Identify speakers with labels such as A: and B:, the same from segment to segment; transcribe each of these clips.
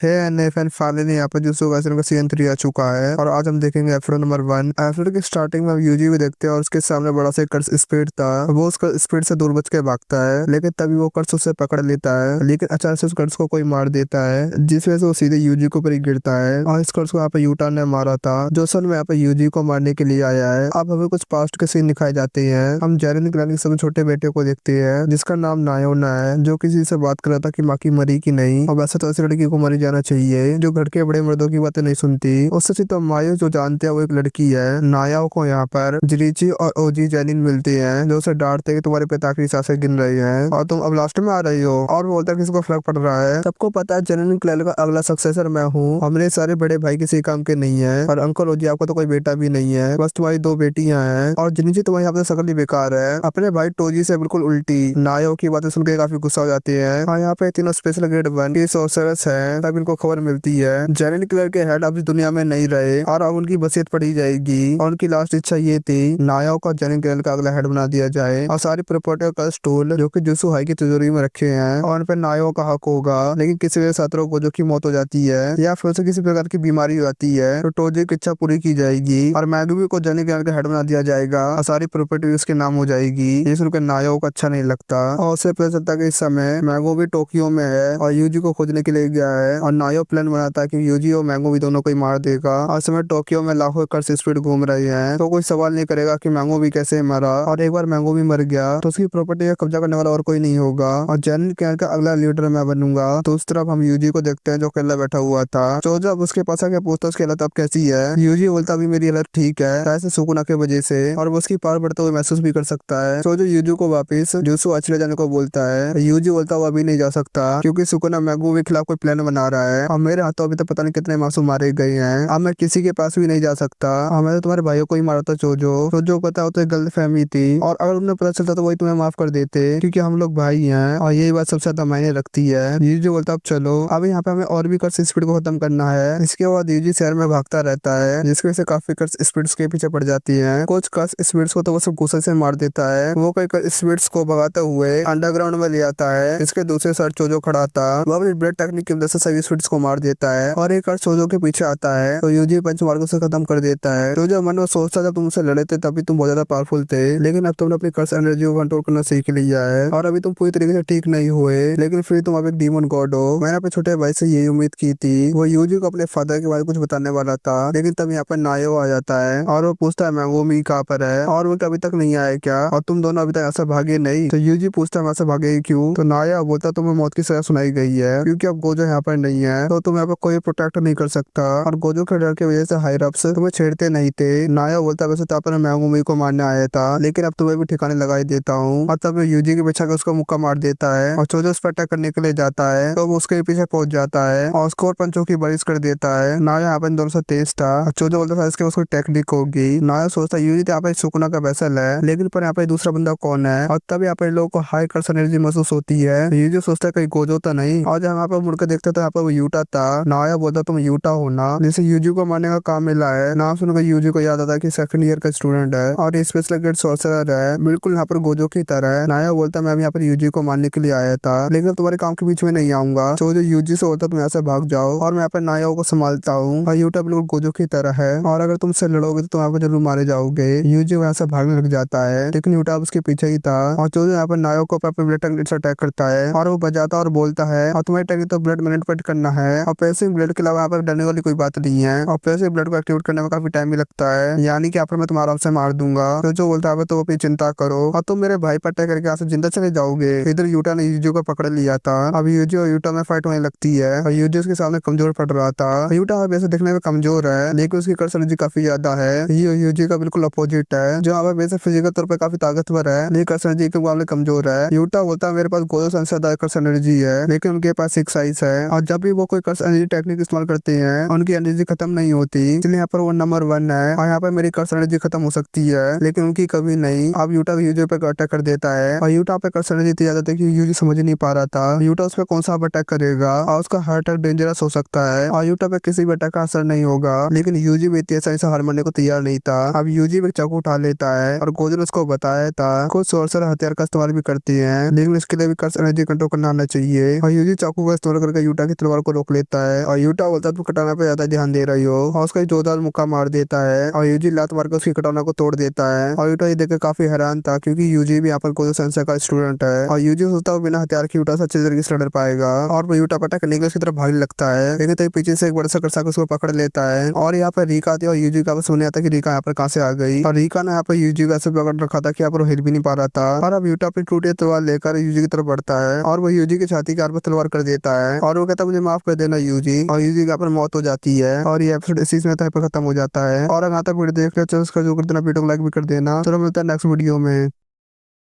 A: है एनएफएन फाइनली यहाँ पर जो वैसे उनका सीजन 3 आ चुका है और आज हम देखेंगे एपिसोड नंबर 1। एपिसोड की स्टार्टिंग में हम यूजी भी देखते हैं और उसके सामने बड़ा सा कर्स स्पीड था। वो उस स्पीड से दूर बच के भागता है, लेकिन तभी वो कर्स उसे पकड़ लेता है। लेकिन अचानक से उस कर्स को कोई मार देता है, जिस वजह से वो सीधे यूजी के ऊपर ही गिरता है। और इस कर्स को यहाँ पे यूटा ने मारा था, जो असल में यहाँ पे यूजी को मारने के लिए आया है। अब हमें कुछ पास्ट के सीन दिखाए जाते हैं। हम जेरेन ग्रैनी के सबसे छोटे बेटे को देखते हैं, जिसका नाम नायोना है, जो किसी से बात कर रहा था कि माँ की मरी की नहीं। और वैसे तो ऐसी लड़की को मरी जाना चाहिए जो घर के बड़े मर्दों की बातें नहीं सुनती। उससे सच तो मायो जो जानते हैं वो एक लड़की है। नायाओ को यहाँ पर जिरीची और ओजी जेनिन मिलती हैं, जो उसे डांटते हैं कि तुम्हारे पिता की सांसें गिन रही हैं और तुम अब लास्ट में आ रही हो। और वो बोलता है किसी को फर्क पड़ रहा है, सबको पता है जेनिन क्लैन का अगला सक्सेसर मैं हूँ। हमने सारे बड़े भाई किसी काम के नहीं है, और अंकल ओजी आपको तो कोई बेटा भी नहीं है, बस तुम्हारी दो बेटियां हैं। और जिनीची तुम्हारी यहाँ पे शक्ल ही बेकार है, अपने भाई टोजी से बिल्कुल उल्टी। नायो की बातें सुनकर काफी गुस्सा हो जाती है। और यहाँ पे तीनों स्पेशल ग्रेड 1 की सोर्सरस है। तब इनको खबर मिलती है जेनिन क्लर के हेड अब इस दुनिया में नहीं रहे और अब उनकी वसीयत पढ़ी जाएगी। और उनकी लास्ट इच्छा ये थी नायो को जेनिन क्लर का अगला हेड बना दिया जाए, और सारी प्रॉपर्टी का स्टूल जो कि जुसु हाई की तिजोरी में रखे हैं और उन पर नायो का हक होगा। लेकिन किसी वजह छात्रों को जो की मौत हो जाती है या फिर उसे किसी प्रकार की बीमारी हो जाती है, तो टोजी की इच्छा पूरी की जाएगी और मैगुबी को जेनिन क्लर का हेड बना दिया जाएगा और सारी प्रॉपर्टी उसके नाम हो जाएगी। ये सुनकर नायो को अच्छा नहीं लगता और उसे पता चलता कि इस समय मैगुबी टोक्यो में है और यूजी को खोजने के लिए गया है। और नायो प्लान बनाता है कि यूजी और मैंगो भी दोनों को ही मार देगा। और इस समय टोक्यो में लाखों एकड़ से स्पीड घूम रही है, तो कोई सवाल नहीं करेगा कि मैंगो भी कैसे मरा। और एक बार मैंगो भी मर गया तो उसकी प्रॉपर्टी का कब्जा करने वाला और कोई नहीं होगा और जेनिन क्लैन का अगला लीडर मैं बनूंगा। तो उस तरफ हम यूजी को देखते हैं जो अकेला बैठा हुआ था। तो जब उसके पास आके पूछता उसकी हालत अब कैसी है, यूजी बोलता अभी मेरी हालत ठीक है, शायद से सुकुना की वजह से, और वो उसकी पावर बढ़ते हुए महसूस भी कर सकता है। तो जो यूजी को वापस जुसु अचले जाने को बोलता है, यूजी बोलता वो अभी नहीं जा सकता क्योंकि सुकुना मैगो के खिलाफ कोई प्लान बना रहा है और मेरे हाथों अभी तक पता नहीं कितने मासूम मारे गए हैं। अब मैं किसी के पास भी नहीं जा सकता। मैं तो तुम्हारे भाइयों को ही मारा था। चोजो पता हो तो एक गलतफहमी थी, और अगर उन्हें पता चलता तो वही तुम्हें माफ कर देते क्योंकि हम लोग भाई हैं और यही बात सबसे ज्यादा मायने रखती है। यूजी बोलता अब चलो, अब यहाँ पे हमें और भी कर्स स्पीड को खत्म करना है। इसके बाद यूजी शहर में भागता रहता है, जिसकी वजह से काफी कर्स स्पीड्स के पीछे पड़ जाती है। कुछ कर्स स्पीड्स को तो वो सब गुस्से से मार देता है। वो कई स्पीड्स को भगाते हुए अंडरग्राउंड में ले आता है। इसके दूसरे साइड चोजो खड़ा था, वो अपनी ब्लड टेक्निक की वजह से सभी स्पीड्स को मार देता है और एक कर्स चोजो के पीछे आता है तो यूजी पंच मार के उसे खत्म कर देता है। चोजो मन में सोचता जब तुम उनसे लड़े थे तभी तुम बहुत ज्यादा पावरफुल थे, लेकिन अब तुमने अपनी कर्स एनर्जी को कंट्रोल करना सीख लिया है और अभी तुम पूरी तरीके से ठीक नहीं हुए, लेकिन फिर तुम अब एक डीमन गॉड हो। मैंने अपने छोटे भाई से यही उम्मीद की थी। वो यूजी को अपने फादर के बारे में कुछ बताने वाला था, लेकिन तब यहाँ पर नायो आ जाता है और वो पूछता है मैगोमी कहाँ पर है और वो अभी तक नहीं आया क्या, और तुम दोनों अभी तक ऐसा भागे नहीं। तो यूजी पूछता है ऐसा भागे क्यों, तो नाया बोलता तुम्हें मौत की सजा सुनाई गई है क्योंकि अब गोजो यहाँ पर नहीं है, तो तुम यहाँ पर कोई प्रोटेक्ट नहीं कर सकता और गोजो के डर की वजह से हायर अप्स तुम्हें छेड़ते नहीं थे। नाया बोलता वैसे तो आपने मैगोमी को मारने आया था, लेकिन अब तुम्हें भी ठिकाने लगा ही देता हूँ। और तब यूजी के पीछे उसको मुक्का मार देता है और चोजो उस पर अटैक करने के लिए जाता है, तो वो उसके पीछे पहुंच जाता है और उसको और पंचों की बारिश कर देता है। नाया यहाँ पर दोनों से तेज था, चोजो बोलता था इसके उसको टेक्निक होगी। नाया सोचता यूजी तो यहाँ पे सुकुना का वैसल है, लेकिन पर यहाँ पे दूसरा बंदा कौन है, और तब यहाँ पे लोगों को हाई कर्स एनर्जी महसूस होती है। यूजी सोचता है कहीं गोजो तो नहीं, और जब यहाँ पे मुड़कर देखते तो यहाँ पे वो यूटा था। नाया बोलता तुम यूटा हो ना, जिसे यूजी को मारने का काम मिला है। नाम सुनकर यूजी को याद आता है कि सेकंड ईयर का स्टूडेंट है और स्पेशल ग्रेड सॉर्सरर है, बिल्कुल यहाँ पर गोजो की तरह है। नाया बोलता मैं यहाँ पर यूजी को मारने के लिए आया था, लेकिन तुम्हारे काम के बीच में नहीं आऊंगा। तो जो यूजी से होता तुम यहाँ से भाग जाओ और मैं यहाँ पर नाया को संभालता हूँ। और यूटा बिल्कुल गोजो की तरह है और अगर तुमसे लड़ोगे तो तुम यहाँ पर जरूर मारे जाओगे। यूजी वहाँ से भागने लग जाता है, लेकिन यूटा उसके पीछे ही था और जो यहाँ पर नायो को अपने ब्लड टेक्निक से अटैक करता है और वो बजाता और बोलता है और तुम्हारी टेक्निक तो ब्लड मैनेजमेंट करना है और पैसिव ब्लड के अलावा यहाँ पर डरने वाली कोई बात नहीं है, और पैसिव ब्लड को एक्टिवेट करने में काफी टाइम भी लगता है, यानी कि यहाँ पर मैं तुम्हारा आराम से मार दूंगा। तो जो बोलता है तो अपनी चिंता करो और तुम मेरे भाई पर अटैक करके यहाँ से जिंदा चले जाओगे। इधर यूटा ने यूजी को पकड़ लिया था। अब यूजी और यूटा में फाइट होने लगती है और यूजी उसके सामने कमजोर पड़ रहा था। यूटा वैसे दिखने में कमजोर है, लेकिन उसकी कर्स एनर्जी काफी ज्यादा है। ये यूजी का बिल्कुल अपोजिट है, जो यहाँ वैसे फिजिकल तौर पर काफी ताकतवर है, लेकिन कर्स एनर्जी के मुकाबले कमजोर है। यूटा बोलता है मेरे पास गोजो से ज्यादा कर्स एनर्जी है, लेकिन उनके पास सिक्स आइज है और जब भी वो कोई कर्स एनर्जी टेक्निक इस्तेमाल करते हैं उनकी एनर्जी खत्म नहीं होती, इसलिए यहाँ पर वो नंबर 1 है और यहाँ पर मेरी कर्स एनर्जी खत्म हो सकती है लेकिन उनकी कभी नहीं। अब यूटा यूजी पे अटैक कर देता है और यूटा पे कर्स एनर्जी इतनी ज्यादा थी कि यूजी समझ ही नहीं पा रहा था यूटा उस पर कौन सा अटैक करेगा, और उसका हार्ट अटैक डेंजरस हो सकता है और यूटा पे किसी भी अटैक का असर नहीं होगा, लेकिन यूजी भी इतनी आसानी से हार मानने को तैयार नहीं था। अब यूजी भी चाकू उठा लेता है और गोजो ने उसको बताया था कुछ सोर्सर हथियार का इस्तेमाल भी करती है, लेकिन इसके लिए भी कर्स एनर्जी कंट्रोल करना आना चाहिए और यूजी चाकू का इस्तेमाल करके यूटा की तरफ तलवार को रोक लेता है और यूटा बोलता है तुम कटाना पे ज्यादा ध्यान दे रही हो और उसका जोरदार मुक्का मार देता है और यूजी लात मार के उसकी कटाना को तोड़ देता है और यूटा ये देखकर काफी हैरान था क्योंकि यूजी भी यहाँ पर गोजो सेंसेई का स्टूडेंट है और यूजी सोचता है बिना हथियार के यूटा से अच्छे तरीके से लड़ पाएगा और वो यूटा पटा करने के लिए उसकी तरफ भागने लगता है लेकिन तभी पीछे से एक बड़ा सा करसा उसको पकड़ लेता है और यहाँ पर रीका आती है और यूजी का सुनने आता है कि रीका यहाँ पर कहाँ से आ गई और रीका ने यहाँ पर यूजी को ऐसे पकड़ रखा था कि यहाँ पर वो हिल भी नहीं पा रहा था और अब यूटा अपनी टूटी तलवार लेकर यूजी की तरफ बढ़ता है और वो यूजी की छाती के आर पर तलवार कर देता है और वो कहता है मुझे माफ कर देना यूजी और यूजी का पर मौत हो जाती है और ये एपिसोड इसी में पर खत्म हो जाता है और अगर यहाँ तक वीडियो देख ले उसका जो कर देना वीडियो को लाइक भी कर देना। चलो मिलता है नेक्स्ट वीडियो में।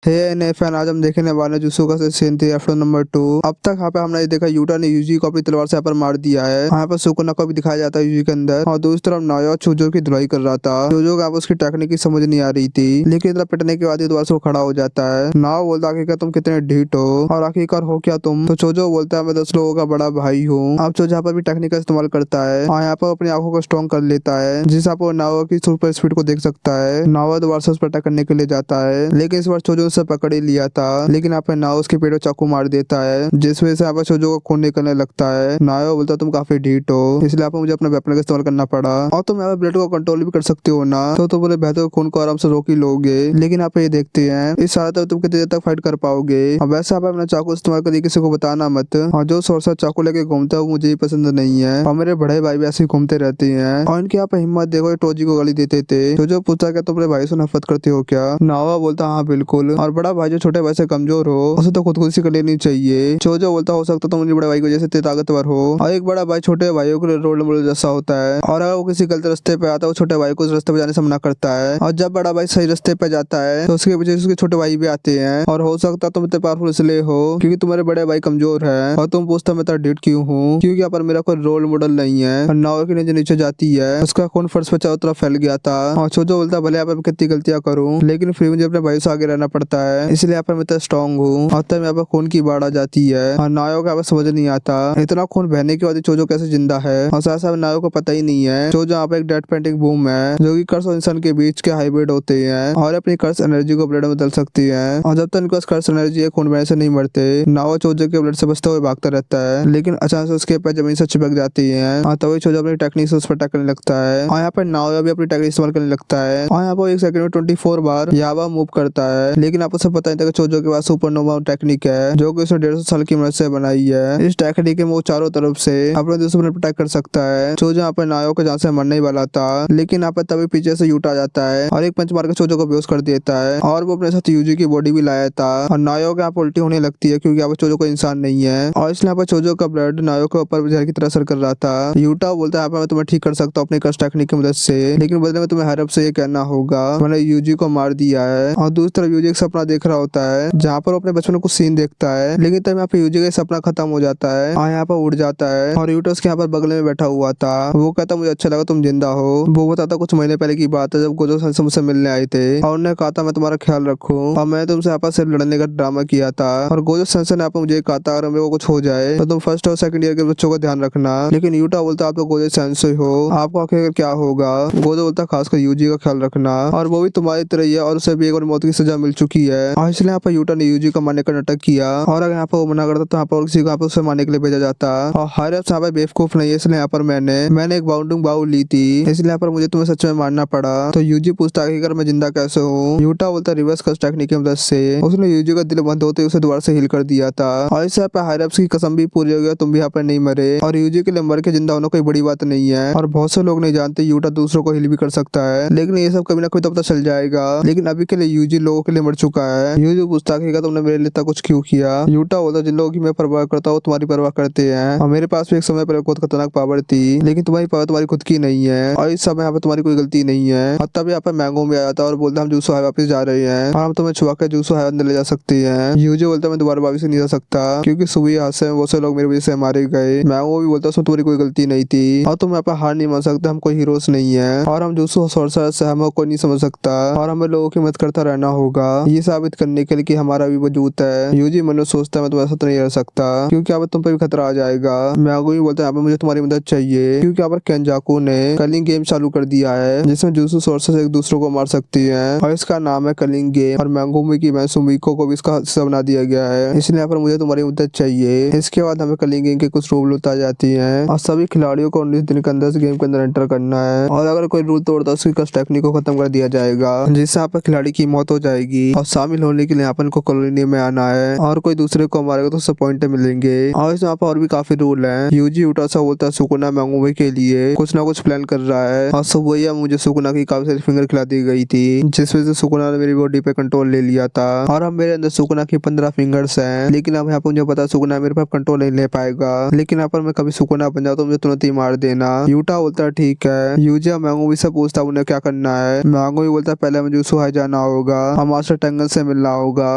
A: हे फैन आज हम देखने वाले जुत्सु का सीन थी एपिसोड नंबर 2। अब तक यहाँ पे हमने ये देखा यूटा ने यूजी को अपनी तलवार से यहाँ पर मार दिया है। यहाँ पर सुकुना को भी दिखाया जाता है यूजी के अंदर और दूसरी तरफ नायो चोजो की धुलाई कर रहा था। चोजो को उसकी टेक्निक की समझ नहीं आ रही थी लेकिन इतना पिटने के बाद ही दोबारा से वो खड़ा हो जाता है। नाओ बोलता आखिरकार तुम कितने ढीठ हो और आखिरकार हो क्या तुम। तो चोजो बोलता है मैं 10 लोगों का बड़ा भाई हूँ। अब चोजो यहाँ पर भी टेक्निक का इस्तेमाल करता है और यहाँ पर अपनी आंखों को स्ट्रॉन्ग कर लेता है जिससे आप नाओ की सुपर स्पीड को देख सकता है। नाओ दोबारा से उस पर अटैक करने के लिए जाता है लेकिन इस बार चोजो उससे पकड़ ही लिया था लेकिन यहाँ पे नाओ उसके पेट में चाकू मार देता है जिस वजह से यहाँ पर चोजो को खून निकलने लगता है। नाओ बोलता तुम काफी ढीठ हो इसलिए आपको मुझे अपना वेपन का इस्तेमाल करना पड़ा और तुम यहाँ पे ब्लड को कंट्रोल भी कर सकते हो ना तो बोले बेहतर खून को आराम से रोक ही लोगे लेकिन आप ये देखते हैं इस साल तक तुम कितनी देर तक फाइट कर पाओगे। और वैसे आप अपना चाकू इस्तेमाल करके किसी को बताना मत और जो सोर्सा चाकू लेके घूमता है वो मुझे ही पसंद नहीं है और मेरे बड़े भाई भी ऐसे घूमते रहते हैं और इनकी यहाँ पे हिम्मत देखो टोजी को गाली देते थे। जो पूछता क्या तुम अपने भाई से नफरत करते हो क्या। नावा बोलता हाँ बिल्कुल और बड़ा भाई जो छोटे भाई से कमजोर हो उसे तो खुदकुशी कर लेनी चाहिए। चोजो बोलता हो सकता तो मुझे बड़े भाई को जैसे ताकतवर हो और एक बड़ा भाई छोटे भाइयों के रोल मॉडल जैसा होता है और अगर वो किसी गलत रास्ते पे आता है वो छोटे भाई को उस रास्ते पे जाने से मना करता है और जब बड़ा भाई सही रास्ते पे जाता है तो उसके पीछे उसके छोटे भाई भी आते हैं और हो सकता तुम इतने पावरफुल इसलिए हो क्योंकि तुम्हारे बड़े भाई कमजोर है और तुम पूछता मैं इतना ढीठ क्यों हूँ क्योंकि यहाँ पर मेरा कोई रोल मॉडल नहीं है। और नाव की नीचे जाती है उसका खून फर्श पे चारों तरफ फैल गया था और चोजो बोलता भले यहाँ पर कितनी गलतियां करूँ लेकिन फिर मुझे अपने भाई से आगे रहना पड़ता है इसलिए यहाँ पर मैं इतना स्ट्रॉन्ग हूँ और तब यहाँ पर खून की बाढ़ आ जाती है और नायो को समझ नहीं आता इतना खून बहने के बाद चोजो कैसे जिंदा है और साथ साथ नायो को पता ही नहीं है चोजो यहाँ पे एक डेड पेंटिंग बूम है जो कि कर्स और इंसान के बीच के हाइब्रिड होते हैं और अपनी कर्स एनर्जी को ब्लड में बदल सकती है और जब तक इनके पास कर्स एनर्जी है खून बहने से नहीं मरते। नाओ चोजो के ब्लड से बचते हुए भागता रहता है लेकिन अचानक से उसके पैर जमीन से चिपक जाती है और तभी चोजो अपनी टेक्निक से उस पर अटैक करने लगता है और यहाँ पर नाओ भी अपनी टेक्निक इस्तेमाल करने लगता है और यहाँ पर एक सेकंड में 24 बार याबा मूव करता है लेकिन आपको सब पता नहीं था कि चोजो के पास सुपरनोवा टेक्निक है जो कि उसने 150 साल की मदद से बनाई है। इस टेक्निक में वो चारों तरफ से अपने दुश्मन पर अटैक कर सकता है। चोजो यहाँ पर नायो को जान से मरने ही वाला था लेकिन यहाँ पर तभी पीछे से यूटा आ जाता है और एक पंच मार के चोजो को बेहोश कर देता है और वो अपने साथ यूजी की बॉडी भी लाया था और नायो के यहाँ पर उल्टी होने लगती है क्योंकि यहाँ पर चोजो को इंसान नहीं है और इसलिए यहाँ पर चोजो का ब्लड नायो के ऊपर जहर की तरह असर कर रहा था। यूटा बोलता है मैं तुम्हें ठीक कर सकता हूँ अपनी कर्स टेक्निक की मदद से लेकिन बदले में तुम्हें हरब से ये कहना होगा मैंने यूजी को मार दिया है। और दूसरी तरफ यूजी एक सपना देख रहा होता है जहाँ पर अपने बचपन को सीन देखता है लेकिन तब यहाँ पे यूजी का सपना खत्म हो जाता है और यहाँ पर उड़ जाता है और यूटस के यहाँ पर बगल में बैठा हुआ था। वो कहता मुझे अच्छा लगा तुम जिंदा हो। वो बताता कुछ महीने पहले की बात है जब गोजो सन से मुझसे मिलने आए थे और उन्होंने कहा था मैं तुम्हारा ख्याल रखूं और मैं तुमसे आपस सिर्फ लड़ने का ड्रामा किया था और गोजो सन ने आप मुझे कहा था अगर मेरे को कुछ हो जाए तो तुम फर्स्ट और सेकंड ईयर के बच्चों का ध्यान रखना। लेकिन यूटा बोलता आप तो गोजो सेंसेई हो आपको आखिर क्या होगा। गोजो बोलता खासकर यूजी का ख्याल रखना और वो भी तुम्हारी तरह ही है और उसे भी एक बार मौत की सजा मिल चुकी है और इसलिए यहाँ पर यूटा ने यूजी को मारने का नाटक किया और अगर यहाँ पर वो मना करता तो यहाँ पर किसी को यहाँ पर उसे मारने के लिए भेजा जाता और हर यहाँ पर बेवकूफ नहीं है इसलिए यहाँ पर मैंने एक बाउंडिंग बाउल ली थी इसलिए यहाँ पर मुझे तुम्हें सच में मारना पड़ा। तो यूजी पूछता है कि मैं जिंदा कैसे हूँ। यूटा बोलता रिवर्स कर्स टेक्निक की मदद से उसने यूजी का दिल बंद होते ही उसे दोबारा से हील कर दिया था और इससे यहाँ पे हायरअप्स की कसम भी पूरी हो गया तुम भी यहाँ पर नहीं मरे और यूजी के लिए मर के जिंदा होना कोई बड़ी बात नहीं है और बहुत से लोग नहीं जानते यूटा दूसरों को हील भी कर सकता है लेकिन ये सब कभी ना कभी तो पता चल जाएगा। लेकिन अभी के लिए यूजी लोगों के लिए मर चुका है। यूजी पूछता है तुमने मेरे लिए इतना कुछ क्यों किया। यूटा बोलता जिन लोगों की मैं परवाह करता हूँ तुम्हारी परवाह करते हैं और मेरे पास भी एक समय पर बहुत खतरनाक पावर थी लेकिन तुम्हारी पावर तुम्हारी खुद की नहीं है और इस समय यहाँ पे तुम्हारी कोई गलती नहीं है। और तब यहाँ पे मैंगो भी आया था और बोलता हम जूसो हाई वापस जा रहे हैं और हम तुम्हें छुआ के जूसो हाई अंदर ले जा सकते हैं। यूजी बोलता मैं दोबारा वापस नहीं जा सकता क्योंकि सुबह हादसे में बहुत से लोग मेरी वजह से मारे गए। मैंगो भी बोलता उसमें तुम्हारी कोई गलती नहीं थी और तुम यहाँ पे हार नहीं मान सकते हम कोई हीरोज नहीं है और हम जूसो सोर्सर से हमें कोई नहीं समझ सकता और हमें लोगों की मदद करता रहना होगा। ये साबित करने के लिए कि हमारा भी वजूद है। यूजी मनो सोचता है मैं तो ऐसा तो नहीं रह सकता क्योंकि यहाँ पर तुम पे भी खतरा आ जाएगा। मैगो भी बोलता है यहाँ पे मुझे तुम्हारी मदद चाहिए क्योंकि यहाँ पर केंजाकू ने कलिंग गेम चालू कर दिया है जिसमें जुजू सोर्सेस एक दूसरे को मार सकती है और इसका नाम है कलिंग गेम और मैंगोमी की सुमिको को भी इसका हिस्सा बना दिया गया है। इसलिए यहाँ पर मुझे तुम्हारी मदद चाहिए। इसके बाद हमें कलिंग गेम के कुछ रूल बता जाती है और सभी खिलाड़ियों को 19 दिन के अंदर इस गेम के अंदर एंटर करना है और अगर कोई रूल तोड़ता है उसकी टेक्निक को खत्म कर दिया जाएगा जिससे यहाँ पर खिलाड़ी की मौत हो जाएगी। और शामिल होने के लिए यहाँ पर इनको कॉलोनी में आना है और कोई दूसरे को मारेगा तो उससे पॉइंट मिलेंगे। और यहाँ पर और भी काफी रूल है। यूजी उटासा बोलता है सुकुना मैंगोमी के लिए कुछ ना कुछ प्लान कर रहा है और सुबह मुझे सुकुना की काफी सारी फिंगर खिला दी गई थी जिस वजह से सुकुना ने मेरी बॉडी पे कंट्रोल ले लिया था और अब मेरे अंदर सुकुना की 15 फिंगर्स हैं। लेकिन अब यहाँ पर मुझे पता सुकुना मेरे पे कंट्रोल नहीं ले पाएगा। लेकिन यहाँ पर मैं कभी सुकुना बन जाऊँ तो मुझे तुरंत ही मार देना। यूटा बोलता है ठीक है। यूजी मैंगोमी से पूछता है उन्हें क्या करना है। मैंगोमी बोलता है पहले मुझे सुहाई जाना होगा और मास्टर टेंगन से मिलना होगा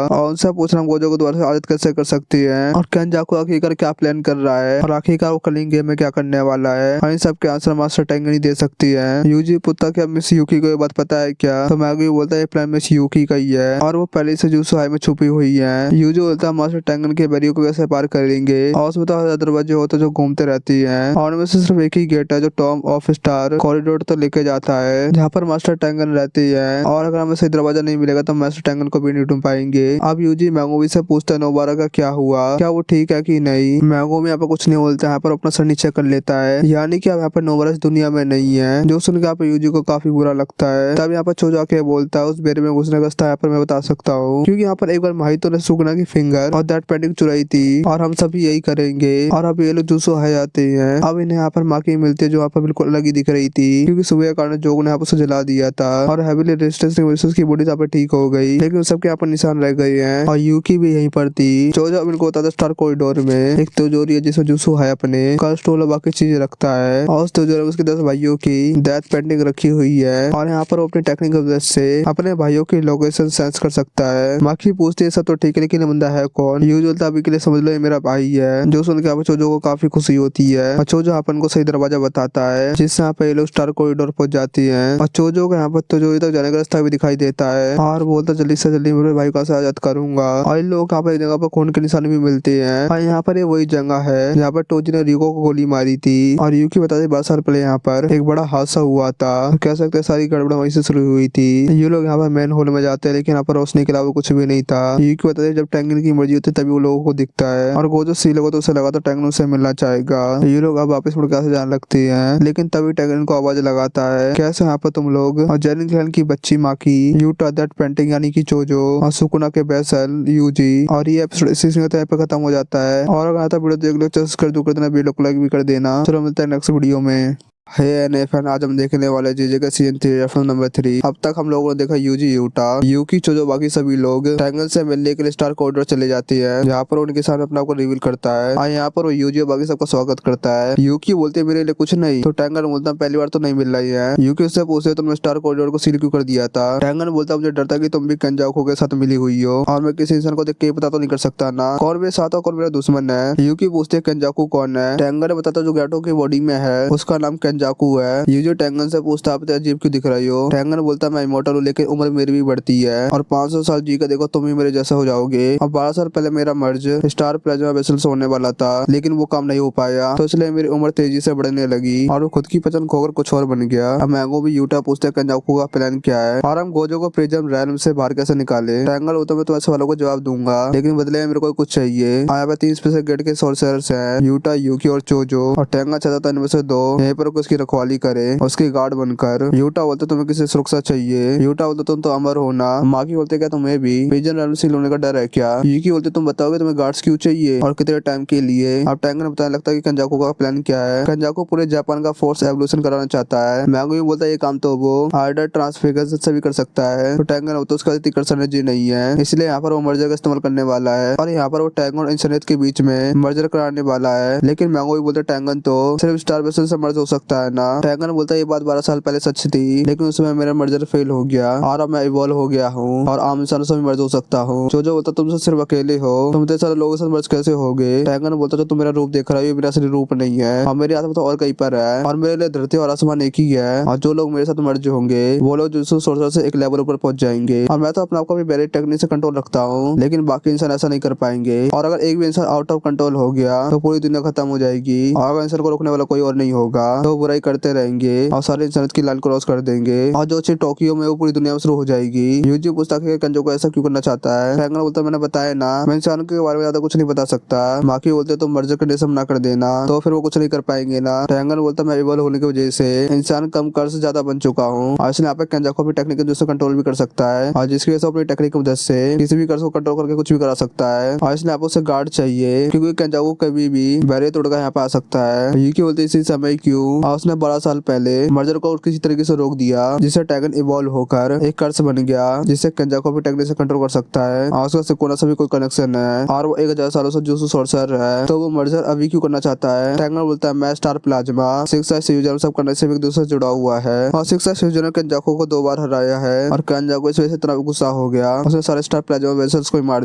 A: और उनसे पूछना गोजो को दोबारा से आदत कैसे कर सकती है और केंजाकू आखिरकार क्या प्लान कर रहा है और आखिरकार वो कलिंग गेम में क्या करने वाला है और इन सब के आंसर मास्टर टेंगन ही दे सकती है। यूजी पूछता क्या मिस यूकी को ये बात पता है क्या। तो मैगो बोलता है ये प्लान मिस यूकी का ही है और वो पहले से जुसु हाई में छुपी हुई है। यूजी बोलता है मास्टर टेंगन के बैरियर को कैसे पार करेंगे और उसमें तो दरवाजे होते जो घूमते रहती है और उनमें से सिर्फ एक ही गेट है जो टॉम ऑफ स्टार कॉरिडोर तो लेके जाता है जहाँ पर मास्टर टेंगन रहती है और अगर हमें सही दरवाजा नहीं मिलेगा तो मास्टर टेंगन को भी नहीं ढूंढ पाएंगे। अब यूजी मैंगोमी से पूछता है नोबारा का क्या हुआ, क्या वो ठीक है कि नहीं। मैंगोमी यहाँ पर कुछ नहीं बोलता है, यहाँ पर अपना सर नीचे कर लेता है यानी कि अब यहाँ पर नोबारा इस दुनिया में नहीं है जो सुन के यहाँ पर यूजी को काफी बुरा लगता है। तब यहाँ पर चोजा के बोलता है उस बेरे में घुसने का रास्ता यहाँ पर मैं बता सकता हूँ क्योंकि यहाँ पर एक बार माहितो ने सुगना की फिंगर और दैट पेंटिंग चुराई थी और हम सभी यही करेंगे। और अब ये लोग जुसो है जाते हैं। अब इन्हें यहाँ पर माँ की मिलती है जो यहाँ पर बिल्कुल अलग ही दिख रही थी क्योंकि सुबह के कारण जोग ने यहाँ पर उसे जला दिया था और हैविली रेजिस्टेंस की वजह से उसकी बॉडी यहाँ पर ठीक हो गई लेकिन सबके यहाँ पर निशान रह गए हैं और यूकी भी यहीं पर थी। चोजा इनको होता था स्टार कॉरिडोर में एक तिजोरी है जिसमें जुसो है अपने स्टोल और बाकी चीजें रखता है और उस तिजोरी में उसके 10 भाइयों की डेथ पेंटिंग रखी हुई है और यहाँ पर वो अपनी टेक्निक की वजह से अपने भाइयों की लोकेशन सेंस कर सकता है। माखी पूछती है सब तो ठीक है लेकिन बंदा है कौन। यूजुअल अभी के लिए समझ लो ये मेरा भाई है। जो सुन के चोजो को काफी खुशी होती है और चोजो अपन को सही दरवाजा बताता है जिससे यहाँ पे ये लोग स्टार कॉरिडोर पहुंच जाती है और चोजो को यहाँ पर तिजोरी तक जाने का रास्ता भी दिखाई देता है और बोलता जल्दी से जल्दी मेरे भाई को आजाद करूंगा। और इन लोगों को यहाँ पर एक जगह पर खून के निशान भी मिलते हैं और यहाँ पर ये वही जगह है जहाँ पर टोजी ने रिको को गोली मारी थी और यूकी बता दे 12 साल पहले यहाँ पर एक बड़ा हादसा हुआ था। कह सकते हैं सारी गड़बड़ वहीं से शुरू हुई थी। ये लोग यहाँ पर मेन हॉल में जाते हैं लेकिन यहाँ पर रोशनी के अलावा कुछ भी नहीं था। यूकी बता दे जब टेंगन की मर्जी होती है तभी वो लोगों को दिखता है और गोजो सी लोगों तो उसे लगा तो टेंगन से मिलना चाहेगा। ये लोग अब वापस मुड़ के जाने लगते हैं लेकिन तभी टेंगन को आवाज लगाता है कैसे यहाँ पर तुम लोग। और जेनिन क्लैन की बच्ची माकी यूटा दैट पेंटिंग यानी कि चोजो और सुकुना के बेसल यूजी। और ये एपिसोड इसी पे खत्म हो जाता है। और अगर आता वीडियो देख लो सब्सक्राइब कर देना, वीडियो को लाइक भी कर देना। चलो मिलते हैं नेक्स्ट वीडियो में। हे एनएफएन आज हम देखने वाले जीजे का सीजन 3 एपिसोड नंबर 3। अब तक हम लोगों ने देखा यूजी यूटा यूकी चोजो बाकी सभी लोग टेंगन से मिलने के लिए स्टार कॉरिडोर चले जाती है जहाँ पर उनके सामने अपना को रिवील करता है और यहाँ पर वो यूजी और बाकी सबका स्वागत करता है। यूकी बोलते मेरे लिए कुछ नहीं तो टेंगन बोलता पहली बार तो नहीं मिल रही है। यूकी उससे पूछते तुमने स्टार कॉरिडोर को सील क्यों कर दिया था। टेंगन बोलता मुझे डर था कि तुम भी केंजाकू के साथ मिली हुई हो और मैं किसी इंसान को देख के पता तो नहीं कर सकता ना कौन मेरे साथ और कौन मेरा दुश्मन है। यूकी पूछते केंजाकू कौन है। टेंगन बताता जो गैटो की बॉडी में है उसका नाम केंजाकू है। यूजी टेंगन से पूछता आप अजीब क्यों दिख रही हो। टेंगन बोलता मैं इमोर्टल हूँ लेकिन उम्र मेरी भी बढ़ती है और 500 साल जी का देखो तुम भी मेरे जैसे हो जाओगे। और 12 साल पहले मेरा मर्ज स्टार प्लाज्मा वेसल से होने वाला था लेकिन वो काम नहीं हो पाया तो इसलिए मेरी उम्र तेजी से बढ़ने लगी और वो खुद की पसंद खोकर कुछ और बन गया। अब मैंगो भी यूटा पूछते केंजाकू का प्लान क्या है और हम गोजो को प्रिज्म रैल्म से बाहर कैसे निकाले। टेंगन होता मैं तुम्हारे सवालों को जवाब दूंगा लेकिन बदले मेरे को कुछ चाहिए। यहाँ पे 3 स्पेशल गेट के सोर्सर्स हैं यूटा यूकी और चोजो और टेंगन चाहता था इनमें से 2 यहीं पर उसकी रखवाली करे उसके गार्ड बनकर। यूटा बोलते तुम्हें किसी सुरक्षा चाहिए। यूटा बोलते तुम तो अमर हो ना। माकी बोलते क्या तुम्हें भी प्रिजन रैल्म से होने का डर है क्या। यूकी बोलते तुम बताओगे तुम्हें गार्ड्स क्यों चाहिए और कितने टाइम के लिए। अब टेंगन बताने लगता है कि केंजाकू का प्लान क्या है। केंजाकू पूरे जापान का फोर्स एवोल्यूशन कराना चाहता है। मैंगो भी बोलता है ये काम तो वो आर्डर ट्रांसफिगर से भी कर सकता है तो टेंगन हो तो उसका इतनी कर एनर्जी नहीं है इसलिए यहाँ पर वो मर्जर का इस्तेमाल करने वाला है और यहाँ पर वो टेंगन और इंसानियत के बीच में मर्जर कराने वाला है। लेकिन मैंगो भी बोलते टेंगन तो सिर्फ स्टार वेसल से मर्ज हो सकता बोलता है ना। टैंगन बोलता है ये बात 12 साल पहले सच थी, लेकिन उसमें मेरा मर्जर फेल हो गया और अब मैं इवॉल्व हो गया हूँ और आम इंसानों से भी मर्ज हो सकता हूँ। जोजो बोलता तुम तो सिर्फ अकेले हो, तुम इतने सारे लोगों से मर्ज कैसे होगे। टैंगन बोलता जो तुम मेरा रूप देख रहा है ये मेरा असली रूप नहीं है और मेरी आत्मा तो और कहीं पर है और मेरे लिए धरती और आसमान एक ही है और जो लोग मेरे साथ मर्ज होंगे वो लोग जुजुत्सु सोर्सर से एक लेवल ऊपर पहुंच जाएंगे और मैं तो अपने आप को भी बैरी टेक्निक से कंट्रोल रखता हूँ, लेकिन बाकी इंसान ऐसा नहीं कर पाएंगे और अगर एक भी इंसान आउट ऑफ कंट्रोल हो गया तो पूरी दुनिया खत्म हो जाएगी और अगर इंसान को रोकने वाला कोई और नहीं होगा तो बुराई करते रहेंगे और सारे इंसानियत की लाइन क्रॉस कर देंगे और जो चीज टोक्यो में वो पूरी दुनिया में शुरू हो जाएगी। यूजी पूछता है कि कंजो को ऐसा क्यों करना चाहता है। टैंगन बोलता मैंने बताया ना मैं इंसानों के बारे में ज्यादा कुछ नहीं बता सकता। माकी बोलते तुम मर्जर कंडीशन ना कर देना तो फिर वो कुछ नहीं कर पाएंगे ना। टैंगन बोलता मैं इवॉल्व होने की वजह से इंसान कम कर से ज्यादा बन चुका हूँ और इसलिए आप कंजा को अपनी टेक्निक से कंट्रोल भी कर सकता है और जिसकी वजह से अपनी टेक्निक की मदद से किसी भी कर्ज को कंट्रोल करके कुछ भी करा सकता है और इसलिए आपको उसे गार्ड चाहिए क्योंकि कंजा को कभी भी बैरियर तोड़कर यहाँ पे आ सकता है। यूकी बोलते इसी समय क्यों और उसने 12 साल पहले मर्जर को किसी तरीके से रोक दिया जिससे टैगन इवॉल्व होकर एक कर्स बन गया जिससे कंजा को भी टेक्निक से कंट्रोल कर सकता है और उसका सिकोना से भी कोई कनेक्शन है और वो 1000 सालों से जुजुत्सु सोर्सर है तो वो मर्जर अभी क्यों करना चाहता है। टैंगन बोलता है मैं स्टार प्लाज्मा सिक्स फ्यूजन सब करने से एक दूसरे से जुड़ा हुआ है और सिक्स फ्यूजन ने कंजाको को 2 बार हराया है और कंजाको इस वजह से इतना गुस्सा हो गया उसने सारे स्टार प्लाज्मा वेसल्स को मार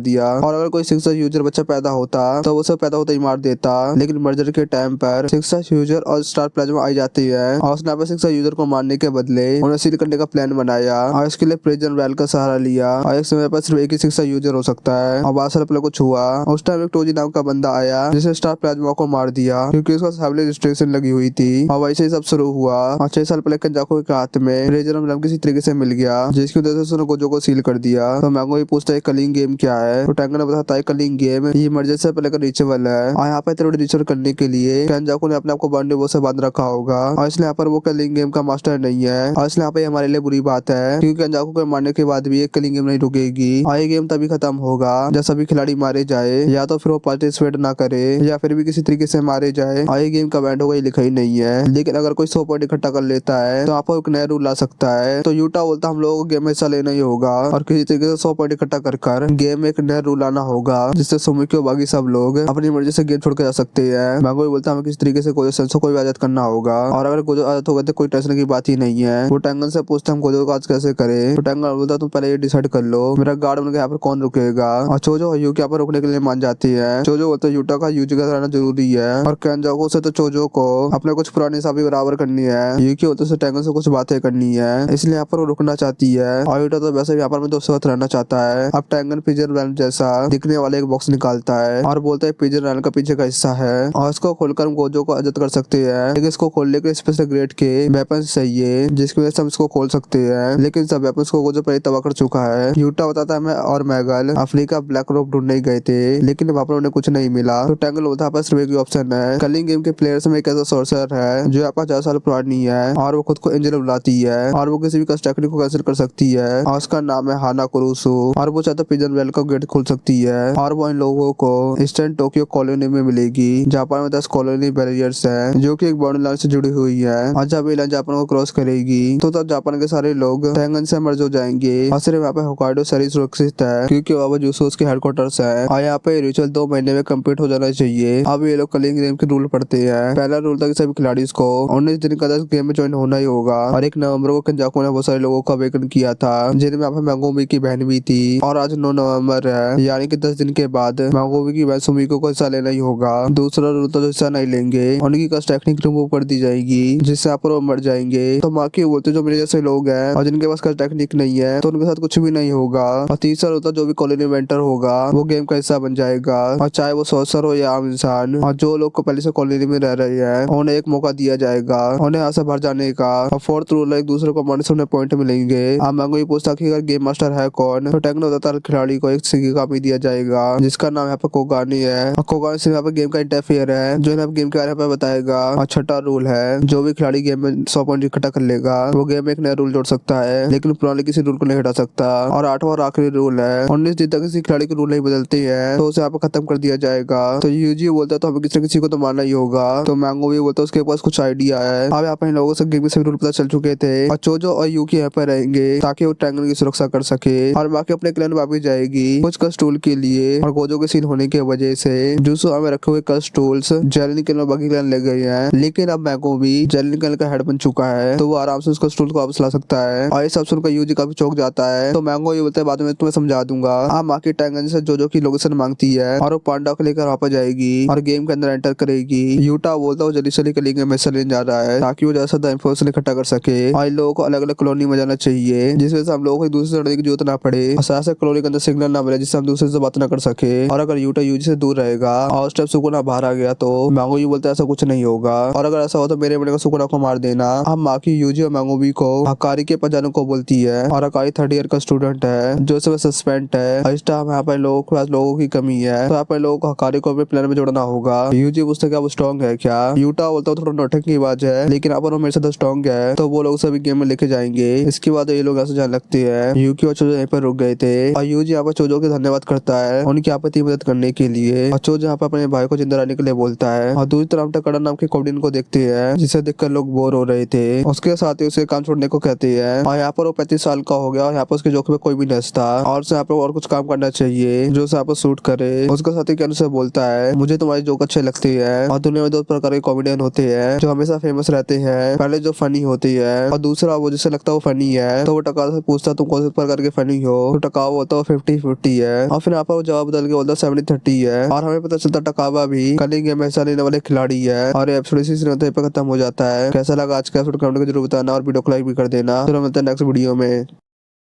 A: दिया और अगर कोई सिक्स यूजर बच्चा पैदा होता तो उसे पैदा होता ही मार देता, लेकिन मर्जर के टाइम पर सिक्स यूजर और स्टार प्लाज्मा आई जाती है और उसने अपने सिक्स यूजर को मारने के बदले उन्हें सील करने का प्लान बनाया और इसके लिए प्रिजन वेल का सहारा लिया और एक समय पर सिर्फ एक ही सिक्स यूजर हो सकता है और 12 साल पहले कुछ हुआ। उस टाइम एक टोजी नाम का बंदा आया जिसे स्टार प्लाज्मा को मार दिया क्योंकि उसका फैमिली रिस्ट्रिक्शन लगी हुई थी और वैसे ही सब शुरू हुआ और 6 साल पहले कंजाको के हाथ में रेजर एम्ब्लेम किसी तरीके से मिल गया जिसकी वजह से उसने गोजो को सील कर दिया। तो मैंगो भी पूछता है कलिंग गेम क्या है तो टैंगन ने बताता है कलिंग गेम ये मर्जर से पहले का रिचुअल है और यहाँ पे तेरे रिचुअल करने के लिए कंजाको ने अपने आप को बांडे से बांध रखा होगा और इसलिए यहाँ पर वो कलिंग गेम का मास्टर नहीं है और इसलिए यहाँ पे हमारे लिए बुरी बात है क्योंकि कंजाको को मारने के बाद भी एक कलिंग गेम नहीं रुकेगी और ये गेम तभी खत्म होगा जब सभी खिलाड़ी मारे जाए या तो फिर वो पार्टिसिपेट ना करे या फिर भी किसी तरीके से मारे जाए और ये गेम का बैंड होगा ये लिखा ही नहीं है, लेकिन अगर कोई 100 पॉइंट इकट्ठा कर लेता है तो आप एक नया रूल ला सकता है। तो यूटा बोलता हम लोगों को गेम में हिस्सा लेना ही होगा और किसी तरीके से 100 पॉइंट इकट्ठा कर गेम में एक नया रूल लाना होगा जिससे सुमिकी और बाकी सब लोग अपनी मर्जी से गेम छोड़ के जा सकते हैं। मैंगो बोलता हमें किसी तरीके से गोजो सेंसो को भी आजाद करना होगा और अगर गोजो आजाद हो गए तो कोई टेंशन की बात ही नहीं है। वो टैंगन से पूछते हम गोजो को आज कैसे करे तो टैंगन बोलता तुम पहले ये डिसाइड कर लो मेरा गार्ड बनकर यहाँ पर कौन रुकेगा और चोजो और यूकी यहाँ पर रुकने के लिए मान जाती है। चोजो बोलता है यूटा का यूजी का रहना जरूरी है और कंजाको से तो चोजो को अपने कुछ पुरानी हिसाबी बराबर करनी है। यूकी बोलते से टैंगन से कुछ बातें करनी है इसलिए यहाँ पर वो रुकना चाहती है और यूटा तो वैसे भी यहाँ पर में दोस्तों के साथ रहना चाहता है। अब टैंगन पिजन रैन जैसा दिखने वाले एक बॉक्स निकालता है और बोलता है पिजन रैन का पीछे का हिस्सा है और इसको खोलकर हम गोजो को आजाद कर सकते हैं, लेकिन इसको खोलने के स्पेशल ग्रेड के वेपन चाहिए जिसकी वजह से हम इसको खोल सकते हैं, लेकिन सब वेपन को गोजो पहले तबाह कर चुका है। यूटा बताता है मैं और मैगल अफ्रीका ब्लैक रोप ढूंढने गए थे लेकिन वहाँ पर उन्हें कुछ नहीं मिला। तो टैंगल बोलता है सिर्फ एक ही ऑप्शन है कलिंग गेम के प्लेयर्स में एक ऐसा सोर्सर है जो यहाँ पर 4 साल पुरानी है और वो खुद को एंजल बुलाती है और वो किसी भी कस्ट टेक्निक को कैंसिल कर सकती है और उसका नाम है हाना कुरुसु और वो चाहता पिजन वेल का गेट खोल सकती है और वो इन लोगों को ईस्टर्न टोक्यो कॉलोनी में मिलेगी। जापान में 10 कॉलोनी बैरियर्स है जो कि एक बाउंड्री लाइन से जुड़ी हुई है और जब ये लाइन जापान को क्रॉस करेगी तो तब जापान के सारे लोग टैंगन से मर्ज हो जाएंगे और सिर्फ यहाँ पे होकाइडो शहर सुरक्षित है क्योंकि वहाँ जुसोस के हेडक्वार्टर्स है और यहाँ पे रिचुअल 2 महीने में कंप्लीट हो जाना चाहिए। अब ये लोग कलिंग गेम के रूल पढ़ते हैं। पहला रूल था कि सभी खिलाड़ी को 19 दिन का 10 गेम में ज्वाइन होना ही होगा और 1 नवंबर को कंजाको ने बहुत सारे लोगों का अवेकन किया था जिनमें यहाँ पे मैंगोमी की बहन भी थी और आज 9 नवंबर है यानी कि 10 दिन के बाद मैंगोमी की बहन सुमिको को हिस्सा लेना ही होगा। दूसरा रूल था जो हिस्सा नहीं लेंगे उनकी कस्ट टेक्निक रिमूव कर दी जाएगी जिससे आप वो मर जाएंगे। तो माकी बोलते जो मेरे जैसे लोग हैं और जिनके पास कस्ट टेक्निक नहीं है तो उनके साथ कुछ भी नहीं होगा। और तीसरा रूल था जो भी कॉलोनी वेंटर होगा वो गेम का हिस्सा बन जाएगा और चाहे वो सोर्सर हो या आम इंसान और जो लोग को पहले से कॉलोनी में रह रहे हैं उन्हें एक मौका दिया जाएगा उन्हें यहाँ से बाहर जाने का। और फोर्थ रूल है एक दूसरे को मारने से उन्हें पॉइंट मिलेंगे। अब मैंगो ये पूछता कि अगर गेम मास्टर है कौन तो टैंगन बताता है खिलाड़ी को एक सिक्के का भी दिया जाएगा जिसका नाम यहाँ पे कोगानी है और कोगानी से यहाँ पे गेम का इंटरफेयर है जो यहाँ गेम के बारे में बताएगा। और छठा रूल है जो भी खिलाड़ी गेम में 100 पॉइंट इकट्ठा कर लेगा वो गेम में एक नया रूल जोड़ सकता है लेकिन पुराने किसी रूल को नहीं हटा सकता। और 8वां और आखिरी रूल है 19 दिन तक किसी खिलाड़ी के रूल नहीं बदलते हैं तो उसे यहाँ पे खत्म कर दिया जाएगा। तो यूजी बोलता है तो हमें किसी न किसी को तो मारना ही होगा। तो मैंगो भी बोलता है उसके पास कुछ आइडिया है। अब यहाँ पे इन लोगों से गेम के सभी रूल पता चल चुके थे और चोजो और यूकी यहाँ पे रहेंगे ताकि वो टैंगन की सुरक्षा कर सके और बाकी अपने क्लैन वापस जाएगी कुछ कस्ट टूल के लिए। और गोजो के सीन होने की वजह से जुसो में रखे हुए कस्ट टूल्स जेलिन के बाकी क्लैन ले गए हैं, लेकिन अब मैंगो भी जेनिन क्लैन का हेड बन चुका है तो वो आराम से उसका स्टूल को वापस ला सकता है। और ये सब सुनकर यूजी काफी चौंक जाता है। तो मैंगो ये बोलता है बाद में तुम्हें समझा दूंगा। आप माँ की टैंगन से जो की लोकेशन मांगती है और वो पांडा को लेकर वापस जाएगी और गेम के अंदर एंटर करेगी। यूटा बोलता है वो जल्दी से लेकर में लेने जा रहा है ताकि वो ज्यादा इंफॉर्मेशन इकट्ठा कर सके और इन लोगों को अलग अलग कॉलोनी में जाना चाहिए जिस वजह से हम लोगों को एक दूसरे से लड़ने की जरूरत ना पड़े और साथ साथ कॉलोनी के अंदर सिग्नल ना मिले जिससे हम दूसरे से बात ना कर सके। और अगर यूटा यूजी से दूर रहेगा और उस टाइम सुकुना बाहर आ गया तो मैंगो ये बोलता है ऐसा कुछ नहीं होगा और अगर ऐसा हो तो मेरे बड़े को सुकुना को मार देना। हम माँ की यूजी और मैंगोवी को हकारी के पजाने को बोलती है और हकारी 3rd ईयर का स्टूडेंट है जो सब सस्पेंड है। और इस टाइम यहाँ पर लोगों के पास लोगों की कमी है तो यहाँ पर लोगों को हकारी को अपने प्लान में जोड़ना होगा। यूजी पूछता क्या वो स्ट्रॉन्ग है क्या। यूटा बोलता है थोड़ा नौटंकी की आवाज है लेकिन आप मेरे साथ स्ट्रॉन्ग है तो वो लोग सभी गेम में लेके जाएंगे। इसके बाद ये लोग ऐसे जाने लगते हैं। यूकी और चोजो यहीं पर रुक गए थे और यूजी यहाँ पर चोजो के धन्यवाद करता है उनकी आपत्ति मदद करने के लिए और चोजो यहाँ पर अपने भाई को जिंदा रहने के लिए बोलता है। और दूसरी तरफ टकड़ा नाम के कॉमेडियन को देखते हैं जिसे देखकर लोग बोर हो रहे थे। उसके साथ ही उसे काम छोड़ने को कहते हैं और यहाँ पर वो 35 साल का हो गया और यहाँ पर उसके जोख में कोई भी नचता और उसे यहाँ पर और कुछ काम करना चाहिए जो उसे यहाँ पर सूट करे। उसका साथी क्या उसे बोलता है मुझे तुम्हारी जोक अच्छे लगते हैं और दुनिया में 2 प्रकार के कॉमेडियन होते हैं जो हमेशा फेमस रहते हैं। पहले जो फनी होती है और दूसरा वो जिसे लगता है वो फनी है तो वो टका से पूछता तुम कौन से प्रकार के फनी हो तो टकावा होता है 50-50 है और फिर यहाँ पर वो जवाब बदल के बोलता 70-30 है। और हमें पता चलता टकावा भी कलिंग गेम में हिस्सा लेने वाले खिलाड़ी है। और एपिसोड इसी सीन पे खत्म हो जाता है। कैसा लगा आज का एपिसोड कमेंट में जरूर बताना और वीडियो को लाइक भी कर देना। चलो मिलते हैं नेक्स्ट वीडियो में।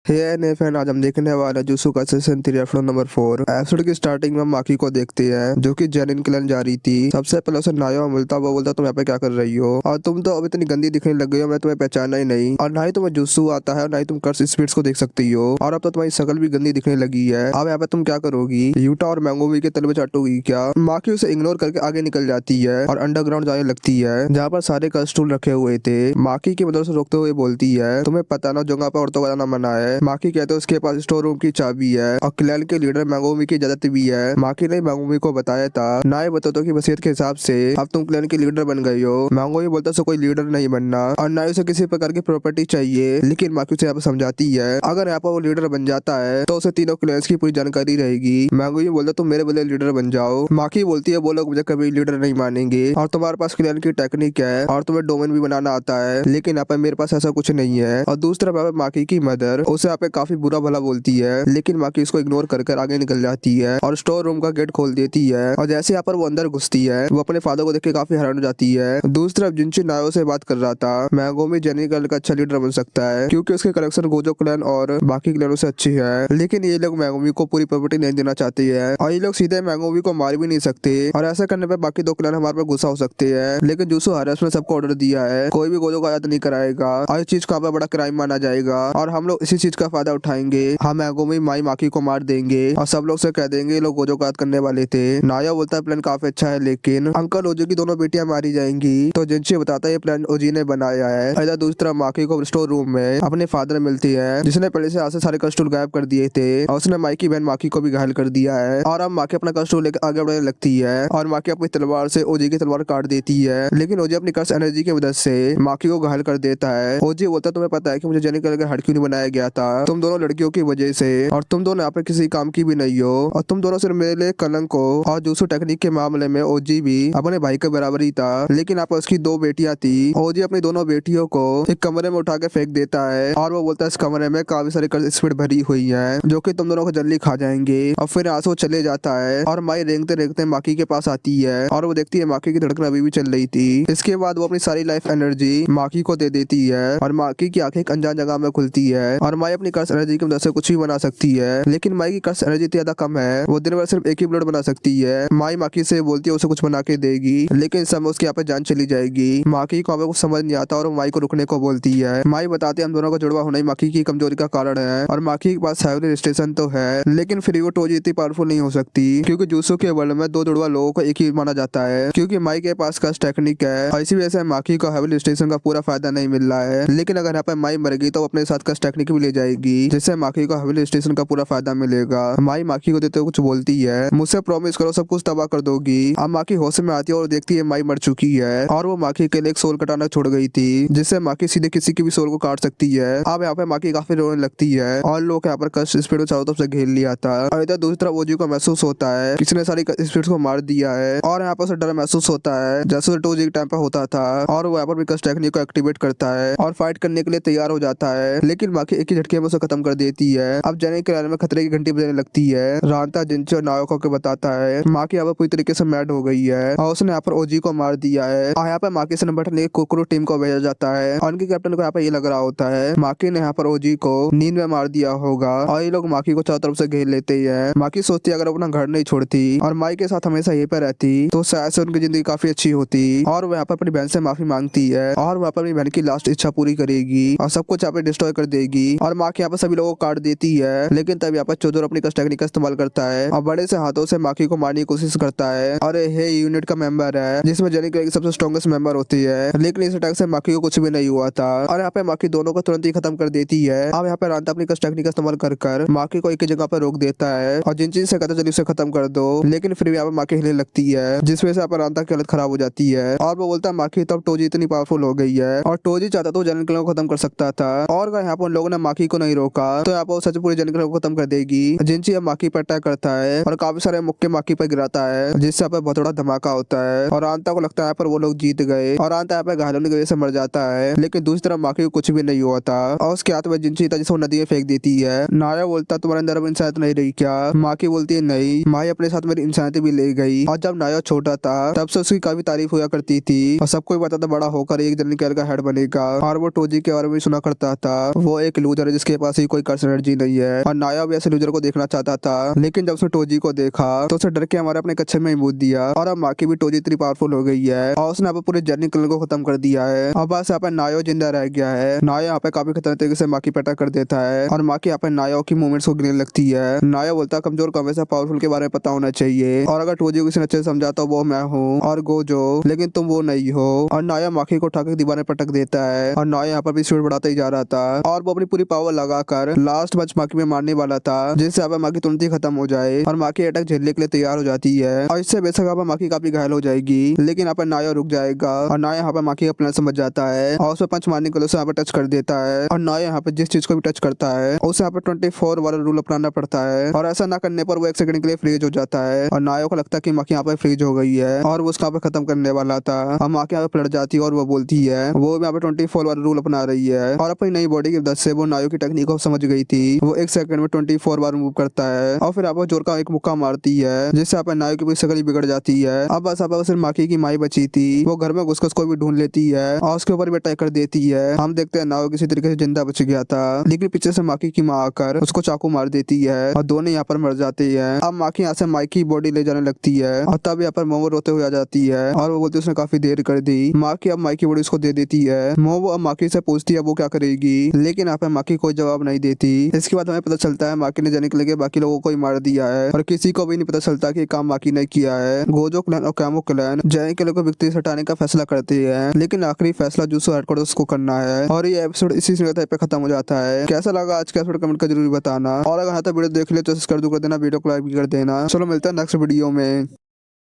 A: हे फैन आज हम देखने वाले जुसु का सीजन 3 एपिसोड नंबर 4। एपिसोड की स्टार्टिंग में माकी को देखते हैं जो कि जेनिन क्लैन जा रही थी। सबसे पहले उसे नायो मिलता वो बोलता तुम यहाँ पे क्या कर रही हो और तुम तो अब इतनी गंदी दिखने लग गई हो मैं तुम्हें पहचाना ही नहीं और ना ही तुम्हें जुसु आता है और ना ही तुम कर्स स्पिरिट्स को देख सकती हो और अब तो तुम्हारी शकल भी गंदी दिखने लगी है। अब यहाँ पे तुम क्या करोगी। यूटा और मैंगोवी के तल में चाटोगी क्या। माकी उसे इग्नोर करके आगे निकल जाती है और अंडरग्राउंड जाने लगती है जहाँ पर सारे कर्स्टूल रखे हुए थे। माकी की मदद से रोकते हुए बोलती है तुम्हें पता ना जगह पर औरतों का जाना मना है। माकी कहते उसके पास स्टोर रूम की चाबी है और क्लैन के लीडर मैंगोमी की इजाजत भी है। माकी ने मैंगोमी को बताया था ना ही बताओ की वसीयत के हिसाब से अब तुम क्लैन के लीडर बन गई हो। मैंगोमी बोलता है कोई लीडर नहीं बनना और ना ही उसे किसी प्रकार की प्रॉपर्टी चाहिए लेकिन माकी उसे यहाँ पर समझाती है अगर यहाँ पर वो लीडर बन जाता है तो उसे तीनों क्लैन्स की पूरी जानकारी रहेगी। मैंगोमी बोलता तुम मेरे बदले लीडर बन जाओ। माकी बोलती है वो लोग मुझे कभी लीडर नहीं मानेंगे और तुम्हारे पास क्लैन की टेक्निक है और तुम्हें डोमेन भी बनाना आता है लेकिन यहाँ पर मेरे पास ऐसा कुछ नहीं है। और दूसरा माकी की मदर उसे यहाँ पे काफी बुरा भला बोलती है लेकिन माकी इसको इग्नोर कर आगे निकल जाती है और स्टोर रूम का गेट खोल देती है। और जैसे यहाँ पर वो अंदर घुसती है वो अपने फादर को देख के काफी हैरान हो जाती है। दूसरी तरफ जिनची नायो से बात कर रहा था मैंगोमी जेनी क्लैन का अच्छा लीडर बन सकता है क्योंकि उसके कलेक्शन गोजो क्लैन और बाकी क्लैनों से अच्छी है लेकिन ये लोग मैंगोमी को पूरी प्रॉपर्टी नहीं देना चाहते हैं और ये लोग सीधे मैंगोमी को मार भी नहीं सकते और ऐसा करने पर बाकी 2 क्लैन हमारे पर गुस्सा हो सकते हैं। लेकिन जूसो हारेस ने सबको ऑर्डर दिया है कोई भी गोजो को आजाद नहीं कराएगा और इस चीज का बड़ा क्राइम माना जाएगा और हम लोग इसी चीज का फायदा उठाएंगे। हम मैंगोमी माकी को मार देंगे और सब लोग से कह देंगे लोग गोजो को याद करने वाले थे। नाया बोलता है प्लान काफी अच्छा है लेकिन अंकल ओजी की दोनों बेटियां मारी जाएंगी तो जिनसे बताता है ये प्लान ओजी ने बनाया है। इधर दूसरी तरफ माकी को स्टोर रूम में अपने फादर मिलती है जिसने पहले से आसे सारे कस्टूल गायब कर दिए थे और उसने माई की बहन माकी को भी घायल कर दिया है। और अब माकी अपना कस्टूल लेकर आगे बढ़ने लगती है और माकी अपनी तलवार से ओजी की तलवार काट देती है लेकिन ओजी अपनी कर्स एनर्जी की मदद से माकी को घायल कर देता है। ओजी बोलता तुम्हें पता है कि मुझे जेनी क्लैन का हेड क्यों नहीं बनाया गया था तुम दोनों लड़कियों की वजह से और तुम दोनों यहाँ पे किसी काम की भी नहीं हो और तुम दोनों सिर्फ मेरे लिए कलंक हो। और जूसो टेक्निक के मामले में ओजी भी अपने भाई के बराबर ही था लेकिन आप उसकी 2 बेटियां थी। ओजी अपनी दोनों बेटियों को एक कमरे में उठा के फेंक देता है और वो बोलता है इस कमरे में काफी सारी स्पीड भरी हुई है जो कि तुम दोनों को जल्दी खा जाएंगे। और फिर यहाँ से वो चले जाता है और माई रेंगते रेंगते माकी के पास आती है और वो देखती है माकी की धड़कन अभी भी चल रही थी। इसके बाद वो अपनी सारी लाइफ एनर्जी माकी को दे देती है और माकी की आंखें एक अनजान जगह में खुलती है और माई अपनी कर्स एनर्जी की मदद से कुछ भी बना सकती है लेकिन माई की कर्स एनर्जी इतनी ज्यादा कम है वो दिन भर सिर्फ एक ही ब्लड बना सकती है। माई माकी से बोलती है उसे कुछ बना के देगी लेकिन इस समय उसके यहाँ पे जान चली जाएगी। माकी को कुछ समझ नहीं आता और माई को रुकने को बोलती है। माई बताते हम दोनों का जुड़वा होना ही माकी की कमजोरी का कारण है और माकी के पास हेवली स्टेशन तो है लेकिन फिर वो टोजी इतनी पावरफुल नहीं हो सकती क्योंकि जूसो के वर्ल्ड में 2 जुड़वा लोगों को एक ही माना जाता है क्योंकि माई के पास कर्स टेक्निक है और इसी वजह से माकी को हेवली स्टेशन का पूरा फायदा नहीं मिल रहा है। लेकिन अगर यहाँ पे माई मर गई तो अपने साथ कर्स टेक्निक भी ले जाएगी, जिससे माकी को हवेली स्टेशन का पूरा फायदा मिलेगा। माई माकी को देते हुए कुछ बोलती है, मुझसे प्रॉमिस करो सब कुछ तबाह कर दोगी। अब माकी होश में आती है और देखती है माई मर चुकी है और वो माकी के लिए एक सोल कटाना छोड़ गई थी, जिससे माकी सीधे किसी की भी सोल को काट सकती है। अब यहाँ पे माकी काफी रोने लगती है और लोग यहाँ पर कष्ट स्पीड को चारों तरफ से घेर लिया था। और इधर दूसरी तरफ ओजी को महसूस होता है किसी ने सारी स्पीड को मार दिया है और यहाँ पर उसे डर महसूस होता है जैसे टोजी के टाइम पे होता था। और वो यहाँ पर भी कस्ट टेक्निक को एक्टिवेट करता है और फाइट करने के लिए तैयार हो जाता है, लेकिन माकी एक ही झटके में उसे खत्म कर देती है। अब जाने के में खतरे की घंटी बजने लगती है। रांता जिंची और नायको को बताता है माकी यहाँ पर पूरी तरीके से मैड हो गई है और उसने यहाँ पर ओजी को मार दिया है। और यहाँ पर माकी से निपटने के कुकुरु टीम को भेजा जाता है और उनके कैप्टन को यहाँ पर ये लग रहा होता है माकी ने यहाँ पर ओजी को नींद में मार दिया होगा और ये लोग माकी को चारों तरफ से घेर लेते हैं। माकी सोचती है अगर अपना घर नहीं छोड़ती और माई के साथ हमेशा यहीं पर रहती तो शायद से उनकी जिंदगी काफी अच्छी होती। और वो यहाँ पर अपनी बहन से माफी मांगती है और वहाँ पर अपनी बहन की लास्ट इच्छा पूरी करेगी और सब कुछ यहाँ पे डिस्ट्रॉय कर देगी। और माकी यहाँ पर सभी लोगों को काट देती है, लेकिन तब यहाँ पर चोदर अपनी कस्ट टेक्निक का इस्तेमाल करता है और बड़े से हाथों से माकी को मारने की कोशिश करता है। और ये यूनिट का मेंबर है जिसमें जेनी क्लेयर की सबसे स्ट्रॉन्गेस्ट मेंबर होती है, लेकिन इस अटैक से माकी को कुछ भी नहीं हुआ था और यहाँ पे माकी दोनों को तुरंत ही खत्म कर देती है। अब यहाँ पे रांता अपनी कस्ट टेक्निक का इस्तेमाल कर माकी को एक ही जगह पर रोक देता है और जिन चीज से कहता चलिए उसे खत्म कर दो, लेकिन फिर भी यहाँ पे माकी हिलने लगती है जिस वजह से यहाँ पर रांता की हालत खराब हो जाती है। और वो बोलता है माकी तब टोजी इतनी पावरफुल हो गई है और टोजी चाहता तो जेनी क्लेयर को खत्म कर सकता था और अगर यहाँ पर उन लोगों ने माकी को नहीं रोका तो यहाँ पर सच पूरी जेनी क्लेयर को खत्म कर देगी। जिंची अब माकी पर अटैक करता है और काफी सारे मुक्के माकी पर गिराता है जिससे यहाँ पर बहुत बड़ा धमाका होता है और आंता को लगता है यहाँ पर वो लोग जीत गए और आंता यहाँ पर घायल होने की वजह से मर जाता है, लेकिन दूसरी तरफ माकी को कुछ भी नहीं हुआ था और उसके हाथ में जिंची था जिसे वो नदी में फेंक देती है। नाया बोलता तुम्हारे अंदर अब इंसानियत नहीं रही क्या? माकी बोलती है नहीं, माई अपने साथ मेरी इंसानियत भी ले गई। और जब नाया छोटा था तब से उसकी काफी तारीफ हुआ करती थी और सबको पता था बड़ा होकर एक जेनी क्लेयर का हेड बनेगा और वो टोजी के बारे में सुना करता था वो एक लूजर है जिसके पास ही कोई कर्स एनर्जी नहीं है। और नाया भी ऐसे लूजर को देखना चाहता था, लेकिन जब उसने टोजी को देखा तो उसे डर के हमारे अपने कच्चे में ही मूद दिया और अब माकी भी टोजी इतनी पावरफुल हो गई है और उसने यहाँ पे पूरे जेनी क्लेयर को खत्म कर दिया है। अब बस यहाँ पे नायो जिंदा रह गया है। नायो यहाँ पे काफी खतरनाक तरीके से माकी पे अटैक कर देता है और माकी यहाँ पे नायो की मूवमेंट्स को गिनने लगती है। नायो बोलता है कमजोर को हमेशा पावरफुल के बारे में पता होना चाहिए और अगर टोजी को किसी ने अच्छे से समझा तो वो मैं हूँ और गोजो, लेकिन तुम वो नहीं हो। और नाया माकी को उठाकर दीवार में पटक देता है और नाया यहाँ पर भी स्पीड बढ़ाता ही जा रहा था और वो अपनी पूरी पावर लगाकर लास्ट मैच माकी में मारने वाला था जिससे यहाँ पे माकी तुरंत ही खत्म हो जाए और माकी अटैक झेलने के लिए तैयार हो जाती है और इससे बेशक यहाँ पर माकी काफी घायल हो जाएगी, लेकिन यहाँ पर नाया रुक जाएगा और नाया यहाँ पर माकी का प्लान समझ जाता है और उसे पंच मारने के लिए उसे यहाँ पर टच कर देता है। और नाया यहाँ पे जिस चीज को भी टच करता है उसे यहाँ पे 24 वाला रूल अपनाना पड़ता है और ऐसा ना करने पर वो एक सेकंड के लिए फ्रीज हो जाता है और नाया को लगता है कि माकी यहाँ पे फ्रीज हो गई है और वो उसका यहाँ पे खत्म करने वाला था और माकी यहाँ पे पलट जाती है और वो बोलती है वो यहाँ पे 24 वाला रूल अपना रही है और अपनी नई बॉडी की मदद से वो नायो की टेक्निक को समझ गई थी। वो एक सेकंड में 24 बार मूव करता है और फिर आप जोर का एक मुक्का मारती है जिससे आप नायो की पूरी शक्ल ही बिगड़ जाती है। अब बस आप सिर्फ माकी की माई बची थी, वो घर में घुसकर उसको भी ढूंढ लेती है और उसके ऊपर भी अटैक कर देती है। हम देखते हैं नायो किसी तरीके से जिंदा बच गया था, लेकिन पीछे से माकी की माँ आकर उसको चाकू मार देती है और दोनों यहाँ पर मर जाते हैं। अब माकी यहाँ से माई की बॉडी ले जाने लगती है और तब यहाँ पर मोमो रोते हुए आ जाती है और वो बोलती है उसने काफी देर कर दी। माकी अब माई की बॉडी उसको दे देती है। मोमो अब माकी से पूछती है वो क्या करेगी, लेकिन यहाँ पे माकी कोई जवाब नहीं देती। इसके बाद हमें पता चलता है माकी ने जाने के लिए बाकी लोगों को ही मार दिया है और किसी को भी नहीं पता चलता कि काम माकी ने किया है। गोजो क्लैन और कैमो क्लैन जैनी के को विक्ट्री से हटाने का फैसला करते हैं, लेकिन आखिरी फैसला जूसो हेडक्वार्टर्स को करना है और ये एपिसोड इसी सिंगल पे खत्म हो जाता है। कैसा लगा आज का एपिसोड कमेंट कर जरूर बताना और अगर हाँ तो वीडियो देख लिया तो कर देना, वीडियो को लाइक भी कर देना। चलो मिलता है नेक्स्ट वीडियो में।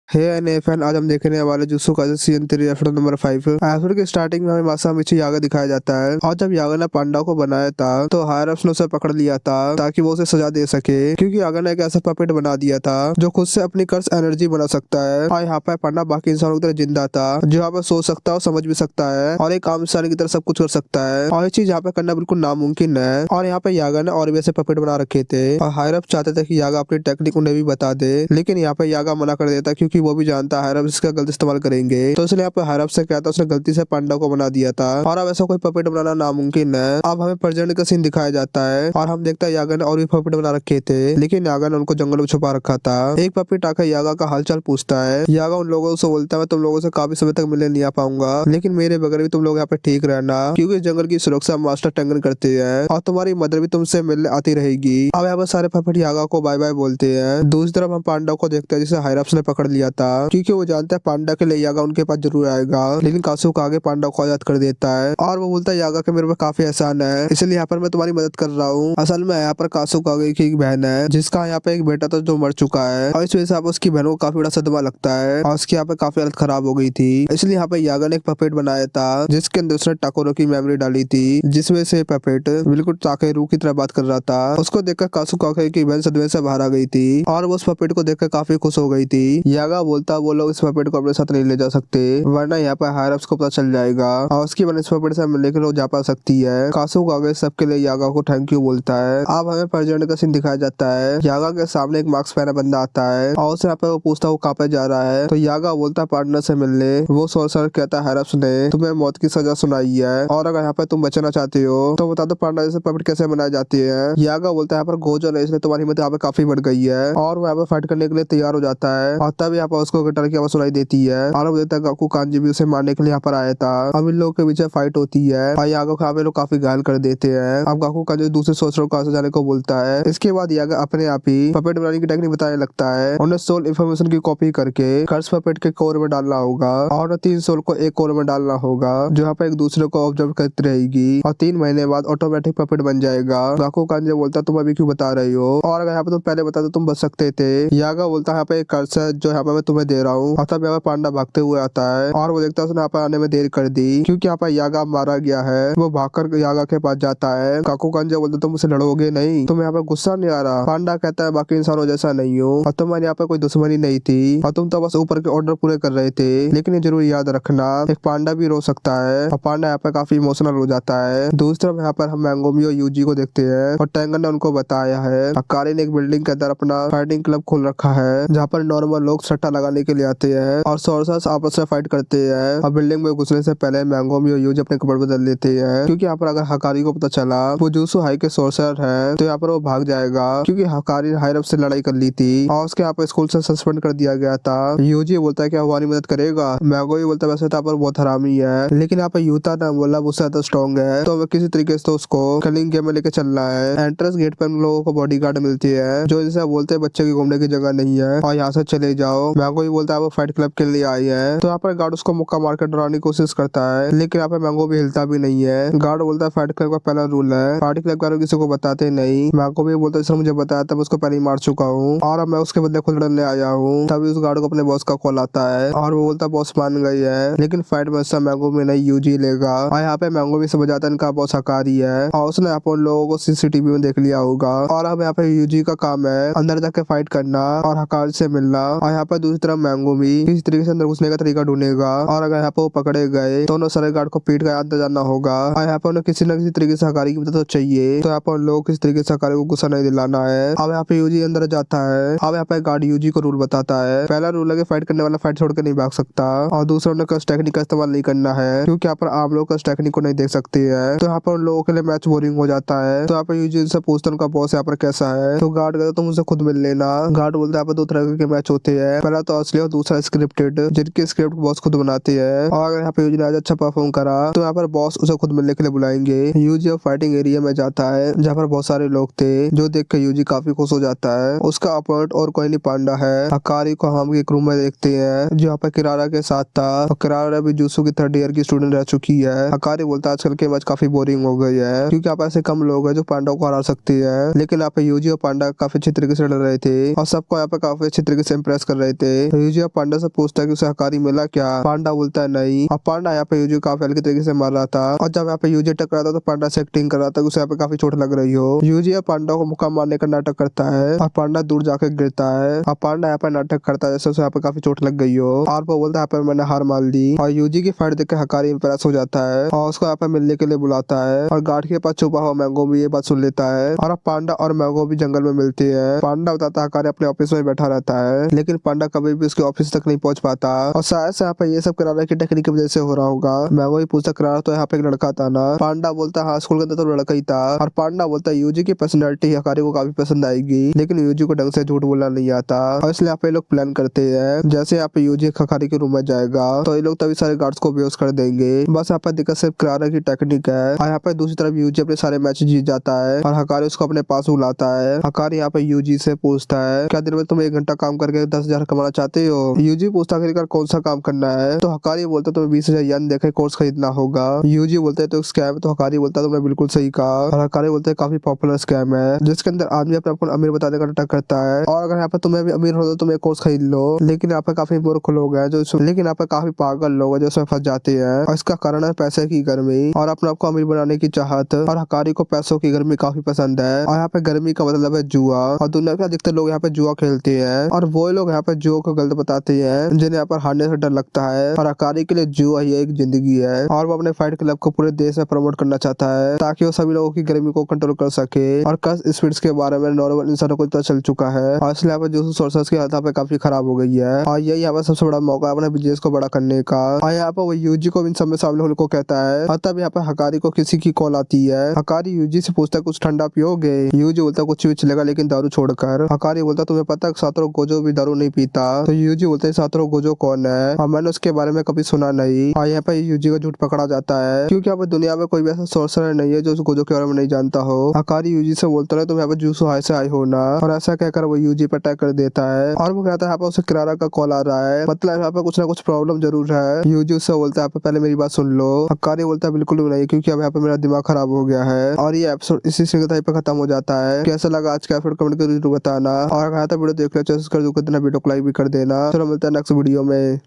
A: फैन आज हम देखने वाले jutsu Kaisen season 3 episode number 5। Episode की स्टार्टिंग में हमें मासामिची यागा दिखाया जाता है और जब यागा ने पांडा को बनाया था तो हायर अप्स ने उसे पकड़ लिया था ताकि वो उसे सजा दे सके, क्योंकि यागा ने एक ऐसा पपेट बना दिया था जो खुद से अपनी कर्स एनर्जी बना सकता है। और यहाँ पे पांडा बाकी इंसानों की तरह जिंदा था जो यहाँ पे सोच सकता है और समझ भी सकता है और एक आम इंसान की तरह सब कुछ कर सकता है और ये चीज यहाँ पे करना बिल्कुल नामुमकिन है। और यहाँ पे यागा ने और भी ऐसे पपेट बना रखे थे और हायर अप चाहते थे कि यागा अपनी टेक्निक उन्हें भी बता दे, लेकिन यहाँ पे यागा मना कर देता क्योंकि वो भी जानता है हायर इसका गलत इस्तेमाल करेंगे, तो इसलिए यहाँ पे हायर से क्या था उसने गलती से पांडा को बना दिया था और अब ऐसा कोई पपेट बनाना नामुमकिन है। अब हमें प्रेजेंट का सीन दिखाया जाता है और हम देखते हैं यागा ने और भी पपेट बना रखे थे, लेकिन यागा ने उनको जंगल में छुपा रखा था। एक पपेट आकर यागा का हालचाल पूछता है। यागा उन लोगों से बोलता है मैं तुम लोगों से काफी समय तक मिलने नहीं आ पाऊंगा, लेकिन मेरे बगैर भी तुम लोग यहाँ पे ठीक रहना क्योंकि जंगल की सुरक्षा मास्टर टंगन करते हैं और तुम्हारी मदर भी तुमसे मिलने आती रहेगी। अब यहाँ पर सारे पपेट यागा को बाय बाय बोलते हैं। दूसरी तरफ हम पांडव को देखते हैं जिसे हायर ने पकड़ लिया लिया था, क्योंकि वो जानता है पांडा के लिए यागा उनके पास जरूर आएगा। लेकिन कासुका आगे पांडा को आजाद कर देता है और वो बोलता है यागा के मेरे पे काफी एहसान है, इसलिए यहाँ पर मैं तुम्हारी मदद कर रहा हूँ। असल में यहाँ पर कासुका की एक बहन है जिसका यहाँ पे एक बेटा था जो मर चुका है, और इस वजह से उसकी बहनों को काफी बड़ा सदमा लगता है और उसकी यहाँ पे काफी हालत खराब हो गई थी। इसलिए यहाँ पे यागा ने एक पपेट बनाया था जिसके अंदर उसने टाकोरो की मेमोरी डाली थी, जिसमें से पपेट बिल्कुल ताकेरू की तरह बात कर रहा था। उसको देखकर कासुका की बहन सदमे से बाहर आ गई थी और वो उस पपेट को देखकर काफी खुश हो गई थी। यागा बोलता वो लोग इस पपेट को अपने साथ नहीं ले जा सकते, वरना यहाँ पर हायर अप्स को पता चल जाएगा और उसकी बहन इस पपेट से मिलने के लिए जा पा सकती है। कासुका सबके लिए यागा को थैंक यू बोलता है। अब हमें परजर्न का सीन दिखाया जाता है। यागा के सामने एक मास्क पहना बंदा आता है और उससे यहाँ पे वो पूछता वो कहाँ पे जा रहा है, तो यागा बोलता है पार्टनर से मिलने। वो सोर्सर कहता है हैरप्स ने तुम्हें मौत की सजा सुनाई है और अगर यहाँ पे तुम बचना चाहते हो तो बता दो पांडा जैसे पपेट कैसे बनाई जाती है। यागा बोलता है यहाँ पर गोजो है इसलिए तुम्हारी हिम्मत यहाँ पे काफी बढ़ गई है और वो यहाँ पे फाइट करने के लिए तैयार हो जाता है और तब यहाँ पर उसको गिटार की आवाज सुनाई देती है और वो देता है गाकू कांजी भी उसे मारने के लिए यहाँ पर आया था। अब इन लोगों के बीच फाइट होती है और यागा को यहाँ पे लोग काफी घायल कर देते हैं। अब गाकू कांजी दूसरे सोर्सर को जाने को बोलता है। इसके बाद यागा अपने आप ही पपेट बनाने की टेक्निक बताने लगता है। उन्हें सोल इन्फॉर्मेशन की कॉपी करके कर्स पपेट के कोर में डालना होगा और 3 सोल को एक कोर में डालना होगा जो यहाँ पे एक दूसरे को ऑब्जर्व करती रहेगी और 3 महीने बाद ऑटोमेटिक पपेट बन जाएगा। गाकू कांजे बोलता तुम अभी क्यों बता रही हो और अगर यहाँ पे तुम पहले बता दो तुम बच सकते थे। यागा बोलता है यहाँ पे एक कर्स है जो यहाँ पे मैं तुम्हें दे रहा हूँ और तब यहाँ पे पांडा भागते हुए आता है और वो देखता है उसने यहाँ पे आने में देर कर दी क्योंकि यहाँ पे यागा मारा गया है। वो भागकर यागा के पास जाता है। गाकू कांजे बोलते तुम मुझसे लड़ोगे नहीं, तुम्हें यहाँ पे गुस्सा नहीं आ रहा। पांडा कहता है बाकी इंसानों जैसा नहीं हो और तुम्हारे यहाँ पे कोई दुश्मनी नहीं थी और तुम तो बस ऊपर के ऑर्डर पूरे कर रहे थे, लेकिन ये जरूर याद रखना एक पांडा भी रो सकता है। और पांडा यहाँ पे काफी इमोशनल हो जाता है। दूसरी तरफ यहाँ पर हम मैंगोमी और यूजी को देखते हैं और टेंगन ने उनको बताया है अकारी ने एक बिल्डिंग के अंदर अपना फाइटिंग क्लब खोल रखा है जहाँ पर नॉर्मल लोग सट्टा लगाने के लिए आते हैं और सोर्सर्स आपस में फाइट करते हैं। और बिल्डिंग में घुसने से पहले मैंगोमी और यूजी अपने कपड़े बदल लेते हैं क्योंकि यहाँ पर अगर हकारी को पता चला वो जूसु हाई के सोर्सर है तो यहाँ पर वो भाग जाएगा क्योंकि हकारी हायरप से लड़ाई कर ली थी और उसके यहाँ पर स्कूल से सस्पेंड कर दिया गया था। यूजी बोलता है कि हमारी मदद करेगा। मैंगोमी बोलता है वैसे तो यहाँ पर बहुत हरामी है लेकिन यहाँ पर यूता ना बोला उससे ज्यादा स्ट्रॉन्ग है तो हमें किसी तरीके से तो उसको कलिंग गेम में लेके चलना है। एंट्रेंस गेट पर हम लोगों को बॉडी गार्ड मिलती है जो जैसे बोलते हैं बच्चे की घूमने की जगह नहीं है और यहाँ से चले जाओ। मैंगो भी बोलता है वो फाइट क्लब के लिए आई है तो यहाँ पर गार्ड उसको मुक्का मार कर डराने की कोशिश करता है लेकिन यहाँ पे मैंगो भी हिलता भी नहीं है। गार्ड बोलता है फाइट क्लब का पहला रूल है पार्टी क्लब का किसी को बताते नहीं। मैंगो भी बोलता है सर मुझे बताया था मैं उसको पहले ही मार चुका हूँ और अब मैं उसके बदले खुद लड़ने आया हूँ। तभी उस गार्ड को अपने बॉस का कॉल आता है और वो बोलता है बॉस मान गई है लेकिन फाइट में उससे मैंगो में नहीं यूजी लेगा। और यहाँ पे मैंगो भी समझ आता है इनका बॉस हकारी है और उसने यहाँ पर उन लोगों को सीसीटीवी में देख लिया होगा और अब यहाँ पे यूजी का काम है अंदर जाके फाइट करना और हकार से मिलना। और यहाँ पर दूसरी तरफ मैंगो भी किसी तरीके से अंदर घुसने का तरीका ढूंढेगा और अगर यहाँ पे वो पकड़े गए तो उन्हें सारे गार्ड को पीट का अंदर जाना होगा और यहाँ पे उन्हें किसी न किसी तरीके से हकारी की मदद तो चाहिए तो यहाँ पर उन लोगों को किसी तरीके से हकारी को गुस्सा नहीं दिलाना है। अब यहाँ पे यूजी अंदर जाता है। अब यहाँ पे गार्ड यूजी को रूल बताता है। पहला रूल है कि फाइट करने वाला फाइट छोड़कर नहीं भाग सकता और दूसरा उन्हें कस्ट टेक्निक का इस्तेमाल नहीं करना है क्योंकि यहाँ पर आम लोग कस्ट टेक्निक को नहीं देख सकते हैं तो यहाँ पर उन लोगों के लिए मैच बोरिंग हो जाता है। तो यहाँ पर यूजी से पूछता है उनका बॉस यहाँ पर कैसा है तो गार्ड कहता तुम मुझसे खुद मिल लेना। गार्ड बोलता है यहाँ पर 2 तरह के मैच होते हैं, पहला तो असली और दूसरा स्क्रिप्टेड जिनकी स्क्रिप्ट बॉस खुद बनाते हैं और अगर यहाँ पे यूजी ने आज अच्छा परफॉर्म करा तो यहाँ पर बॉस उसे खुद मिलने के लिए बुलाएंगे। यूजी अब फाइटिंग एरिया में जाता है जहाँ पर बहुत सारे लोग थे जो देख के यूजी काफी खुश हो जाता है। उसका अपोनेंट और कोई नहीं पांडा है। हकारी को हम एक रूम में देखते हैं जो यहाँ पर किरारा के साथ था और किरारा भी जूसु की 3rd ईयर की स्टूडेंट रह चुकी है। हकारी बोलता है आजकल के मैच काफी बोरिंग हो गई है क्योंकि यहाँ पर ऐसे कम लोग हैं जो पांडा को हरा सकते हैं लेकिन यहाँ पे यूजी और पांडा काफी अच्छी तरीके से लड़ रहे थे और सबको यहाँ पे काफी अच्छी तरीके से इम्प्रेस कर रहे थे। तो यूजी और पांडा से पूछता है कि उसे हकारी मिला क्या। पांडा बोलता है नहीं और पांडा यहाँ पे यूजी काफी हल्के तरीके से मार रहा था और जब यहाँ पे यूजी टकरा था तो पांडा से एक्टिंग कर रहा था उसे यहाँ पे काफी चोट लग रही हो। यूजी और पांडा को मुक्का मारने का नाटक करता है और पांडा दूर जाकर गिरता है और पांडा यहाँ पे नाटक करता है जैसे उसे यहाँ पे काफी चोट लग गई हो और वो बोलता है यहाँ पर मैंने हार मान ली। और यूजी की फाइट देख के हकारी इम्प्रेस हो जाता है और उसको यहाँ पे मिलने के लिए बुलाता है और गार्ड के पास छुपा हुआ मैंगो भी ये बात सुन लेता है और अब पांडा और मैंगो भी जंगल में मिलते हैं। पांडा बताता है हकारी अपने ऑफिस में बैठा रहता है लेकिन पांडा कभी भी उसके ऑफिस तक नहीं पहुंच पाता और शायद से यहाँ पे ये सब किरारा की टेक्निक की वजह से हो रहा होगा। मैंगो भी पूछता किरारा तो यहाँ पे एक लड़का था ना। पांडा बोलता है हाँ स्कूल के अंदर तो लड़का ही था और पांडा बोलता है यूजी की पर्सनैलिटी हकारी को काफी पसंद आएगी लेकिन यूजी को ढंग से झूठ बोलना नहीं आता और इसलिए यहाँ पे लोग प्लान करते हैं जैसे यहाँ पे यूजी हकारी के रूम में जाएगा तो ये लोग तभी सारे गार्ड्स को बेहोश कर देंगे। बस यहाँ पे दिक्कत सिर्फ किरारा की टेक्निक है और यहाँ पे दूसरी तरफ यूजी अपने सारे मैच जीत जाता है और हकारी उसको अपने पास बुलाता है। हकारी यहाँ पे यूजी से पूछता है क्या दिन में तुम 1 घंटा काम करके 10,000 कमाना चाहते हो? यूजी पूछता आखिरकार कौन सा काम करना है? तो हकारी बोलता तुम्हें 20,000 येन देकर कोर्स खरीदना होगा। यूजी बोलता है तो स्कैम। तो हकारी बोलता तुमने बिल्कुल सही कहा। और हकारी बोलता है काफी पॉपुलर स्कैम है जिसके अंदर आदमी अपने आपको अमीर बताने का नाटक करता है। और अगर यहाँ पे तुम्हें भी अमीर हो तो तुम एक कोर्स खरीद लो। लेकिन यहाँ पे काफी मूर्ख लोग हैं लेकिन यहाँ पे काफी पागल लोग हैं जो उसमें फंस जाते हैं। और इसका कारण है पैसे की गर्मी और अपने आपको अमीर बनाने की चाहत। और हकारी को पैसों की गर्मी काफी पसंद है। और यहाँ पे गर्मी का मतलब है जुआ। और दुनिया के अधिकतर लोग यहाँ पे जुआ खेलते हैं और वो लोग यहाँ पे जुआ को गलत बताते हैं जिन्हें यहाँ पर हारने से डर लगता है। और हकारी के लिए जुआ ही एक जिंदगी है और वो अपने फाइट क्लब को पूरे देश में प्रमोट करना चाहता है ताकि वो सभी लोगों की गर्मी को कंट्रोल कर सके। और कर्स स्पिरिट्स के बारे में नॉर्मल इंसानों को पता चल चुका है और इसलिए यहाँ पे जो सोर्सेस की हालत यहाँ पे काफी खराब हो गई है। और यही यहाँ पे सबसे बड़ा मौका है अपने बिजनेस को बड़ा करने का। और यहाँ पे वो यूजी को इन सब में शामिल होने को कहता है। और तब यहाँ पे हकारी को किसी की कॉल आती है। हकारी यूजी से पूछता है कुछ ठंडा पियोगे? यूजी बोलता कुछ भी चलेगा लेकिन दारू छोड़कर। हकारी बोलता तुम्हें पता है सातोरू गोजो भी दारू नहीं पीता? तो यूजी बोलते हैं सातोरू गोजो कौन है और मैंने उसके बारे में कभी सुना नहीं। और यहाँ पे यूजी का झूठ पकड़ा जाता है क्योंकि यहाँ पे दुनिया में कोई भी ऐसा सोर्सर नहीं है जो उस गोजो के बारे में नहीं जानता हो। हकारी यूजी से बोलता है तुम यहाँ पे जूसो हाई से आए हो ना। और ऐसा कहकर वो यूजी पर अटैक कर देता है और वो कहता है यहाँ पे उसे किरारा का कॉल आ रहा है मतलब यहाँ पे कुछ ना कुछ प्रॉब्लम जरूर है। यूजी उससे बोलता है यहाँ पे पहले मेरी बात सुन लो। हकारी बोलता है बिल्कुल भी नहीं क्योंकि अब यहाँ पे मेरा दिमाग खराब हो गया है। और ये एपिसोड इसी सिंगल पे खत्म हो जाता है। कैसा लगा आज का एपिसोड कमेंट करके जरूर बताना और अगर तो वीडियो देख रहे हो कर दो वीडियो को लाइक भी कर देना। चलो मिलता है नेक्स्ट वीडियो में।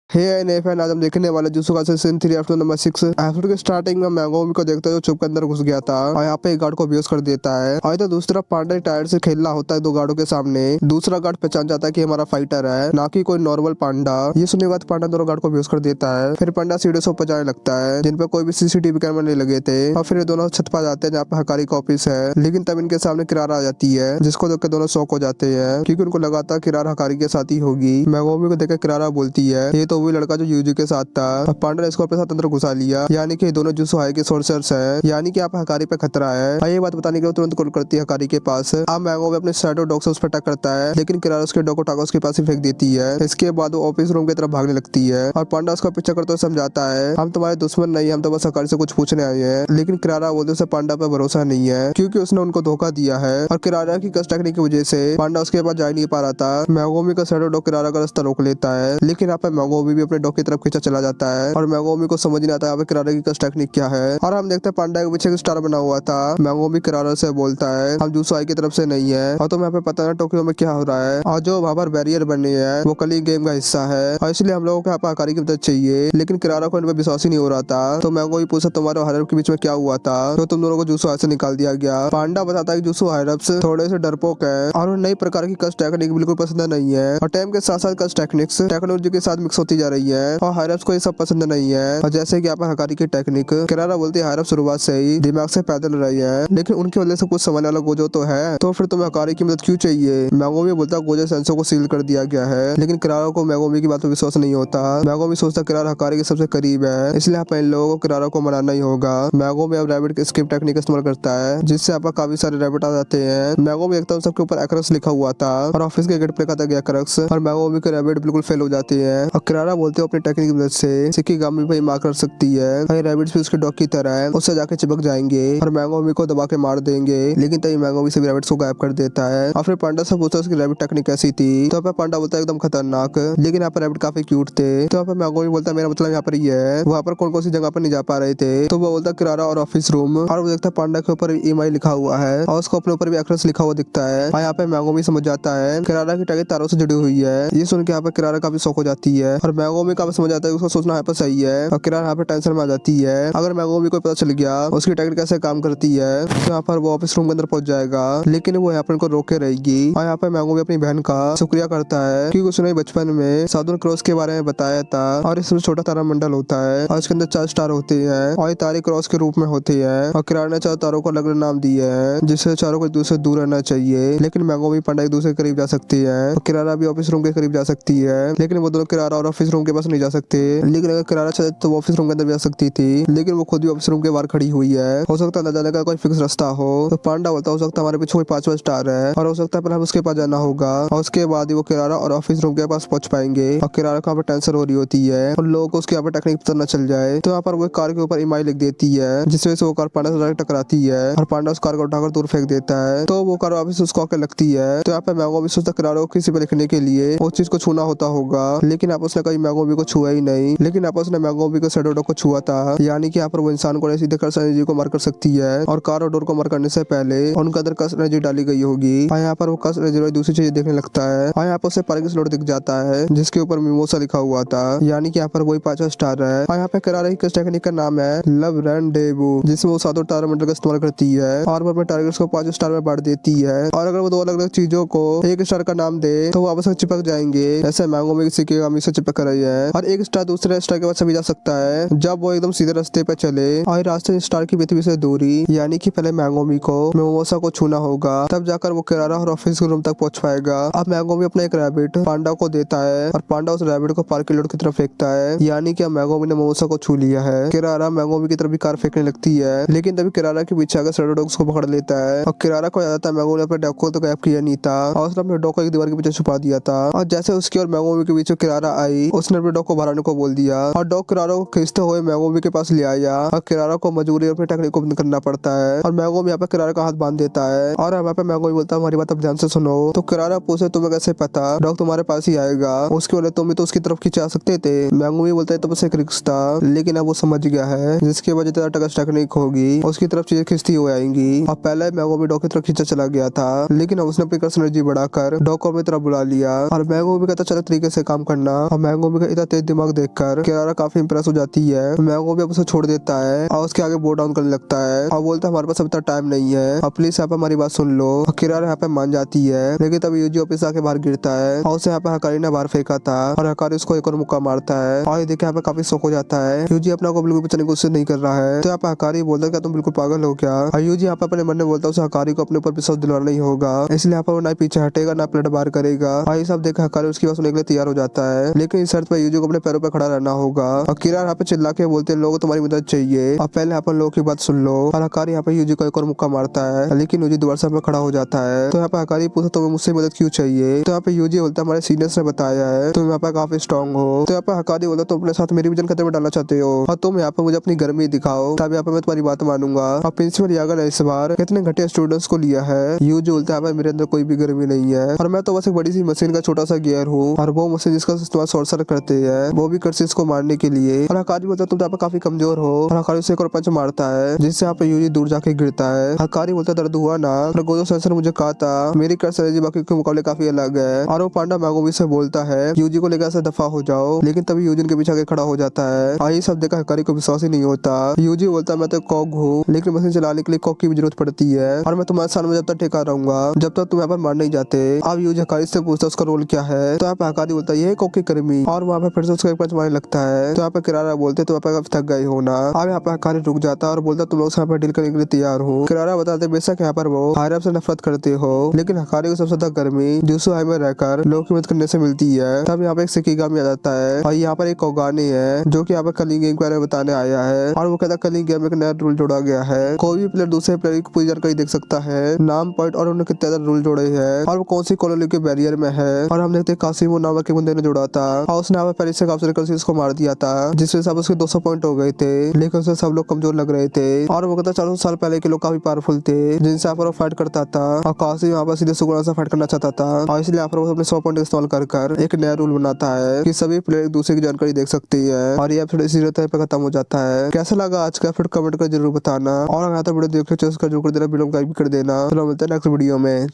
A: हे नए फैन, आज हम देखने वाले jutsu Kaisen season 3 episode number 6। Episode के स्टार्टिंग में मैंगोमी को देखते हैं जो चुप के अंदर घुस गया था और यहाँ पे एक गार्ड को बेहोश कर देता है। और तो दूसरा पांडा टायर से खेलना होता है दो गार्डों के सामने। दूसरा गार्ड पहचान जाता है कि हमारा फाइटर है ना कि कोई नॉर्मल पांडा। ये सुनने के बाद पांडा दोनों गार्ड को बेहोश कर देता है। फिर पांडा सीढ़ियों से ऊपर जाने लगता है जिन पे कोई भी सीसीटीवी कैमरा नहीं लगे थे। और फिर दोनों छत पर जाते हैं जहाँ पे हकारी का ऑफिस है। लेकिन तब इनके सामने किरारा आ जाती है जिसको देख के दोनों शॉक हो जाते हैं क्योंकि उनको लगा था किरारा हकारी के साथ ही होगी। मैंगोमी को देख किरारा बोलती है ये तो वही लड़का जो यूजी के साथ था। पांडा ने इसको अपने साथ अंदर घुसा लिया यानी कि दोनों जुत्सु हाई के सोर्सर्स है यानी कि आप हकारी पे खतरा है। ये बात बताने के लिए तुरंत कॉल करती है हकारी के पास। अब मैंगोमी अपने शैडो डॉग से उस पर अटैक करता है लेकिन किरारा उसके डॉग को उठाकर उसके पास ही फेंक देती है। इसके बाद वो ऑफिस रूम की तरफ भागने लगती है और पांडा उसका पीछा करते हुए समझाता है हम तुम्हारे दुश्मन नहीं, हम तो बस हकारी से कुछ पूछने आए हैं। लेकिन किरारा बोलते उसे पांडा पे भरोसा नहीं है क्योंकि उसने उनको धोखा दिया है और किरारा की कस टेक्निक की वजह से पांडा उसके पास जा नहीं पा रहा था। मैंगोमी का शैडो डॉग किरारा का रास्ता रोक लेता है लेकिन यहाँ पे मैंगोमी भी अपने डॉग की तरफ खींचा चला जाता है और मैंगोमी को समझ नहीं आता यहाँ पे किरारा की कस टेक्निक क्या है। और हम देखते हैं पांडा के पीछे एक स्टार बना हुआ था। मैंगोमी किरारा से बोलता है हम जुत्सु की तरफ से नहीं है और तुम्हें यहाँ पे पता है टोक्यो में क्या हो रहा है और जो वहाँ पर बैरियर बने हैं वो कल ही गेम का हिस्सा है और इसलिए हम लोगों को यहाँ पे हकारी की मदद चाहिए। लेकिन किरारा को इन पे विश्वास ही नहीं हो रहा था तो मैंगोमी पूछा तुम्हारे हायरअप के बीच में क्या हुआ था तो तुम दोनों को जुत्सु से निकाल दिया गया। पांडा बताता है कि जुत्सु हायरअप्स थोड़े से डरपोक है और उन्हें नई प्रकार की कस टेक्निक बिल्कुल पसंद नहीं है और टाइम के साथ साथ कस टेक्निक्स टेक्नोलॉजी के साथ मिक्स होती जा रही है और हायरअप्स को ये सब पसंद नहीं है। और जैसे कि आप हकारी की टेक्निक किरारा बोलती है हायरअप शुरुआत से ही दिमाग से पैदल रही है लेकिन उनकी वजह से कुछ समझने वाला गोजो तो है तो फिर तुम्हें हकारी की मदद क्यों चाहिए। मैंगोमी बोलता गोजो सेंसर को सील कर दिया गया है लेकिन किरारा को मैंगोमी की बात पर विश्वास नहीं होता। मैंगोमी सोचता किरारा हकारी के सबसे करीब है इसलिए आप इन लोगों को किरारा को मनाना ही होगा। मैंगोमी अब रैबिट की स्किप टेक्निक इस्तेमाल करता है जिससे आप काफी सारे रैबिट आ जाते हैं। मैंगोमी देखता है सबके ऊपर एक्रक्स लिखा हुआ था और ऑफिस के गेट पे लिखा था एक्रक्स और मैंगोमी के रैबिट बिल्कुल फेल हो जाते हैं और किरारा बोलते हो अपनी टेक्निक की मदद से सिकिगामी पे मार कर सकती है। रैबिट्स भी उसके डॉग की तरह है उससे जाके चिपक जाएंगे और मैंगोमी को दबा के मार देंगे लेकिन तभी मैंगोमी से रैबिट्स को गायब कर देता है। और फिर पांडा से पूछता है उसकी रैबिट टेक्निक कैसी थी तो यहाँ पे पांडा बोलता है एकदम खतरनाक लेकिन यहाँ पर रैबिट काफी क्यूट थे। तो यहाँ पे मैंगोमी बोलता है मेरा मतलब यहाँ पर ये है वहाँ पर कौन कौन सी जगह पर नहीं जा पा रहे थे तो वो बोलता किरारा और ऑफिस रूम और वो देखता है पांडा के ऊपर ईएमआई लिखा हुआ है और उसको अपने ऊपर भी एक्ट्रेस लिखा हुआ दिखता है। और यहाँ पे मैंगोमी समझ जाता है किरारा की टैग तारों से जुड़ी हुई है। ये सुन के यहाँ पे किरारा काफी शौक हो जाती है और मैंगोमी काफी समझ आता है उसका सोचना यहाँ पे सही है और किरारा यहाँ पे टेंशन में आ जाती है। अगर मैंगोमी को पता चल गया उसकी टेक्निक कैसे काम करती है तो यहाँ पर वो ऑफिस रूम के अंदर पहुंच जाएगा लेकिन वो यहाँ पर इनको रोके रहेगी। और यहाँ पे मैंगोमी अपनी बहन का शुक्रिया करता है क्योंकि उसने बचपन में साधुन क्रॉस के बारे में बताया था और इसमें छोटा तारा मंडल होता है और इसके अंदर 4 स्टार होते हैं और ये तारे क्रॉस के रूप में होते हैं और किरारा ने 4 तारों को अलग अलग नाम दिए हैं जिससे चारों को एक दूसरे से दूर रहना चाहिए लेकिन मैंगोमी पांडा एक दूसरे के करीब जा सकती है और किरारा भी ऑफिस रूम के करीब जा सकती है लेकिन वो दोनों किरारा और ऑफिस रूम के पास नहीं जा सकते, लेकिन अगर किरारा चाहे तो वो ऑफिस रूम के अंदर भी जा सकती थी, लेकिन वो खुद भी ऑफिस रूम के बाहर खड़ी हुई है। हो सकता है अंदर जाने का कोई फिक्स रास्ता हो। तो पांडा बोलता हो सकता है हमारे पीछे कोई 5वां स्टार है और हो सकता है पहले हम उसके पास जाना होगा और उसके बाद ही वो किरारा और ऑफिस रूम के पास पहुंच पाएंगे। और किरारा को यहाँ पर टेंशन हो रही होती है और लोगों को उसके यहाँ पर टेक्निक पता न चल जाए, तो यहाँ पर वो कार के ऊपर ईएमआई लिख देती है, जिस वजह से वो कार पांडा से जाकर टकराती है और पांडा उस कार को उठाकर दूर फेंक देता है। तो वो कार वापस उसको आकर लगती है। तो यहाँ पे मैंगो भी सोचता किरारा को किसी पे लिखने के लिए उस चीज को छूना होता होगा, लेकिन यहाँ पर उसने कहीं मैंगोबी को छुआ ही नहीं, लेकिन यहाँ पर उसने मैंगोबी को शेडो को छुआ था, यानी कि यहाँ पर वो इंसान को सीधे कर्स एनर्जी को मार कर सकती है और कार और डोर को मार करने से पहले उनके अंदर कर्स एनर्जी डाली गई होगी। और यहाँ पर वो कर्स एनर्जी दूसरी चीज देखने लगता है और यहाँ पर उसे पार्किंग स्लॉट दिख जाता है जिसके ऊपर मिमोसा लिखा हुआ था, यानी कि यहाँ पर वही 5वां स्टार है। और यहाँ पे किरारा की टेक्निक का नाम है लव रेंडेवू, जिसमें वो 7 तारा मंडल का इस्तेमाल करती है और वो अपने टारगेट्स को 5 स्टार में बांट देती है। और अगर वो 2 अलग अलग चीजों को 1 स्टार का नाम दे तो वो आपस में चिपक जाएंगे, ऐसे मैंगो में किसी के हमेशा चिपक कर रही है। और 1 स्टार दूसरे स्टार के पास भी जा सकता है जब वो एकदम सीधे रास्ते पे चले और रास्ते स्टार की पृथ्वी से दूरी, यानी कि पहले मैंगोमी को मिमोसा को छूना होगा, तब जाकर वो किरारा और ऑफिस रूम तक पहुंच पाएगा। अब मैंगोमी अपना एक रैबिट पांडा को देता है और पांडा उस रैबिट को पार्किंग लॉट की तरफ फेंकता है, यानी कि अब मैंगोमी ने मिमोसा को छू लिया है। किरारा मैंगोमी की तरफ भी कार फेंकने लगती है, लेकिन तभी किरारा के पीछे आकर शैडो डॉग उसको पकड़ लेता है और किरारा को याद आता है मैंगोमी ने अपने डॉग को तो गायब किया नहीं था और उसने अपने डॉग को एक दीवार के पीछे छुपा दिया था। और जैसे उसकी और मैंगोमी के बीच किरारा आई, उसने अपने डॉग को बाहर आने को बोल दिया और डॉग किरारा को खींचते हुए मैंगोमी के पास ले आया और किरारा को मजबूरी अपने टेक्निक को बंद करना पड़ता है और मैंगोमी यहाँ पे किरारा का हाथ बांध देता है और यहाँ पे मैंगोमी बोलता है हमारी बात अब ध्यान से सुनो। तो किरारा पूछे तुम्हें कैसे पता डॉग तुम्हारे पास ही आएगा, उसके बोले तुम भी तो उसकी तरफ खींचा सकते थे। मैंगोमी बोलता है तो बस एक रिक्स था, लेकिन अब वो समझ गया है जिसकी वजह से टकस टेक्निक होगी उसकी तरफ चीजें खींचती हुई आएंगी। और पहले मैंगोमी डॉग की तरफ खींचा चला गया था, लेकिन अब उसने अपनी कर्स एनर्जी बढ़ाकर डॉग को अपनी तरफ बुला लिया और मैंगोमी कहता चलो तरीके से काम करना। और मैंगोमी का इतना तेज दिमाग देखकर किरारा काफी इंप्रेस हो जाती है। मैंगोमी अब उसे छोड़ देता है और उसके आगे बो डाउन करने लगता है और बोलता है हमारे पास अब तक टाइम नहीं है और प्लीज यहाँ पे हमारी बात सुन लो। और किरारा यहाँ पे मान जाती है, लेकिन तभी यूजी ऑफिस आके बाहर गिरता है और उसे यहाँ पे हकारी ने बाहर फेंका था और हकारी उसको एक और मुक्का मारता है और ये देखे यहाँ पे काफी शौक हो जाता है। यूजी अपना को बिल्कुल बचाने की कोशिश नहीं कर रहा है, तो यहाँ पे हकारी बोलता है क्या तुम बिल्कुल पागल हो क्या। और यूजी यहाँ पे अपने मन में बोलता है उसे हकारी को अपने ऊपर विश्वास दिलाना नहीं होगा, इसलिए यहाँ पर वो ना पीछे हटेगा ना प्लेट बाहर करेगा। और ये सब देखा हकारी उसकी बात सुनने के लिए तैयार हो जाता है, लेकिन इस शर्त पर यूजी को अपने पैरों पर खड़ा रहना होगा। और किरारा यहाँ पे चिल्ला के बोलते हैं लोगों तुम्हारी मदद चाहिए और पहले यहाँ पर लोगों की बात सुन लो। और हकारी यहाँ पे यूजी को एक और मुक्का मारता है, लेकिन यूजी दोबारा से खड़ा हो जाता है। तो यहाँ पे हकारी पूछा तुम्हें मुझसे मदद क्यों चाहिए। तो यहाँ पे यूजी बोलता है हमारे सीनियर्स ने बताया है तुम यहाँ पे काफी स्ट्रॉन्ग हो। तो यहाँ पे हकारी बोलता तुम अपने साथ मेरी विजन खतरे में डालना चाहते हो और तुम यहाँ पे मुझे अपनी गर्मी दिखाओ तब यहाँ पे मैं तुम्हारी बात मानूंगा। और प्रिंसिपल यागा ने इस बार कितने घटिया स्टूडेंट्स को लिया है। यूजी बोलता है मेरे अंदर कोई भी गर्मी नहीं है और मैं तो बस एक बड़ी सी मशीन का छोटा सा गियर हूँ और वो मशीन जिसका इस्तेमाल सॉर्सर करते हैं वो भी कर्सिस को मारने के लिए। और हकारी बोलता है तुम तो यहाँ पे काफी कमजोर हो और हकारी उसे एक और पंच मारता है जिससे यहाँ पे यूजी दूर जाके गिरता है। हकारी बोलता दर्द हुआ ना, और गोजो सेंसर ने मुझे कहा था मेरी कर्स एनर्जी बाकी के मुकाबले काफी अलग है। और वो पांडा मैंगोमी से बोलता है यूजी को लेकर ऐसे दफा हो जाओ, लेकिन तभी यूजी के पीछे आके खड़ा हो जाता है और ये सब देखा हकारी को विश्वास ही नहीं होता। यूजी बोलता मैं तो कॉग हूँ, लेकिन मशीन चलाने के लिए कॉग की भी जरूरत पड़ती है और मैं तुम्हारे साथ में जब तक ठेका रहूंगा जब तक तुम यहाँ पर मार नहीं जाते। अब यूजी हकारी से पूछता उसका रोल क्या है, तो यहाँ पे हकारी बोलता है ये कॉग की कर्मी और वहाँ पे फिर से उसका एक पंच मारने लगता है। तो यहाँ पे किरारा बोलते तो यहाँ पे थक गए हो ना। अब यहाँ पे हकारी रुक जाता है और बोलता तुम लोग यहाँ पे डील करने के लिए तैयार हो। किरारा बताते बेशक यहाँ पर वो हायरअप से नफरत करते हो, लेकिन हकारी को सबसे ज्यादा गर्मी जूसु हाई में रहकर लोगों की मदद करने से मिलती है। तब यहाँ पे एक शिकीगामी आ जाता है और यहाँ पर एक कोगानी है जो कि यहाँ पे कलिंग गेम के बारे में बताने आया है और वो कहता है कलिंग गेम में एक नया रूल जोड़ा गया है, कोई भी प्लेयर दूसरे प्लेयर की पूरी जानकारी देख सकता है, नाम पॉइंट और उन्होंने कितने ज्यादा रूल जोड़े हैं और वो कौन सी कॉलोनी के बैरियर में है। और हम देखते कासिमो नामक के बंदे ने जोड़ा था और उसने यहाँ पे पहले से काफी को मार दिया था जिस वजह से उसके 200 पॉइंट हो गए थे, लेकिन उससे सब लोग कमजोर लग रहे थे। और वो कहता 400 साल पहले के लोग काफी पावरफुल थे जिनसे यहाँ पर वो फाइट करता था और कासिम यहाँ पर सीधे सुगुणा से फाइट करना चाहता था और इसलिए यहाँ पर वो अपने 100 पॉइंट इस्तेमाल कर एक नया रूल बनाता है कि सभी प्लेयर एक दूसरे की जानकारी देख सकती है। और ये एपिसोड इसी तरह पे खत्म हो जाता है। कैसा लगा आज का एपिसोड कमेंट कर जरूर बताना और अगर तो वीडियो देख रहे हो जरूर कर देना, वीडियो को लाइक भी कर देना। चलो मिलते हैं नेक्स्ट वीडियो में।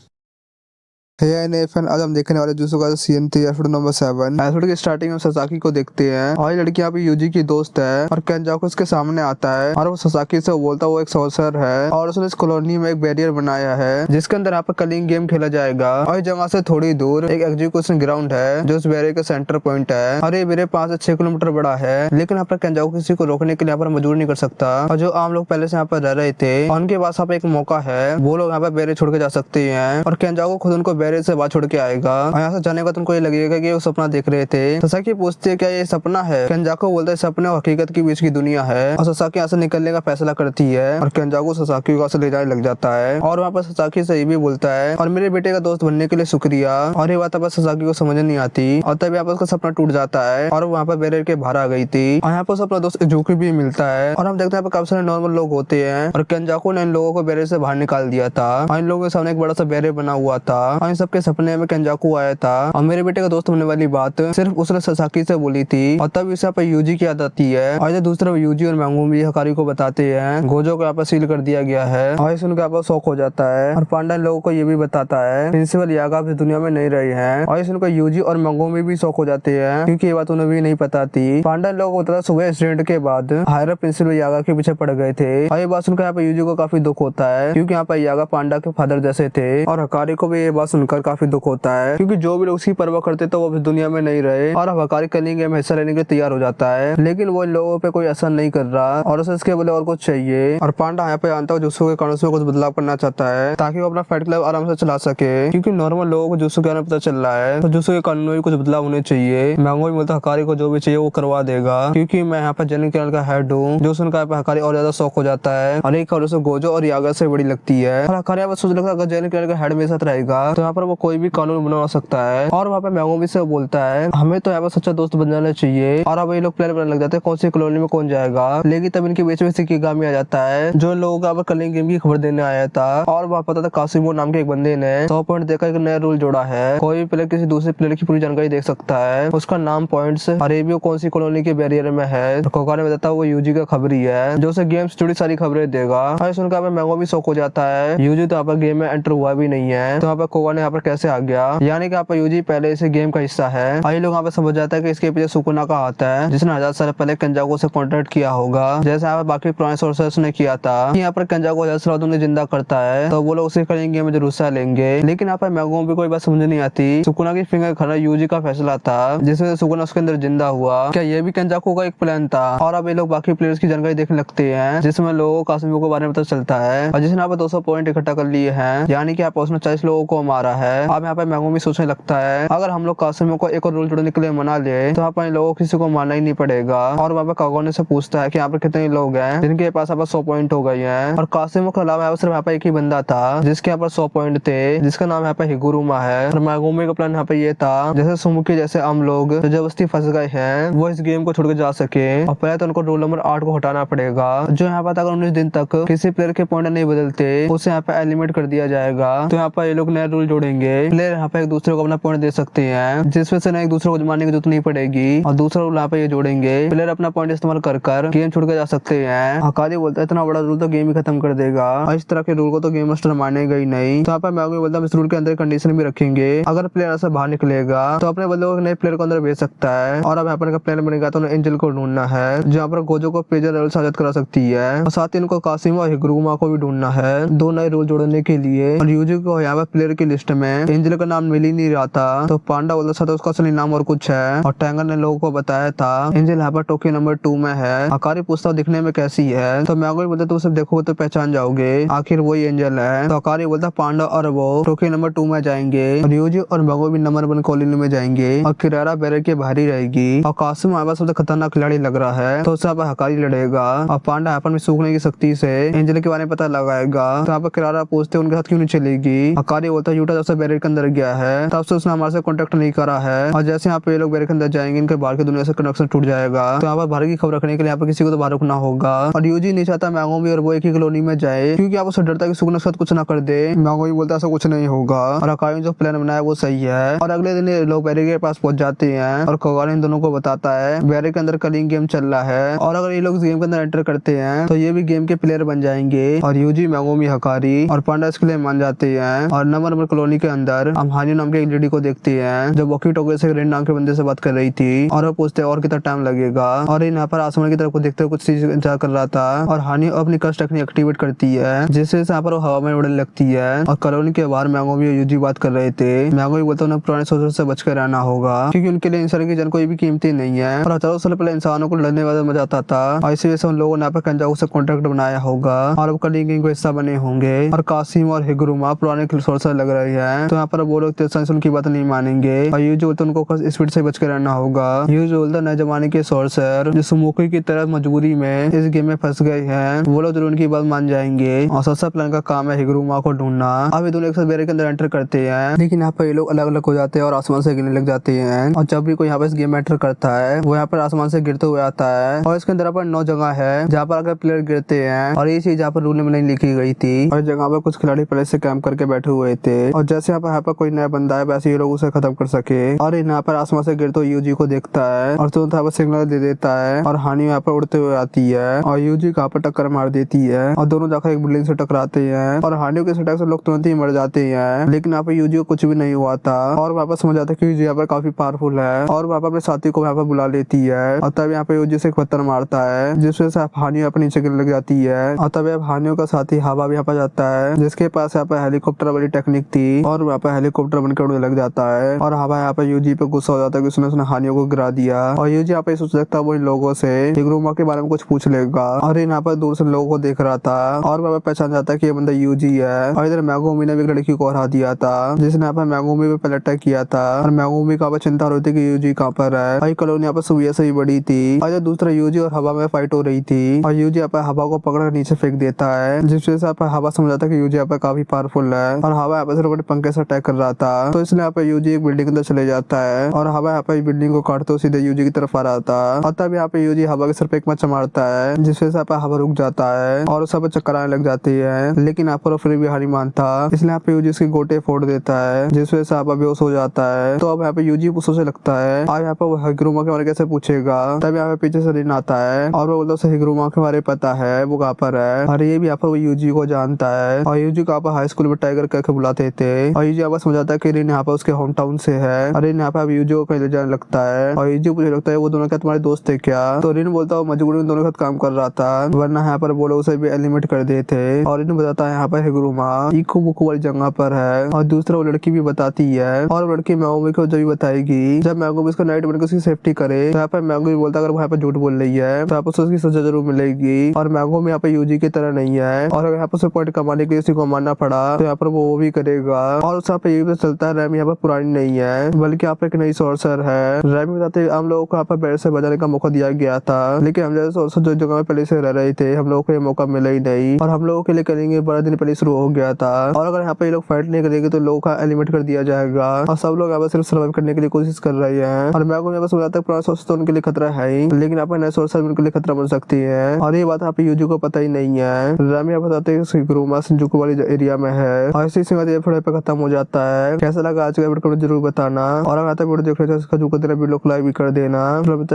A: आज हम देखने वाले jujutsu Kaisen season 3 episode number 7। Episode की स्टार्टिंग में ससाकी को देखते हैं और ये लड़की यहाँ पे यूजी की दोस्त है और केंजाकु उसके सामने आता है और वो ससाकी से बोलता है वो एक सॉर्सर है और उसने इस कॉलोनी में एक बैरियर बनाया है जिसके अंदर यहाँ पे कलिंग गेम खेला जाएगा। और जगह से थोड़ी दूर एक एग्जीक्यूशन ग्राउंड है जो उस बैरियर का सेंटर पॉइंट है और ये बैरियर 5 से 6 किलोमीटर बड़ा है, लेकिन यहाँ पर केंजाकु किसी को रोकने के लिए यहाँ पर मजबूर नहीं कर सकता। और जो आम लोग पहले से यहाँ पर रह रहे थे उनके पास यहाँ पे एक मौका है, वो लोग यहाँ पे बैरियर छोड़ के जा सकते हैं और केंजाकु खुद उनको बैरियर से बाहर छोड़ के आएगा। यहाँ से जाने का तुमको ये लगेगा कि वो सपना देख रहे थे। ससाकी पूछती है क्या ये सपना है। केंजाकू बोलता है सपने और हकीकत के बीच की दुनिया है। और ससाकी यहाँ से निकलने का फैसला करती है और केंजाकू ससाकी को ले जाने लग जाता है। और वहाँ पर ससाकी से ये भी बोलता है और मेरे बेटे का दोस्त बनने के लिए शुक्रिया। और ये बात अब ससाकी को समझ नहीं आती और तब यहाँ पर उसका सपना टूट जाता है और वहाँ पर बैरियर के बाहर आ गई थी। और यहाँ पर अपना दोस्त इजुकी भी मिलता है और हम देखते हैं काफी सारे नॉर्मल लोग होते हैं और केंजाकू ने इन लोगों को बैरियर से बाहर निकाल दिया था। और इन लोगों के सामने एक बड़ा सा बैरियर बना हुआ था और इन सबके सपने में केंजाकू आया था और मेरे बेटे का दोस्त होने वाली बात सिर्फ उसने ससाकी से बोली थी। और तब इसे यूजी की याद आती है और दूसरा यूजी और मेगुमी हकारी को बताते हैं गोजो को यहाँ पर सील कर दिया गया है। और इस उनके यहाँ पर शौक हो जाता है और पांडा इन लोगों को ये भी बताता है प्रिंसिपल यागा इस दुनिया में नहीं रहे हैं। और इस उनको यूजी और मेगुमी भी शौक हो जाते हैं क्योंकि ये बात उन्हें भी नहीं पता थी। पांडा इन लोगों को बताता सुबह इंसिडेंट के बाद हायर प्रिंसिपल यागा के पीछे पड़ गए थे। और ये बात सुनकर यहाँ पर यूजी को काफी दुख होता है क्योंकि यहाँ पर यागा पांडा के फादर जैसे थे। और हकारी को भी ये बात सुनकर काफी दुख होता है क्योंकि जो भी लोग उसकी परवाह करते थे वो इस दुनिया में नहीं रहे। और हकारी कलिंग गेम में हिस्सा लेने के लिए तैयार हो जाता है लेकिन वो इन लोगों पे कोई असर नहीं कर रहा और उसे इसके बदले और कुछ चाहिए। और पांडा यहाँ पे जानता है जुत्सु के कारण में कुछ बदलाव करना चाहता है ताकि वो अपना फाइट क्लब आराम से चला सके क्योंकि नॉर्मल लोगों को जुत्सु के बारे में पता चल रहा है तो जुत्सु के कानून में भी कुछ बदलाव होने चाहिए। मैंगो भी बोलता हकारी को जो भी चाहिए वो करवा देगा क्योंकि मैं यहाँ पे जनरल कैनल का हेड हूँ। जो सुनकर यहाँ पे हकारी और ज्यादा शौक हो जाता है और एक और गोजो और यागा से बड़ी लगती है। और हकारी यहाँ पर सोच लगता है अगर जनरल कैनल का हेड मेरे साथ रहेगा तो यहाँ पर वो कोई भी कानून बना सकता है। और वहाँ पे मैंगो भी से बोलता है हमें तो यहाँ पर सच्चा दोस्त बन जाना चाहिए। और अब ये लोग प्लान बनाने लग जाते हैं कौन सी कॉलोनी में कौन जाएगा। लेकिन तब इनके बीच में सिकिगामी आ जाता है जो इन लोगों का कलिंग गेम की खबर देने आया था। और वहाँ पता था कासिमो नाम के एक बंदे ने 100 पॉइंट देकर एक नया रूल जोड़ा है कोई भी प्लेयर किसी दूसरे प्लेयर की पूरी जानकारी देख सकता है। उसका नाम पॉइंट्स अरेबियो कौन सी कॉलोनी के बैरियर में है। कोका ने बताया वो यूजी का खबरी है जो उसे गेम से जुड़ी सारी खबरें देगा। और सुनकर मैंगो भी शौक हो जाता है यूजी तो यहाँ पर गेम में एंटर हुआ भी नहीं है तो यहाँ पर कोका ने यहाँ पर कैसे आ गया यानी कि यहाँ पर यूजी पहले से गेम का हिस्सा है। और ये लोग यहाँ पे समझ जाता है कि इसके पीछे सुकुना का हाथ है जिसने 1000 साल पहले केंजाकू से कॉन्टेक्ट किया होगा जैसे यहाँ पर बाकी पुराने सोर्सेस ने किया था। यहाँ पर केंजाकू 1000 साल उन्हें जिंदा करता है तो वो लोग उसे करेंगे में जरूर हिस्सा लेंगे। लेकिन यहाँ पर मैंगो भी कोई बात समझ नहीं आती। सुकुना की फिंगर खाना यूजी का फैसला था जिसमें सुकुना उसके अंदर जिंदा हुआ। क्या ये भी केंजाकू का एक प्लान था। और अब ये लोग बाकी प्लेयर्स की जानकारी देखने लगते हैं जिसमें लोगों को कासिमो के बारे में पता चलता है और जिसने यहाँ पर 200 पॉइंट इकट्ठा कर लिए हैं यानी कि यहाँ पर उसने 40 लोगों को मारा है। अब यहाँ पे मैंगो भी सोचने लगता है अगर हम लोग कासिमो को एक और रूल जोड़ने के लिए मना ले तो यहाँ पर लोगों को किसी को मारना ही नहीं पड़ेगा। और वहाँ पे कागोने से पूछता है कि यहाँ पर कितने लोग हैं जिनके पास यहाँ पर 100 पॉइंट हो गए हैं। और कासिमो के अलावा सिर्फ यहाँ पर एक ही बंदा था जिसके यहाँ पर 100 पॉइंट थे जिसका नाम यहाँ पे हिगुरुमा है। और मैगोमी का प्लान यहाँ पे ये था जैसे सुमुकी जैसे हम लोग जो जबरदस्ती फंस गए हैं वो इस गेम को छोड़ के जा सके। और पहले तो उनको रूल नंबर 8 को हटाना पड़ेगा जो यहाँ पर अगर 19 दिन तक किसी प्लेयर के पॉइंट नहीं बदलते उसे यहाँ पे एलिमिनेट कर दिया जाएगा। तो यहाँ पर ये लोग नए रूल जोड़ेंगे प्लेयर यहाँ पे एक दूसरे को अपना पॉइंट दे सकते हैं जिसमें से एक दूसरे को जमाने की जरूरत नहीं पड़ेगी। और दूसरा रूल यहाँ पे ये जोड़ेंगे प्लेयर अपना पॉइंट इस्तेमाल कर गेम छोड़ के जा सकते हैं। हकारी बोलता है इतना बड़ा रूल तो गेम ही खत्म कर देगा और इस तरह के रूल को तो गेम मास्टर मानेगा ही नहीं। तो यहाँ पर मैगो बोलता है इस रूल के अंदर कंडीशन भी रखेंगे अगर प्लेयर ऐसा बाहर निकलेगा तो अपने बदले को नए प्लेयर को अंदर भेज सकता है। और अब यहाँ पर प्लान बनेगा तो एंजल को ढूंढना है जहाँ पर गोजो को पेजर लेवल से आजाद करा सकती है और साथ ही इनको कासिमो और हिगुरुमा को भी ढूंढना है 2 नए रूल जोड़ने के लिए। और यूजी को यहाँ पर प्लेयर की लिस्ट में एंजल का नाम मिल ही नहीं रहा था तो पांडा बोलता था उसका असली नाम और कुछ है। और टैंगर ने लोगों को बताया था एंजल यहाँ पर टोक्यो नंबर 2 में है। हकारी पूछता दिखने में कैसी है तो मैगो बोलता तुम सब देखोगे तो पहचान जाओगे आखिर वही एंजल है। तो हकारी बोलता पांडा और वो टोक्यो नंबर 2 में जाएंगे और यूजी और मैगो भी नंबर 1 कॉलोनी में जाएंगे और किरारा बैरर के बाहर ही रहेगी। और कासिम यहाँ पर सबसे खतरनाक खिलाड़ी लग रहा है तो उससे हकारी लड़ेगा और पांडा यहाँ पर भी सूखने की शक्ति से एंजल के बारे में पता लगाएगा। तो यहाँ पर किरारा पूछते उनके साथ क्यों नहीं चलेगी। हकारी बोलता है यूटा जब से बैरर के अंदर गया है तब से उसने हमारे से कॉन्टेक्ट नहीं करा है और जैसे यहाँ पे ये लोग बैरर के अंदर जाएंगे इनके बाहर की दुनिया से कनेक्शन टूट जाएगा। तो यहाँ पर बाहर की खबर रखने के लिए यहाँ पर किसी को तो बाहर रुकना होगा। और यूजी नहीं चाहता मैगोमी और वो एक ही कॉलोनी में जाए क्योंकि आप उससे डरता है कि सुकना साथ कुछ ना कर दे। मैगोमी बोलता है ऐसा कुछ नहीं होगा और हकारी जो प्लान बनाया वो सही है। और अगले दिन लोग बैरर के पास पहुंच जाते हैं और कोगाने इन दोनों को बताता है बैरर के अंदर कलिंग गेम चल रहा है और अगर ये लोग इस गेम के अंदर एंटर करते हैं तो ये भी गेम के प्लेयर बन जाएंगे। और यूजी मैगोमी हकारी और पांडा इसके लिए मान जाते हैं। और नंबर कॉलोनी के अंदर हम हानी नाम के एक लेडी को देखते हैं जो वॉकी टॉकी से रेन नाम के बंदे से बात कर रही थी और वो पूछते हैं और कितना टाइम लगेगा। और यहाँ पर आसमान की तरफ को देखते हुए कुछ चीज इंतजार कर रहा था और हानी अपनी कस्ट टेक्निक एक्टिवेट करती है जिससे यहाँ पर हवा में उड़ने लगती है। और कॉलोनी के बाहर मैगोमी और यूजी बात कर रहे थे। मैगोमी बोलता उन्हें पुराने सोचर से बचकर रहना होगा क्योंकि उनके लिए इंसान की जान कोई भी कीमती नहीं है और हजारों साल पहले इंसानों को लड़ने वाला मजा आता था और इसी वजह से उन लोगों ने यहाँ पर केंजाकू से कॉन्ट्रैक्ट बनाया होगा और अब कलिंग गेम का हिस्सा बने होंगे। और कासिम और हिगुरुमा पुराने सोर्सर लग रहे हैं। तो यहाँ पर वो लोग उनकी बात नहीं मानेंगे और यूजी बोलता है उनको स्पीड से बच के रहना होगा। यूजी बोलता नए जमाने के सॉर्सर जो स्मोकी की तरह मजबूरी में इस गेम में फंस गए हैं, वो लोग जरूर उनकी बात मान जाएंगे और सबसे प्लान का काम है हिगुरुमा को ढूंढना। अब ये दोनों एक साथ बैरियर के अंदर एंटर करते हैं, लेकिन यहाँ पर ये लोग अलग अलग हो जाते हैं और आसमान से गिरने लग जाते हैं। और जब भी कोई यहाँ पर इस गेम में एंटर करता है वो यहाँ पर आसमान से गिरते हुए आता है। और इसके अंदर 9 जगह है जहाँ पर अगर प्लेयर गिरते हैं और ये चीज यहाँ पर रूल में नहीं लिखी गई थी और जगह पर कुछ खिलाड़ी पहले से कैंप करके बैठे हुए थे और जैसे यहाँ पर कोई नया बंदा है वैसे ये लोग उसे खत्म कर सके। और यहाँ पर आसमान से गिरते हुए यूजी को देखता है और तुरंत यहाँ पर सिग्नल दे देता है और हानि यहाँ पर उड़ते हुए आती है और यूजी यहाँ पर टक्कर मार देती है और दोनों जाकर एक बिल्डिंग से टकराते हैं और हानियों के अटैक से लोग तुरंत ही मर जाते हैं। लेकिन यहाँ पर यूजी को कुछ भी नहीं हुआ था और वहाँ पर समझ आता है कि यूजी यहाँ पर काफी पावरफुल है और वहाँ पर अपने साथी को यहाँ पर बुला लेती है और तब यहाँ पे यूजी से एक पत्थर मारता है जिस वजह से हानियों पर नीचे गिरने लग जाती है और तब हानियों का साथी हवा भी यहाँ पर जाता है जिसके पास यहाँ पर हेलीकॉप्टर वाली टेक्निक थी और वहाँ पर हेलीकॉप्टर बनकर उड़ने लग जाता है और हवा यहाँ पर यूजी पे गुस्सा हो जाता है कि उसने हानियों को गिरा दिया और यूजी यहाँ पे सोच सकता है वो इन लोगों से हिगुरुमा के बारे में कुछ पूछ लेगा और यहाँ पर दूर से लोगों को देख रहा था और वहाँ पे पहचान जाता है कि ये बंदा यूजी है। और इधर मैगोमी ने भी एक लड़की को हरा दिया था जिसने यहाँ पर मैगोमी पे पहले अटैक किया था और मैगोमी का चिंता हो रही थी कि यूजी कहाँ पर है। भाई कॉलोनी यहाँ पर सुबह से ही बड़ी थी और दूसरा यूजी और हवा में फाइट हो रही थी और यूजी यहाँ पर हवा को पकड़ नीचे फेंक देता है जिस वजह से यहाँ पर हवा समझ जाता है कि यूजी यहाँ पर काफी पावरफुल है और हवा यहाँ पर सिर्फ अपने पंखे से अटैक कर रहा था। तो इसलिए यहाँ पर यूजी एक बिल्डिंग के अंदर चले जाता है और हवा यहाँ पर बिल्डिंग को काटते हुए सीधे यूजी की तरफ आ रहा था और तब यहाँ पे यूजी हवा के सर पे एक मच्छा मारता है जिस वजह से यहाँ पर हवा रुक जाता है और सब चक्कर आने लग जाती है। लेकिन यहाँ पर फिर भी हार नहीं मानता इसलिए यहाँ पे यूजी उसके गोटे फोड़ देता है जिस वजह से हवा बेहोश हो जाता है। तो अब यहाँ पे यूजी सोचने लगता है और यहाँ पर हिगुरुमा के बारे में कैसे पूछेगा। तब यहाँ पे पीछे से रिन आता है और वो बोलता है हिगुरुमा के बारे में पता है वो कहाँ पर है और ये भी यहाँ पर वो यूजी को जानता है और यूजी को यहाँ पर हाई स्कूल में टाइगर करके बुलाते थे और यूजी यहाँ पर समझ आता है कि रिन यहाँ पर उसके होम टाउन से है और रिन यहाँ पर यूजी को कहीं ले जाने लगता है और यूजी मुझे लगता है वो दोनों क्या तुम्हारे दोस्त थे क्या। तो रिन बोलता है मजबूरी में दोनों के साथ काम कर रहा था वरना यहाँ पर वो लोग उसे भी एलिमिनेट कर देते और रिन बताता है यहाँ पर हिगुरुमा इको बुको वाली जगह पर है और दूसरा वो लड़की भी बताती है और वो लड़की मैगोमी को जब भी बताएगी जब मैगोमी इसको नाइट बनकर उसकी सेफ्टी करे तो यहाँ पर मैगोमी बोलता है अगर वो यहाँ पर झूठ बोल रही है तो यहाँ पर उसकी सजा जरूर मिलेगी और मैगोमी यहाँ पर यूजी की तरह नहीं है और अगर यहाँ पर पॉइंट कमाने के लिए किसी को मारना पड़ा तो यहाँ पर वो भी करेगा। और उस यहाँ पे ये भी चलता है रैम यहाँ पर पुरानी नहीं है बल्कि यहाँ पे एक नई सोर्सर है। रैम बताते हम लोगों को यहाँ पर बैट से बजाने का मौका दिया गया था लेकिन हम जैसे सोर्सर जो जगह में पहले से रह रहे थे हम लोगों को ये मौका मिला ही नहीं और हम लोगों के लिए करेंगे बड़ा दिन पहले शुरू हो गया था और अगर यहाँ पे ये लोग फाइट नहीं करेंगे तो लोगों का एलिमिनेट कर दिया जाएगा और सब लोग यहाँ पर सिर्फ सर्वाइव करने के लिए कोशिश कर रहे हैं। और मैं यहाँ पर समझ आता है पुराना सोर्सर तो उनके लिए खतरा है ही लेकिन यहाँ पर नए सोर्सर उनके लिए खतरा बन सकती है और ये बात यहाँ पे यूजी को पता ही नहीं है। रैम यहाँ बताते हैं हिगुरुमा शिंजुकू वाली एरिया में है और इसी से थोड़े पे खत्म हो जाता है। कैसा लगा आज का वीडियो जरूर बताना और अगर आता वीडियो देख रहे थे इसका जो वीडियो को लाइक भी कर देना।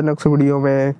A: नेक्स्ट वीडियो में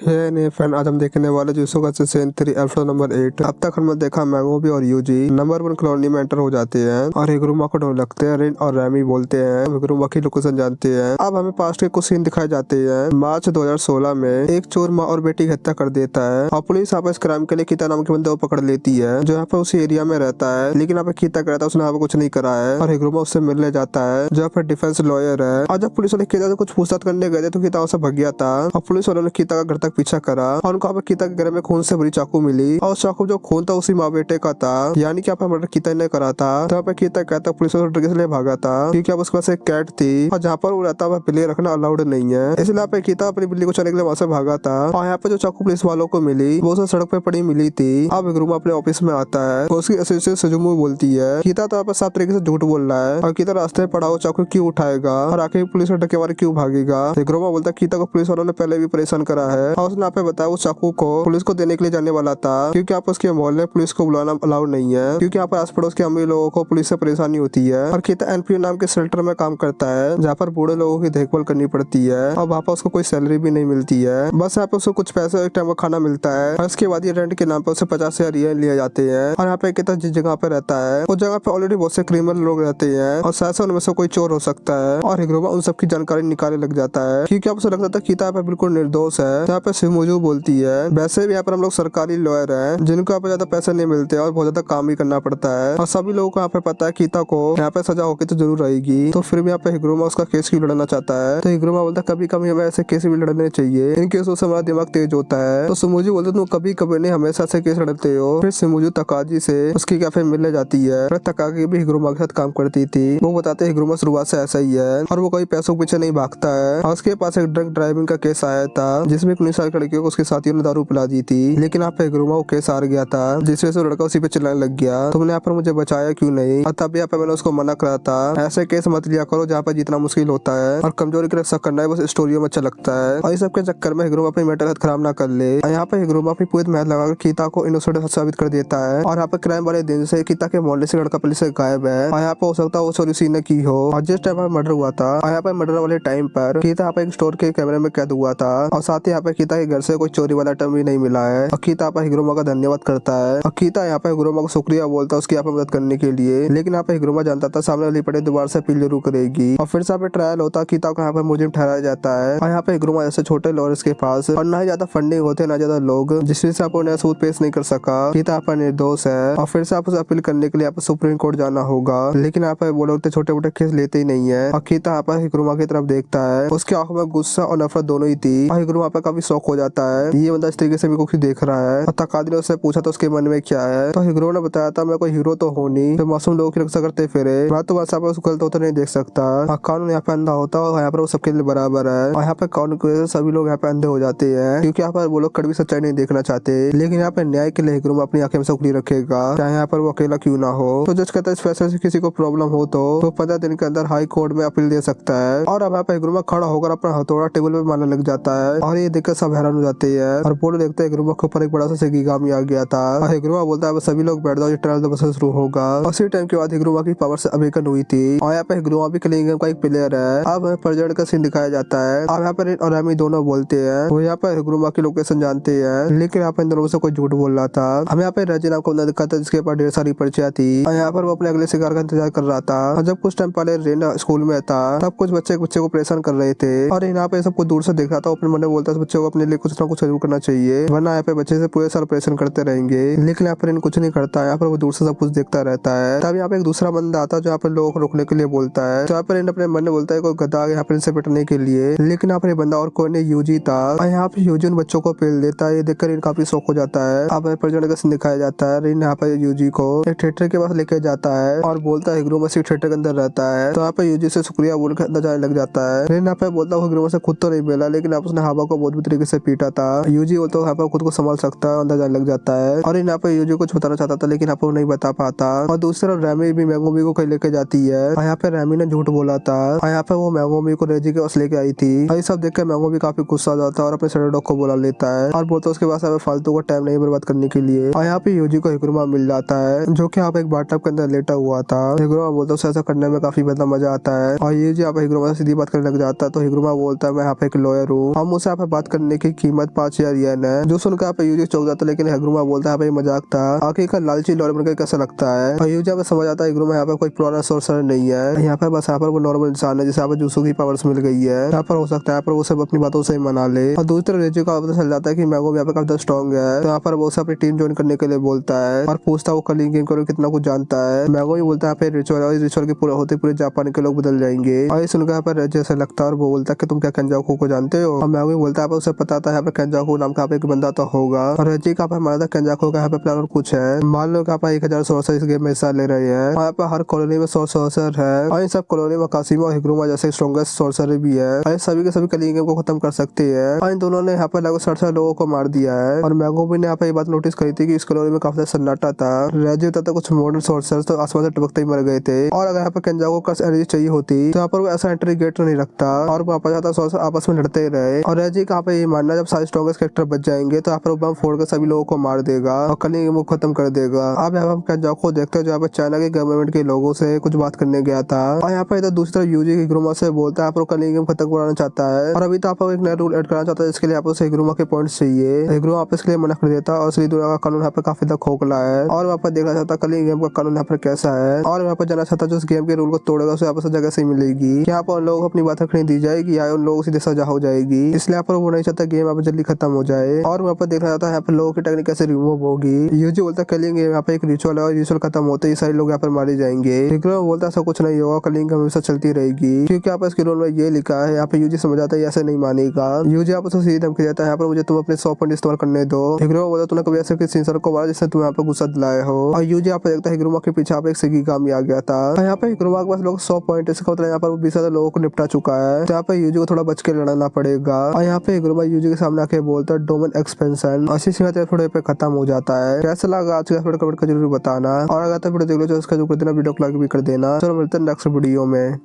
A: फैन आज हम देखने वाले जुसो सीजन 3 एपिसोड नंबर 8। अब तक हमने देखा मैगोमी और यूजी नंबर 1 कॉलोनी में एंटर हो जाते हैं और हिगुरुमा को ढूंढ लगते हैं। रिन और रैमी बोलते हैं हिगुरुमा की लोकेशन जानते हैं। अब हमें पास्ट के कुछ सीन दिखाए जाते हैं। मार्च 2016 में एक चोर माँ और बेटी की हत्या कर देता है और पुलिस यहाँ पर इस क्राइम के लिए कीता नाम के बंदे को पकड़ लेती है जो यहाँ पर उसी एरिया में रहता है। लेकिन यहाँ पे कीता कहता है उसने यहाँ पे कुछ नहीं करा है और हिगुरुमा उससे मिलने जाता है जो फिर डिफेंस लॉयर है। और जब पुलिस वाले कीता से कुछ पूछताछ करने गए थे तो कीता से भग गया था और पुलिस वालों ने कीता का घर तक पीछा करा और उनको यहाँ कीता के घर में खून से भरी चाकू मिली और चाकू जो खून था उसी माँ बेटे का था यानी कि मर्डर कीता ने करा था। तो यहाँ पे कीता कहता पुलिस वालों से भागा था क्योंकि अब उसके पास एक कैट थी और जहाँ पर वो रहता है बिल्ली रखना अलाउड नहीं है इसलिए यहाँ पे कीता अपनी बिल्ली को चलने के लिए वहां से भागा था। और यहाँ पे जो चाकू पुलिस वालों को मिली वो सड़क पे पड़ी मिली थी। अब हिगुरुमा अपने ऑफिस में आता है तो उसकी असिस्टेंट सुजुमु बोलती है कीता तो यहाँ पे साफ तरीके से झूठ बोल रहा है और कीता रास्ते में पड़ा हो चाकू क्यों उठाएगा और आखिर पुलिस में डके मारे क्यों भागेगा। हिगुरुमा बोलता है कीता को पुलिस वालों ने पहले भी परेशान करा है और उसने यहाँ पे बताया उस चाकू को पुलिस को देने के लिए जाने वाला था क्योंकि आप उसके मोहल्ले पुलिस को बुलाना अलाउड नहीं है क्योंकि यहाँ पर आस पड़ोस के अमीर लोगों को पुलिस से परेशानी होती है। और कीता एनपीओ नाम के शेल्टर में काम करता है जहाँ पर बूढ़े लोगों की देखभाल करनी पड़ती है और वहाँ पर उसको कोई सैलरी भी नहीं मिलती है बस यहाँ पे उसको कुछ पैसे एक टाइम का खाना मिलता है और उसके बाद ये रेंट के नाम पर उसे 50,000 रियल लिए जाते हैं। और यहाँ पे कीता जिस जगह पे रहता है उस जगह पे ऑलरेडी बहुत से क्रिमिनल लोग रहते हैं और शायद उनमें से कोई चोर हो सकता है और हिगुरुमा उन सबकी जानकारी निकालने लग जाता है क्योंकि अब उसे लगता था कीता यहाँ पे बिल्कुल निर्दोष है। यहाँ पे शिवमुजू बोलती है वैसे भी यहाँ पर हम लोग सरकारी लॉयर हैं जिनको यहाँ पे ज्यादा पैसे नहीं मिलते और बहुत ज्यादा काम भी करना पड़ता है और सभी लोगों को यहाँ पे पता है कीता को यहाँ पे सजा होके तो जरूर रहेगी। तो फिर भी यहाँ पे हिग्रोमा उसका केस क्यों लड़ना चाहता है। तो हिग्रोमा बोलता है कभी कभी हमें ऐसे केस भी लड़ने चाहिए, इन केसों से हमारा दिमाग तेज होता है। तो शिवमुजू बोलते तुम कभी कभी नहीं हमेशा से केस लड़ते हो। फिर शिवमुजू तकाजी से उसकी कैफे मिलने जाती है। फिर तकागी भी हिग्रोमा के साथ काम करती थी। वो बताते हैं हिग्रोमा शुरुआत से ऐसा ही है और वो कभी पैसों के पीछे नहीं भागता है। और उसके पास एक ड्रंक ड्राइविंग का केस आया था जिसमें एक 19 साल की लड़की को उसके साथियों ने दारू पिला दी थी, लेकिन यहाँ पे हिग्रोमा वो केस हार गया था जिस वजह से लड़का उसी पे चिल्लाने लग गया तुमने यहाँ पर मुझे बचाया क्यों नहीं। और तब यहाँ पे मैंने उसको मना करा था ऐसे केस मत लिया करो जहाँ पर जीतना मुश्किल होता है और कमजोरी की रक्षा करना है बस स्टोरियों में अच्छा लगता है। और इस सब के चक्कर में हिग्रोमा अपनी मेंटल हेल्थ खराब ना कर ले। और यहाँ पे हिग्रोमा अपनी पूरी मेहनत लगाकर कीता को इनोसेंट साबित कर देता है। और यहाँ पे क्राइम वाले दिन से कीता के मोहल्ले से लड़का पुलिस से गायब है और यहाँ पे हो सकता है वो चोरी उसी ने की हो। और जिस टाइम पर मर्डर हुआ था और यहाँ पे मर्डर वाले टाइम पर कीता यहाँ पे एक स्टोर के कैमरे में कैद हुआ था और साथ ही यहाँ पे कीता के घर से कोई चोरी वाला आइटम भी नहीं मिला है। और कीता यहाँ पे हिग्रोमा का धन्यवाद करता है और कीता यहाँ पे हिग्रोमा को शुक्रिया बोलता है उसकी यहाँ पे मदद करने के लिए। लेकिन यहाँ पे हिग्रोमा जानता था सामने वाली पड़े दोबारा से अपील जरूर करेगी। और फिर से यहाँ पे ट्रायल होता है कीता को यहाँ पे मुजरिम ठहराया जाता है। और यहाँ पे हिग्रोमा जैसे छोटे लॉयर्स के पास और ना ही ज्यादा फंडिंग होते ना ज्यादा लोग जिस वजह से आप उन्हें सबूत पेश नहीं कर सका। कीता यहाँ पर निर्दोष है और फिर से आप उसे अपील करने के लिए आप सुप्रीम कोर्ट जाना होगा, लेकिन यहाँ पे वो लोग छोटे मोटे केस लेते ही नहीं है। और कीता यहाँ पर हिग्रोमा की तरफ देखता है उसकी आंखों में गुस्सा और नफरत दोनों ही थी। और हिग्रोमा पे काफी शौक हो जाता है ये बंदा इस तरीके से मेरे को क्यों देख रहा है। और तकादी ने उससे पूछा तो उसके मन में क्या है। तो हिग्रोमा ने बताया था मैं कोई हीरो तो हूँ नहीं जो मासूम लोगों की रक्षा करते फिरे, मैं तो बस उसको गलत होता नहीं देख सकता। कानून यहाँ पे अंधा होता है और यहाँ पर वो सबके लिए बराबर है। और यहाँ पे कानून की वजह से सभी लोग यहाँ पे अंधे हो जाते हैं क्योंकि यहाँ पर वो लोग कड़वी सच्चाई नहीं देखना चाहते। लेकिन यहाँ पे न्याय के लिए हिग्रोमा अपनी आंखें में उंगली रखेगा चाहे यहाँ पर वो अकेला क्यों ना हो। तो जज कहता है इस फैसले से किसी को प्रॉब्लम हो तो 15 दिन के अंदर हाई कोर्ट में अपील दे सकता है। और अब यहाँ पे हिग्रोमा खड़ा होकर अपना हथौड़ा टेबल पे मारने लग जाता है और ये देखकर सब हैरान हो जाते हैं और बोर्ड देखते हैं हिग्रोमा के ऊपर एक बड़ा सा सेकीगामी आ गया था। और हिग्रोमा बोलता है सभी लोग बैठ जाओ ये ट्रायल तो बस शुरू होगा। उसी टाइम के बाद हिग्रोमा की पावर से अवेकन हुई थी और यहाँ पे हिग्रोमा भी किलिंग गेम का एक प्लेयर है। अब प्रेजेंट का सीन दिखाया जाता है। अब यहाँ पर और एमी दोनों बोलते हैं वो यहाँ पर हिग्रोमा की लोकेशन जानते हैं, लेकिन यहाँ पे इन दोनों से कोई झूठ बोल रहा था। हम यहाँ पे रजी नाम का बंदा दिखा था जिसके पास ढेर सारी पर्चियां थी और यहाँ पर वो अपने अगले शिकार का इंतजार कर रहा था। और जब कुछ टाइम पहले रेना स्कूल में था तब कुछ बच्चे एक बच्चे को परेशान कर रहे थे और यहाँ पे सबको दूर से देख रहा था। अपने मन में बोलता है बच्चे को अपने लिए कुछ ना कुछ जरूर करना चाहिए वरना यहाँ पे बच्चे से पूरे साल परेशान करते रहेंगे। लेकिन यहाँ पर इन कुछ नहीं करता, यहाँ पर वो दूर से सब कुछ देखता रहता है। तब यहाँ पे एक दूसरा बंदा आता है जो यहाँ पर लोगों को रोकने के लिए बोलता है। तो यहाँ पर इन अपने मन में बोलता है कोई गधा यहाँ पर इनसे पिटने के लिए, लेकिन यहाँ पर बंदा और कोई नहीं यूजी था और यहाँ पे यूजी उन बच्चों को पेल देता है। ये देखकर इन काफी शौक हो जाता है। अब प्रेजेंट का सीन दिखाया जाता है। रिन यहाँ पे यूजी को एक थिएटर के पास लेके जाता है और बोलता है हिग्रोमा से थिएटर के अंदर रहता है। तो यहाँ पे यूजी से शुक्रिया बोलकर अंदर जाने लग जाता है। रिन यहाँ पे बोलता है हिग्रोमा से खुद तो नहीं मिला लेकिन आप उसने हवा को बहुत बुरी तरीके से पीटा था। यूजी बोलता है यहाँ पे खुद को संभाल सकता है, अंदर जाने लग जाता है। और यहाँ पे यूजी कुछ बताना चाहता था लेकिन यहाँ पे वो नहीं बता पाता। और दूसरी तरफ रैमी भी मैगोमी को कहीं लेके जाती है और यहाँ पे रैमी ने झूठ बोला था और यहाँ पे वो मैगोमी को रेजी के पास लेके आई थी। ये सब देख कर मैगोमी काफी गुस्सा जाता है और अपने शैडो डॉग को बुला लेता है और बोलता है उसके पास फालतू का टाइम नहीं बर्बाद करने के लिए। और यहाँ पे यूजी को हिग्रोमा मिल जाता है जो कि यहाँ पे एक बाथटब के अंदर लेटा हुआ था। हिग्रोमा बोलता है ऐसा करने में काफी ज्यादा मजा आता है और यूजी यहाँ पे हिग्रोमा से सीधी बात करने लग जाता है। तो हिग्रोमा बोलता है मैं यहाँ पे एक लॉयर हूँ, हम मुझसे यहाँ पे बात करने की कीमत 5000 येन है। जो सुनकर यहाँ पे यूजी चौंक जाता है लेकिन हिग्रोमा बोलता है यहाँ पे मजाक था, आखिरकार लालची लॉयर बनकर कैसा लगता है। और यूजी यहाँ पे समझ आता है हिग्रोमा यहाँ पे कोई पुराना सोर्सर नहीं है, यहाँ पर बस यहाँ पर वो नॉर्मल इंसान है जिसे यहाँ पे जूसू की पावर्स मिल गई है। यहाँ पर हो सकता है यहाँ पर वो सब अपनी बातों से ही मना ले। और दूसरी तरफ रेजी को पता चल जाता है कि मैगो यहाँ पे काफी स्ट्रॉन्ग है। तो यहाँ पर वो अपनी टीम ज्वाइन करने के लिए बोलता है और पूछता है वो कलिंग गेम को कितना कुछ जानता है। मैगो भी बोलता है यहाँ पे रिचुअल और रिचुअल के पूरे होते पूरे जापान के लोग बदल जाएंगे। और ये सुनकर यहाँ पर रेजी ऐसा लगता है और वो बोलता है कि तुम क्या केंजाकू को जानते हो। और मैगो भी बोलता है उसे पता था यहाँ पे केंजाकू नाम का एक बंदा तो होगा। और रेजी का हमारा केंजाकू का यहाँ पे प्लान और कुछ है। मान लो यहाँ पे 1000 सोर्सर इस गेम में हिस्सा ले रहे हैं। यहाँ पे हर कॉलोनी में 100 सोर्सर है और इन सब कॉलोनी में कासिमा और हिग्रोमा जैसे स्ट्रॉन्गेस्ट सोर्सर भी है और सभी के सभी कलिंग गेम को खत्म कर सकते हैं। और इन दोनों ने यहाँ पर लगभग 67 लोगों को मार दिया है। और मैगोबी ने यहाँ पे ये बात नोटिस करी थी कि इस कॉलोनी में काफी सन्नाटा था। रेजी तथा कुछ मॉडर्न सोर्सर्स तो आसमान से टपकते ही मर गए थे। और अगर यहाँ पे केंजाकू का एनर्जी चाहिए होती तो यहाँ पर वो ऐसा एंट्री गेट नहीं रखता और वापस आता सोर्सर आपस में लड़ते ही रहे। और रेजी का यहाँ पे ये मानना जब सारे स्ट्रॉन्गेस्ट कैरेक्टर बच जाएंगे तो यहाँ पर वो बम फोड़ कर सभी लोगों को मार देगा और कलिंग गेम को खत्म कर देगा। अब यहाँ हम केंजाकू को देखते हैं जो यहाँ पे चाइना के गवर्नमेंट के लोगों से कुछ बात करने गया था। और यहाँ पे इधर दूसरी तरफ यूजी हिग्रोमा से बोलता है आप कलिंग गेम खत्म कराना चाहता है और अभी तो आप एक नया रूल ऐड करना चाहता है जिसके लिए आप उसे हिग्रोमा के पॉइंट्स चाहिए। हिग्रोमा आप इसके लिए मना कर देता है और असली दुनिया का कानून यहाँ पे काफी ज्यादा खोखला है और वहाँ पर देखना चाहता है कलिंग गेम का कानून यहाँ पर कैसा है और यहाँ पर जाना चाहता है जो इस गेम के रूल को तोड़ेगा उसे आपस जगह से मिलेगी। यहाँ पर उन लोगों को अपनी बात रखने दी जाएगी या उन लोगों को सीधे सजा हो जाएगी। इसलिए यहाँ पर वो नहीं चाहता होता है गेम यहाँ पे जल्दी खत्म हो जाए, और वहाँ पर देखा जाता है यहाँ पे लोगों की टेक्निक कैसे रिमूव होगी। यूजी बोलता है कलिंग यहाँ पे एक रिचुअल है और रिचुअल खत्म होते ही सारे लोग यहाँ पर मारे जाएंगे। विक्रम बोलता है ऐसा कुछ नहीं होगा, कलिंग हमेशा चलती रहेगी, क्योंकि यहाँ पर इसके रोल में ये लिखा है। यहाँ पे यूजी समझ आता है ऐसे नहीं मानेगा। यूजी यहाँ पर सीधी धमकी देता है, यहाँ पर मुझे तुम अपने 100 पॉइंट इस्तेमाल करने दो। विक्रम बोलता तूने कभी ऐसे किसी इंसान को मारा जिससे तुम यहाँ पे गुस्सा दिलाए हो। और यूजी यहाँ पे देखता है हिग्रोमा के पीछे यहाँ पे एक शिकिगामी आ गया था। यहाँ पे हिग्रोमा के पास लोग 100 पॉइंट, इसका मतलब यहाँ पर वो 20 ज्यादा लोगों को निपटा चुका है। तो यहाँ पे यूजी को थोड़ा बच के लड़ना पड़ेगा। और यहाँ पे हिग्रोमा यूजी के सामने आके बोलता है डोमेन एक्सपेंशन। अच्छी सी एपिसोड पे खत्म हो जाता है। कैसा लगा आज का एपिसोड कमेंट कर जरूर बताना, और अगर तो वीडियो देख लो तो उसका जो कर देना, वीडियो को लाइक भी कर देना। चलो मिलते हैं नेक्स्ट वीडियो में।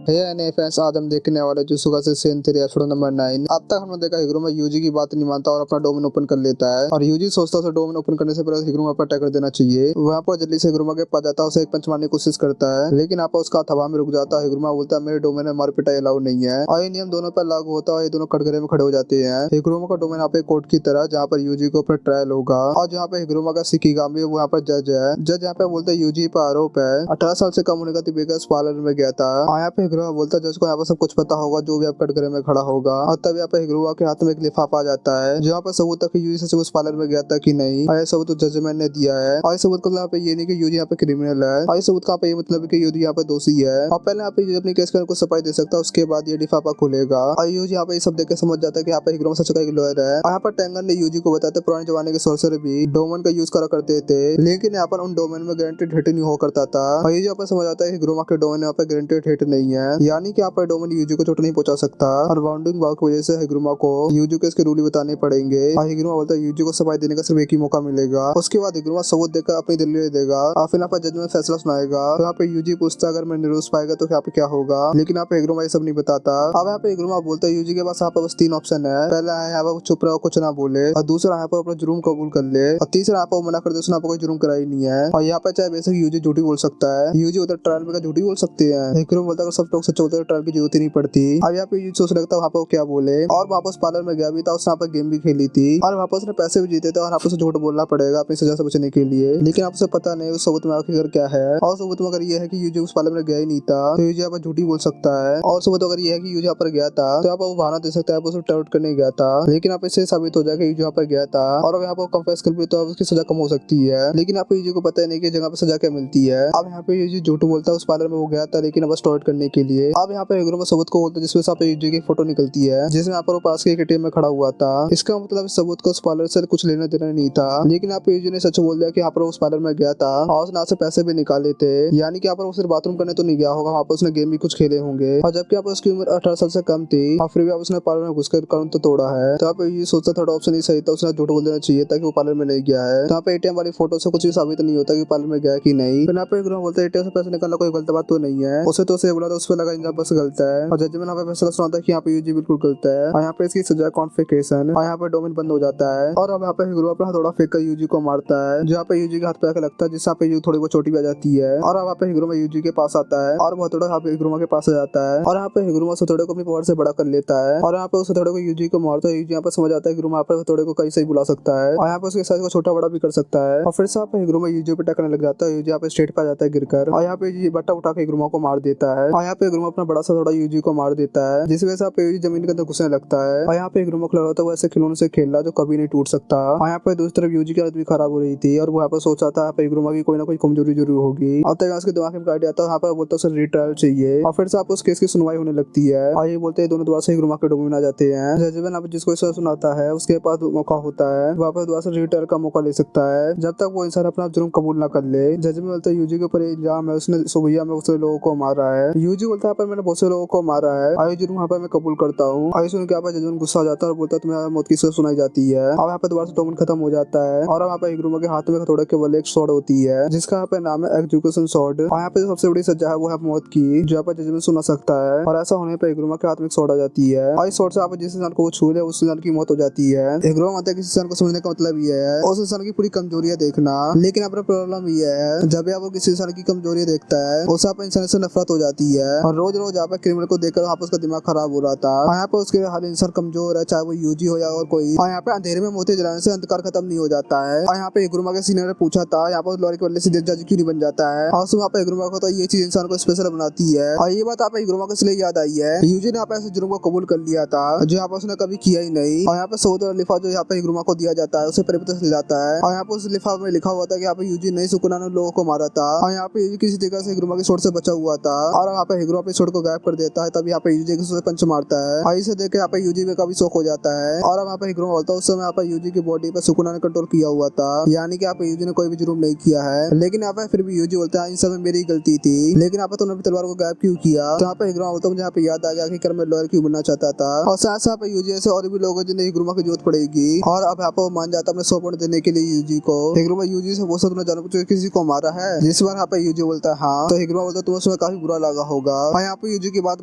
B: नए फैंस, आज हम देखने वाले जुत्सुका से सीजन 3 एपिसोड नंबर 9। अब तक हमने देखा हिग्रोमा यूजी की बात नहीं मानता और अपना डोमेन ओपन कर लेता है, और यूजी सोचता है डोमेन ओपन करने से पहले हिग्रोमा पर अटैक कर देना चाहिए। वहाँ पर जल्दी से हिग्रोमा के पास जाता है, उसे एक पंच मारने की कोशिश करता है, लेकिन आप उसका हवा में रुक जाता है। हिग्रोमा बोलता है मेरे डोमेन में मारपीटाई अलाउ नहीं है, और ये नियम दोनों पर लागू होता है। ये दोनों कटघरे में खड़े हो जाते हैं। हिग्रोमा का डोमेन यहाँ पे कोर्ट की तरह, जहाँ पर यूजी को ऊपर ट्रायल होगा, और जहाँ पे हिग्रोमा का शिकिगामी वहाँ पर जज है। जज यहाँ पे बोलते हैं यूजी पर आरोप है 18 साल से कम होने का बेगस पार्लर में गया था। यहाँ पे हिग्रोमा बोलता है जज को सब कुछ पता होगा, जो भी आप कटघरे में खड़ा होगा। और तब यहाँ पे हिग्रोमा के हाथ में एक लिफाफा आ जाता है, जहाँ पर सबूत तक यूजी सच उस पार्लर में गया था कि नहीं। और सबूत जजमेंट ने दिया है, और सबूत का मतलब ये नहीं कि यूजी यहाँ पे क्रिमिनल है, और सबूत का ये मतलब कि यूजी यहाँ पे दोषी है। और पहले यहाँ पे अपनी केस को सफाई दे सकता है, उसके बाद ये लिफाफा खुलेगा, और यूजी यहाँ पे ये सब देख के समझ जाता है कि यहाँ पे हिग्रोमा सच का एक लॉयर है। और यहाँ पर टेंगन ने यूजी को बताते पुराने जमाने के सोर्सर भी डोमेन का यूज करा करते थे, लेकिन यहाँ पर उन डोमेन में गारंटेड हिट नहीं हो करता था। और ये यहाँ पे समझ आता है हिग्रोमा के डोमेन यहाँ पे गारंटेड हिट नहीं है, यानी कि यहाँ पर डोमेन यूजी को चोट नहीं पहुंचा सकता, और बाउंडिंग बाग की वजह से हिग्रोमा को यूजी को इसके रूल बताने पड़ेंगे। और हिग्रोमा बोलता है यूजी को सफाई देने का सिर्फ एक ही मौका मिलेगा। उसके बाद हिग्रोमा सबूत देकर अपनी दलील देगा, और फिर यहाँ पर जज में फैसला सुनाएगा। तो यहाँ पे यूजी पूछता है अगर मैं निर्दोष पाएगा तो यहाँ पे क्या होगा, लेकिन यहाँ पे हिग्रोमा ये सब नहीं बताता। अब यहाँ पे हिग्रोमा बोलता है यूजी के पास यहाँ पे बस 3 ऑप्शन है। पहला है यहाँ पर चुप रहो, कुछ ना बोले, और दूसरा यहाँ पर अपना जुर्म कबूल कर ले, और तीसरा यहाँ पर मना कर दे, उसने यहाँ पर कोई जुर्म करा ही नहीं है। और यहाँ पे चाहे बेसिक यूजी झूठी बोल सकता है, यूजी उधर ट्रायल में झूठी बोल सकते हैं। हिग्रोमा बोलता है सब लोग सच होते ट्रायल की जरूरत ही नहीं पड़ती। अब यहाँ पे सोच लगता है वहाँ पर क्या बोले, और वापस पार्लर में गया भी था, उसने यहाँ पर गेम भी खेली थी, और वापस ने पैसे भी जीते थे, और आपसे झूठ बोलना पड़ेगा अपनी सजा से बचने के लिए। लेकिन आपसे पता नहीं उस सबूत में आखिर क्या है, और सबूत में अगर ये है कि यूजी उस पार्लर में गया ही नहीं था तो यूजी यहाँ पर झूठी बोल सकता है, और सबूत अगर ये है कि यूजी यहाँ पर गया था तो यहाँ पर वो बहाना दे सकता है उसे टाउट करने गया था। लेकिन आप इससे साबित हो जाएगा यूजी यहाँ पर गया था, और अब यहाँ पर कंफेस कर भी तो उसकी सजा कम हो सकती है। लेकिन यहाँ पे यूजी को पता नहीं कि जगह पे सजा क्या मिलती है। अब यहाँ पे यूजी झूठ बोलता है उस पार्लर में वो गया था, लेकिन बस टाउट करने के लिए। अब यहाँ पे हिग्रोमा सबूत को बोलता है जिसमें से यूजी की फोटो निकलती है, जिसमें यहाँ पर वो पास के एटीएम में खड़ा हुआ था। इसका मतलब सबूत को उस पार्लर से कुछ लेना देना नहीं था, लेकिन यहाँ पे यूजी ने सच बोल दिया कि यहाँ पर उस पार्लर में गया था, और उसने से पैसे भी निकाले थे, यानी कि यहाँ पर वो सिर्फ बाथरूम करने तो नहीं गया होगा, वहाँ पर उसने गेम भी कुछ खेले होंगे। और जबकि यहाँ पर उसकी उम्र 18 साल से कम थी, और फिर भी उसने पार्लर में घुसकर कानून तो तोड़ा है। तो यहाँ पे ये सोचता थर्ड ऑप्शन ही सही था, उसने झूठ बोल देना चाहिए था कि वो पार्लर में नहीं गया है। तो यहाँ पे एटीएम वाली फोटो से कुछ भी साबित नहीं होता कि पार्लर में गया कि नहीं। फिर यहाँ पे हिग्रोमा बोलता है एटीएम से पैसे निकालना कोई गलत बात तो नहीं है, उसे तो उसे बोला था उस पर लगा इंजाम बस गलत है। और जजमेंट यहाँ पे फैसला सुनाता है कि यहाँ पे यूजी बिल्कुल गलत है, और यहाँ पे इसकी सजा कॉन्फिकेशन, और यहाँ पे डोमेन बंद हो जाता है। और अब यहाँ पे हिग्रोमा अपना हथौड़ा फेंक कर यूजी को मारता है, जहाँ पे यूजी के हाथ पे आके लगता है, जिससे पे यूजी थोड़ी बहुत चोटी भी आ जाती है। और अब यहाँ पे हिग्रोमा यूजी के पास आता है, और वो हथौड़ा यहाँ पे हिग्रोमा के पास आ जाता है, और यहाँ पे हिग्रोमा उस हथौड़े को अपनी पावर से बड़ा कर लेता है, और यहाँ पे उस हथौड़े को यूजी को मारता है। यूजी यहाँ पे समझ आता है हिग्रोमा यहाँ पे हथौड़े को कहीं से ही बुला सकता है, और यहाँ पे उसके साइज को छोटा बड़ा भी कर सकता है। और फिर से यहाँ पे हिग्रोमा यूजी पे टकराने लग जाता है, यूजी यहाँ पे स्ट्रेट पे आ जाता है गिरकर, और यहाँ पे यूजी बट्टा उठा के हिग्रोमा को मार देता है, और यहाँ पे हिग्रोमा अपना बड़ा सा हथौड़ा यूजी को मार देता है, जिस वजह से यहाँ पे यूजी जमीन के अंदर घुसने लगता है। और यहाँ पे हिग्रोमा को लग रहा था वो ऐसे खिलौने से खेल रहा जो कभी नहीं टूट सकता। और यहाँ पे दूसरी तरफ यूजी की हालत भी खराब हो रही थी, और वो यहाँ पे सोचा था हिग्रोमा की कोई ना कोई कमजोरी जरूर होगी। और तब उसके दिमाग में आइडिया आता है, यहाँ पर बोलता है रिट्रायल चाहिए, और फिर से आप उस केस की सुनवाई होने लगती है। और ये बोलते हैं दोनों दोबारा से हिग्रोमा के डोमेन आ जाते हैं। जजमेंट आप जिसको सुनाता है उसके पास मौका होता है, वापस दोबारा से रिट्रायल का मौका ले सकता है, जब तक वो इंसान अपना जुर्म कबूल ना कर ले। जजमेंट बोलता है यूजी के ऊपर इल्जाम है, उसने सुबैया में बहुत लोगों को मारा है। यूजी बोलता है पर मैंने बहुत से लोगों को मारा है, आई जुर्म यहाँ पर मैं कबूल करता हूँ। आई सुन के यहाँ पर जजमेंट गुस्सा आ जाता है और बोलता है तुम्हें मौत की सजा सुनाई जाती है। अब यहाँ पे दोबारा से डोमेन खत्म हो जाता है, और यहाँ पे हिग्रोमा के हाथ में हथौड़े केवल एक स्वॉर्ड होती है, जिसका यहाँ पे नाम है एग्जीक्यूशन स्वॉर्ड। और यहाँ पे सबसे बड़ी सजा है वो है मौत की, जो यहाँ पे जजमेंट सुना सकता है। और ऐसा होने पे हिग्रोमा के हाथ में एक स्वॉर्ड आ जाती है, और इस स्वॉर्ड से आप जिस इंसान को छू ले उस इंसान की मौत हो जाती है। हिग्रोमा मानता है किसी इंसान को समझने का मतलब ये है उस इंसान की पूरी कमजोरियां देखना, लेकिन अपना प्रॉब्लम ये है जब आप किसी इंसान की कमजोरी देखता है उस आप इंसान से नफरत हो जाती है, और रोज रोज यहाँ पे क्रिमिनल को देखकर वहाँ पे उसका दिमाग खराब हो रहा था। और यहाँ पे उसके हर इंसान कमजोर है, चाहे वो यूजी हो या और कोई। और यहाँ पे अंधेरे में मोती जलाने से अंधकार खत्म नहीं हो जाता है। और यहाँ पे हिगुरमा के सीनियर ने पूछा था यहाँ पर लॉरी के बदले सीधे जज क्यों नहीं बन जाता है। और वहाँ पे हिगुरमा को तो ये चीज इंसान को स्पेशल बनाती है। और ये बात आप हिगुरमा को इसलिए याद आई है, यूजी ने यहाँ पे ऐसे जुर्म को कबूल कर लिया था जो यहाँ पे उसने कभी किया ही नहीं। और यहाँ पे सौदा लिफा जो यहाँ पे हिगुरमा को दिया जाता है उसे परिपत्र से जाता है। और यहाँ पे उस लिफाफे में लिखा हुआ था कि यहाँ पे यूजी नहीं सुकुना ने लोगों को मारा था। और यहाँ पे यूजी किसी तरीके से हिगुरमा की शॉट से बचा हुआ था। और यहाँ पे हिगुरमा अपनी शॉट को गायब कर देता है। तब यहाँ पे यूजी से पंच मारता है। और इसे देख के यहाँ पे यूजी में काफी शौक हो जाता है। और यहाँ पे हिगुरमा बोलता है उस समय यहाँ पे यूजी की बॉडी पे सुकुना ने कंट्रोल किया हुआ था, यानी कि यहाँ पे यूजी ने कोई भी जुर्म नहीं किया है। लेकिन यहाँ पे फिर भी यूजी बोलता है इन सब में मेरी गलती थी, लेकिन यहाँ पे तुमने तलवार को गायब क्यों किया। तो यहाँ पे हिगुरमा बोलता है मुझे यहाँ पे याद आ गया कि मैं लॉयर क्यों बनना चाहता था। और साथ साथ यूजी ऐसे और भी लोग हैं जिन्हें हिगुरमा की जरूरत पड़ेगी। और अब यहाँ पे वो मान जाता है अपने 100 पॉइंट देने के लिए यूजी को। हिगुरमा यूजी से वो सब तुमने जानो कुछ किसी को मारा है। जिस बार यहाँ पे यूजी बोलता है हाँ, तो हिगुरमा बोलता है तुम्हें उसमें काफी बुरा लगा होगा। और यहाँ पे यूजी की बात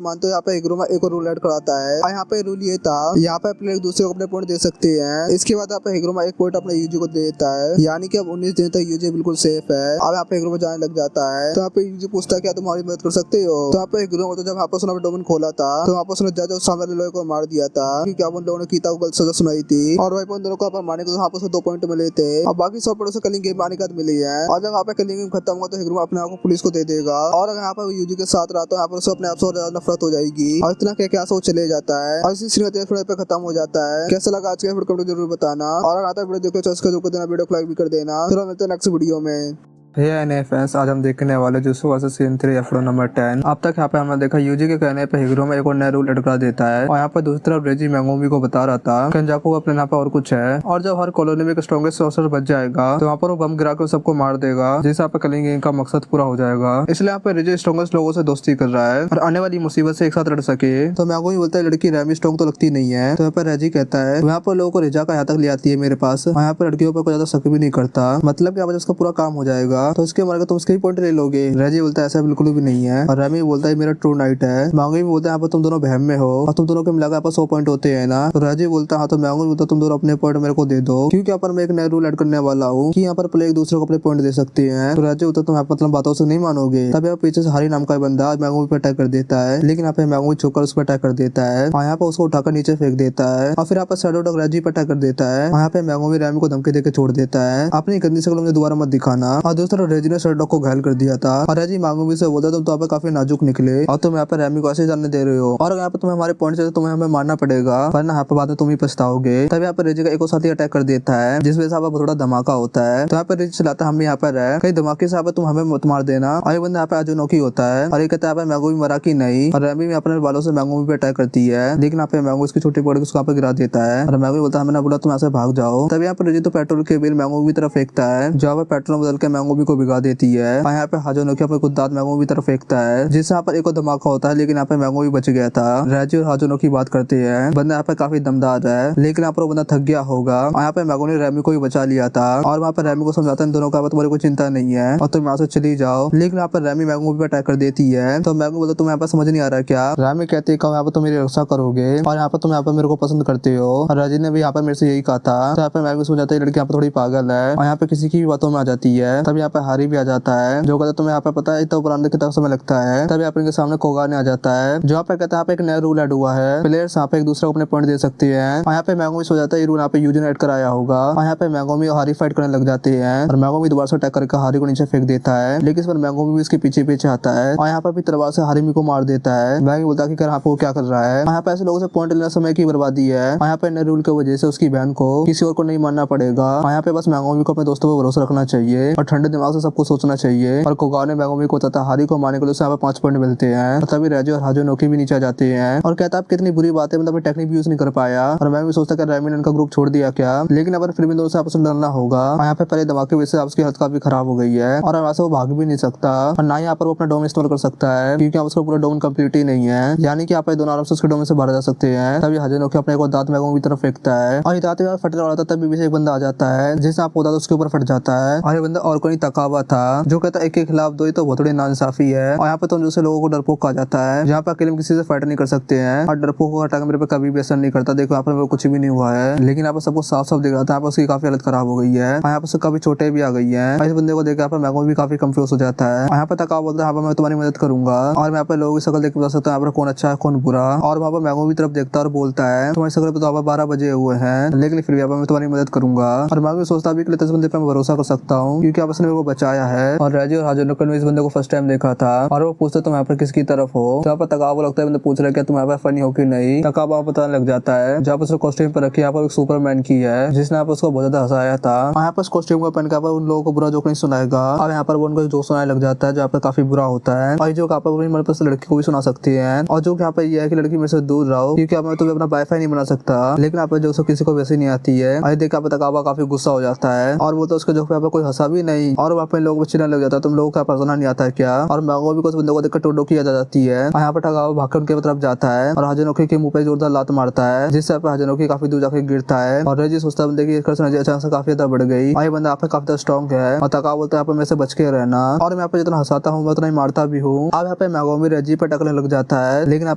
B: मानते हो यहाँ पे हिगुरमा एक और रूल ऐड कराता है। और यहाँ पे रूल ये था यहाँ पे प्लेयर एक दूसरे को अपने पॉइंट दे सकते हैं। इसके बाद यहाँ पे हिगुरमा एक पॉइंट अपने यूजी को देता है, यानी कि अब 19 दिन तक यूजी बिल्कुल सेफ है। अब यहाँ पे हिगुरमा जाने लग जाता है। तो यहाँ पे यूजी पूछता है क्या तुम हमारी मदद कर सकते हो। तो यहाँ पे हिगुरमा बोलता है जब यहाँ पे उसने डोमेन खोला था तो वहाँ पे उसने जज और सामने लोगों को मार दिया था क्योंकि उन लोगों ने की था गलत सजा सुनाई थी। और वही पे उन दोनों को मारने को यहाँ पे 2 पॉइंट मिले थे और बाकी 100 पॉइंट से कलिंग गेम आने का मिली है। और जब यहाँ पे कलिंग गेम खत्म हुआ तो हिगुरमा अपने आप को पुलिस को दे देगा। और अगर यहाँ पे यूजी के साथ रहा तो यहाँ पर उसे अपने आप से और ज्यादा नफरत हो जाएगी और इतना क्या वो चले जाता है। और इसी सीन पे खत्म हो जाता है। कैसा लगा आज का वीडियो जरूर बताना। और अगर आता है वीडियो देखो तो उसका जरूर देना, वीडियो को लाइक भी कर देना। चलो मिलते हैं नेक्स्ट वीडियो में।
A: हे एनएफएस, आज हम देखने वाले jutsu versus season 3 episode number 10। अब तक यहाँ पे हमने देखा यूजी के कहने पे हिगुरमा एक और नया रूल ऐड करा देता है। और यहाँ पे दूसरी तरफ रेजी मैंगोमी को बता रहा था केंजाकू अपने यहाँ पे और कुछ है। और जब हर कॉलोनी में एक स्ट्रॉन्गेस्ट सॉर्सर बच जाएगा तो वहाँ पर वो बम गिरा के सबको मार देगा, जिससे यहाँ पे कलिंग का मकसद पूरा हो जाएगा। इसलिए यहाँ पे रेजी स्ट्रॉन्गेस्ट लोगों से दोस्ती कर रहा है और आने वाली मुसीबत से एक साथ लड़ सके। तो मैंगोमी बोलता है लड़की रैमी स्ट्रॉन्ग तो लगती नहीं है। तो यहाँ पे रेजी कहता है यहाँ पर लोगों को रेजा का यहाँ तक ले आती है मेरे पास। और यहाँ पे लड़कियों पर कोई ज्यादा शक भी नहीं करता, मतलब कि अब उसका पूरा काम हो जाएगा तो इसके मार के कई पॉइंट ले लोगे। रेजी बोलता है ऐसा बिल्कुल भी नहीं है। और रेमी बोलता है मेरा ट्रू नाइट है। मैंगोमी बोलता है यहाँ पर तुम दोनों बहम में हो और तुम दोनों के मिलाकर 100 पॉइंट होते हैं ना। तो रेजी बोलता है हाँ, तो मैंगोमी बोलता है तुम दोनों अपने पॉइंट मेरे को दे दो क्योंकि यहाँ पर मैं एक नया रूल ऐड करने वाला हूँ कि यहाँ पर प्लेयर एक दूसरे को अपने पॉइंट दे सकते हैं। तो रेजी बोलता है तुम यहाँ पर बातों से नहीं मानोगे। तब यहाँ पीछे से हरी नाम का बंदा मैंगोमी पे अटैक कर देता है, लेकिन यहाँ पे मैंगोमी छुपकर उस पर अटैक कर देता है और यहाँ पर उसको उठाकर नीचे फेंक देता है। और फिर यहाँ पर शैडो डॉग रेजी पे अटैक कर देता है। यहाँ पे मैंगोमी रेमी को धमकी देकर छोड़ देता है अपनी गंदी शक्ल मुझे दोबारा मत दिखाना। और दूसरी तरफ रेजी ने शैडो डॉग को घायल कर दिया था। और रेजी मैंगोमी से बोलता है तुम तो यहाँ पे काफी नाजुक निकले और तुम यहाँ पे रेमी को ऐसे जाने दे रहे हो और यहाँ पे तुम्हें हमारे पॉइंट से तुम्हें हमें मारना पड़ेगा वरना यहाँ पे बाद में तुम ही पछताओगे। तब यहाँ पे रेजी का एक और साथी अटैक कर देता है जिस वजह से यहाँ पे थोड़ा धमाका होता है। तो यहाँ पे रेजी चलाता है हम यहाँ पर है कहीं धमाके से तुम हमें मत मार देना। और ये बंदा यहाँ पे अजोनोकी होता है और ये कहता है मैंगोमी मरा की नहीं। और रेमी अपने बालों से मैंगोमी पे अटैक करती है, लेकिन यहाँ पे मैंगो इसकी छोटी पकड़ के उसको यहाँ पे गिरा देता है। और मैंगोमी बोलता है मैंने बोला तुम यहाँ से भाग जाओ। तब यहाँ पे रेजी तो पेट्रोल के बिल मैंगोमी की तरफ फेंकता है, जहाँ पे पेट्रोल बदल के मैंगोमी को भिगा देती है। और यहाँ पे हाजोनोकी अपने खुद दांत मैंगोमी की तरफ फेंकता है, जिससे यहाँ पर एक और धमाका होता है, लेकिन यहाँ पे मैंगोमी बच गया था। रेजी और हाजोनोकी बात करते हैं, बंदा यहाँ पे काफी दमदार है, लेकिन यहाँ पर वो बंदा थक गया होगा। और यहाँ पे मैंगो ने रेमी को भी बचा लिया था और वहाँ पर रेमी को समझाता है इन दोनों का तुम्हारी कोई चिंता नहीं है और तुम यहाँ से चली जाओ। लेकिन यहाँ पर रेमी मैंगो पे अटैक कर देती है। तो मैंगो बोलता तुम यहाँ पर समझ नहीं आ रहा क्या। रेमी कहती है यहाँ पर तुम मेरी रक्षा करोगे और यहाँ पर तुम यहाँ पर मेरे को पसंद करते हो। और रेजी ने भी यहाँ पर मेरे से यही कहा था। तो यहाँ पे मैंगो समझाता है लड़की यहाँ पर थोड़ी पागल है और यहाँ पे किसी की भी बातों में आ जाती है। तब यहाँ पे हारी भी आ जाता है जो कहता है तुम्हें यहाँ पे पता है इतना पुराने कितना समय लगता है। तब यहाँ पे इनके सामने कोगाने आ जाता है जो यहाँ पे कहता है यहाँ पे एक नया रूल ऐड हुआ है, प्लेयर्स यहाँ पे एक दूसरे को अपने पॉइंट दे सकते हैं। और यहाँ पे मैंगो सो जाता है ये रूल यहाँ पे यूजी ने ऐड कराया होगा। और यहाँ पे मैंगोमी और हारी फाइट करने लग जाते हैं और मैंगोमी दोबारा से अटैक करके हारी को नीचे फेंक देता है, लेकिन इस पर मैंगोमी भी इसके पीछे पीछे आता है और यहाँ पर भी तलवार से हारिमी को मार देता है। मैंगो बोलता है कि कर आपको क्या कर रहा है। यहाँ पे ऐसे लोगों से पॉइंट लेना समय की बर्बादी है। यहाँ पे नए रूल की वजह से उसकी बहन को किसी और को नहीं मानना पड़ेगा। यहाँ पे बस मैंगोमी को अपने दोस्तों पर भरोसा रखना चाहिए और ठंडे दिमाग से सबको सोचना चाहिए। और कोगाओ ने मैंगोमी को तथा हारी को मारने के लिए यहाँ पे 5 पॉइंट मिलते हैं। तभी रेजी और हाजोनोकी भी नीचे आ जाते हैं और कहता है कितनी बुरी बात है, मतलब टेक्निक यूज नहीं कर पाया। और मैं भी सोचता कि रेमी ने इनका ग्रुप छोड़ दिया क्या, लेकिन अब फिर भी दोनों से आपस में लड़ना होगा। और यहाँ पे पहले धमाके की वजह से उसकी हालत काफी खराब हो गई है और यहाँ से वो भाग भी नहीं सकता और ना यहाँ पर वो अपना डोम इस्तेमाल कर सकता है क्योंकि उसका पूरा डोम कंप्लीट ही नहीं है, यानी कि यहाँ पे दोनों आराम से उसके डोम से बाहर जा सकते हैं। तभी हाजोनोकी अपने को दांत मैंगो की तरफ फेंकता है और दांत फटने वाला था, तभी पीछे एक बंदा आ जाता है जिससे आप होता उसके ऊपर फट जाता है और ये बंदा और कोई
B: तकावा था जो कहता एक के खिलाफ दो ही तो बहुत बड़ी नाइंसाफी है। और यहाँ पे तो दूसरे लोगों को डरपोक कहा जाता है, जहाँ पे अकेले में किसी से फाइट नहीं कर सकते हैं और डरपोक को हटा के मेरे पे कभी भी असर नहीं करता। देखो यहाँ पर कुछ भी नहीं हुआ है, लेकिन यहाँ पर सबको साफ साफ दिख रहा था यहाँ पर उसकी काफी हालत खराब हो गई है और यहाँ पर उसको काफी चोटें भी आ गई है। इस बंदे को देख यहाँ पर मैगो भी काफी कंफ्यूज हो जाता है। यहाँ पर तकावा बोलता है यहाँ पर मैं तुम्हारी मदद करूंगा और मैं यहाँ पे लोगों की शक्ल देख के बता सकता हूँ यहाँ पर कौन अच्छा है कौन बुरा। और वहाँ पर मैगो भी तरफ देखता है और बोलता है तुम्हारी शक्ल पे तो यहाँ 12 बजे हुए हैं, लेकिन फिर भी यहाँ पर मैं तुम्हारी मदद करूंगा। और मैगो सोचता भी कि इस बंदे पे मैं भरोसा कर सकता हूँ क्योंकि आप उसने मेरे को बचाया है। और राजी और हाजुनुकन ने इस बंदे को फर्स्ट टाइम देखा था और वो पूछते तुम यहाँ पर किसकी तरफ हो। तो यहाँ पर तकावा लगता है बंदा पूछ रहा है क्या तुम यहाँ पर फनी हो कि नहीं। तकावा पता लग जाता है जहाँ पर उसने कॉस्ट्यूम पर रखी यहाँ पर एक सुपरमैन की है जिसने यहाँ पर उसको बहुत ज्यादा हंसाया था। यहाँ पर कॉस्ट्यूम को पहन कर उन लोगों को बुरा जोक नहीं सुनाएगा और यहाँ पर वो उनको जोक सुनाने लग जाता है जहाँ पर काफी बुरा होता है। और जो यहाँ पर अपनी मनपसंद लड़की को भी सुना सकती है और जो यहाँ पर यह है कि लड़की मेरे से दूर रहो क्योंकि मैं तुम्हें अपना वाईफाई नहीं बना सकता, लेकिन यहाँ पर जो किसी को वैसे नहीं आती है। और देख यहाँ पर तकावा काफी गुस्सा हो जाता है और वो तो उसके जोक पे कोई हंसा भी नहीं और वहाँ पे लोगों को चिढ़ने लग जाता है तुम लोगों का पता नहीं आता है क्या। और मैगो भी कुछ बंदों को देखकर टोडो की जाती है और यहाँ पर तकावा भागकर उनके तरफ जाता है और हाजुनोकी के मुंह पे जोरदार लात मारता है जिससे हाजुनोकी काफी दूर जाकर गिरता है। और रेजी सोचता है बंदे की अचानक से काफी ज्यादा बढ़ गई और ये बंदा यहाँ पे काफी ज्यादा स्ट्रॉन्ग है। और तकावा बोलता है यहाँ पे मेरे से बच के रहना और मैं यहाँ पे जितना हंसाता हूँ मैं उतना ही मारता भी हूँ। अब यहाँ पे मैगो भी रेजी पे टकने लग जाता है, लेकिन यहाँ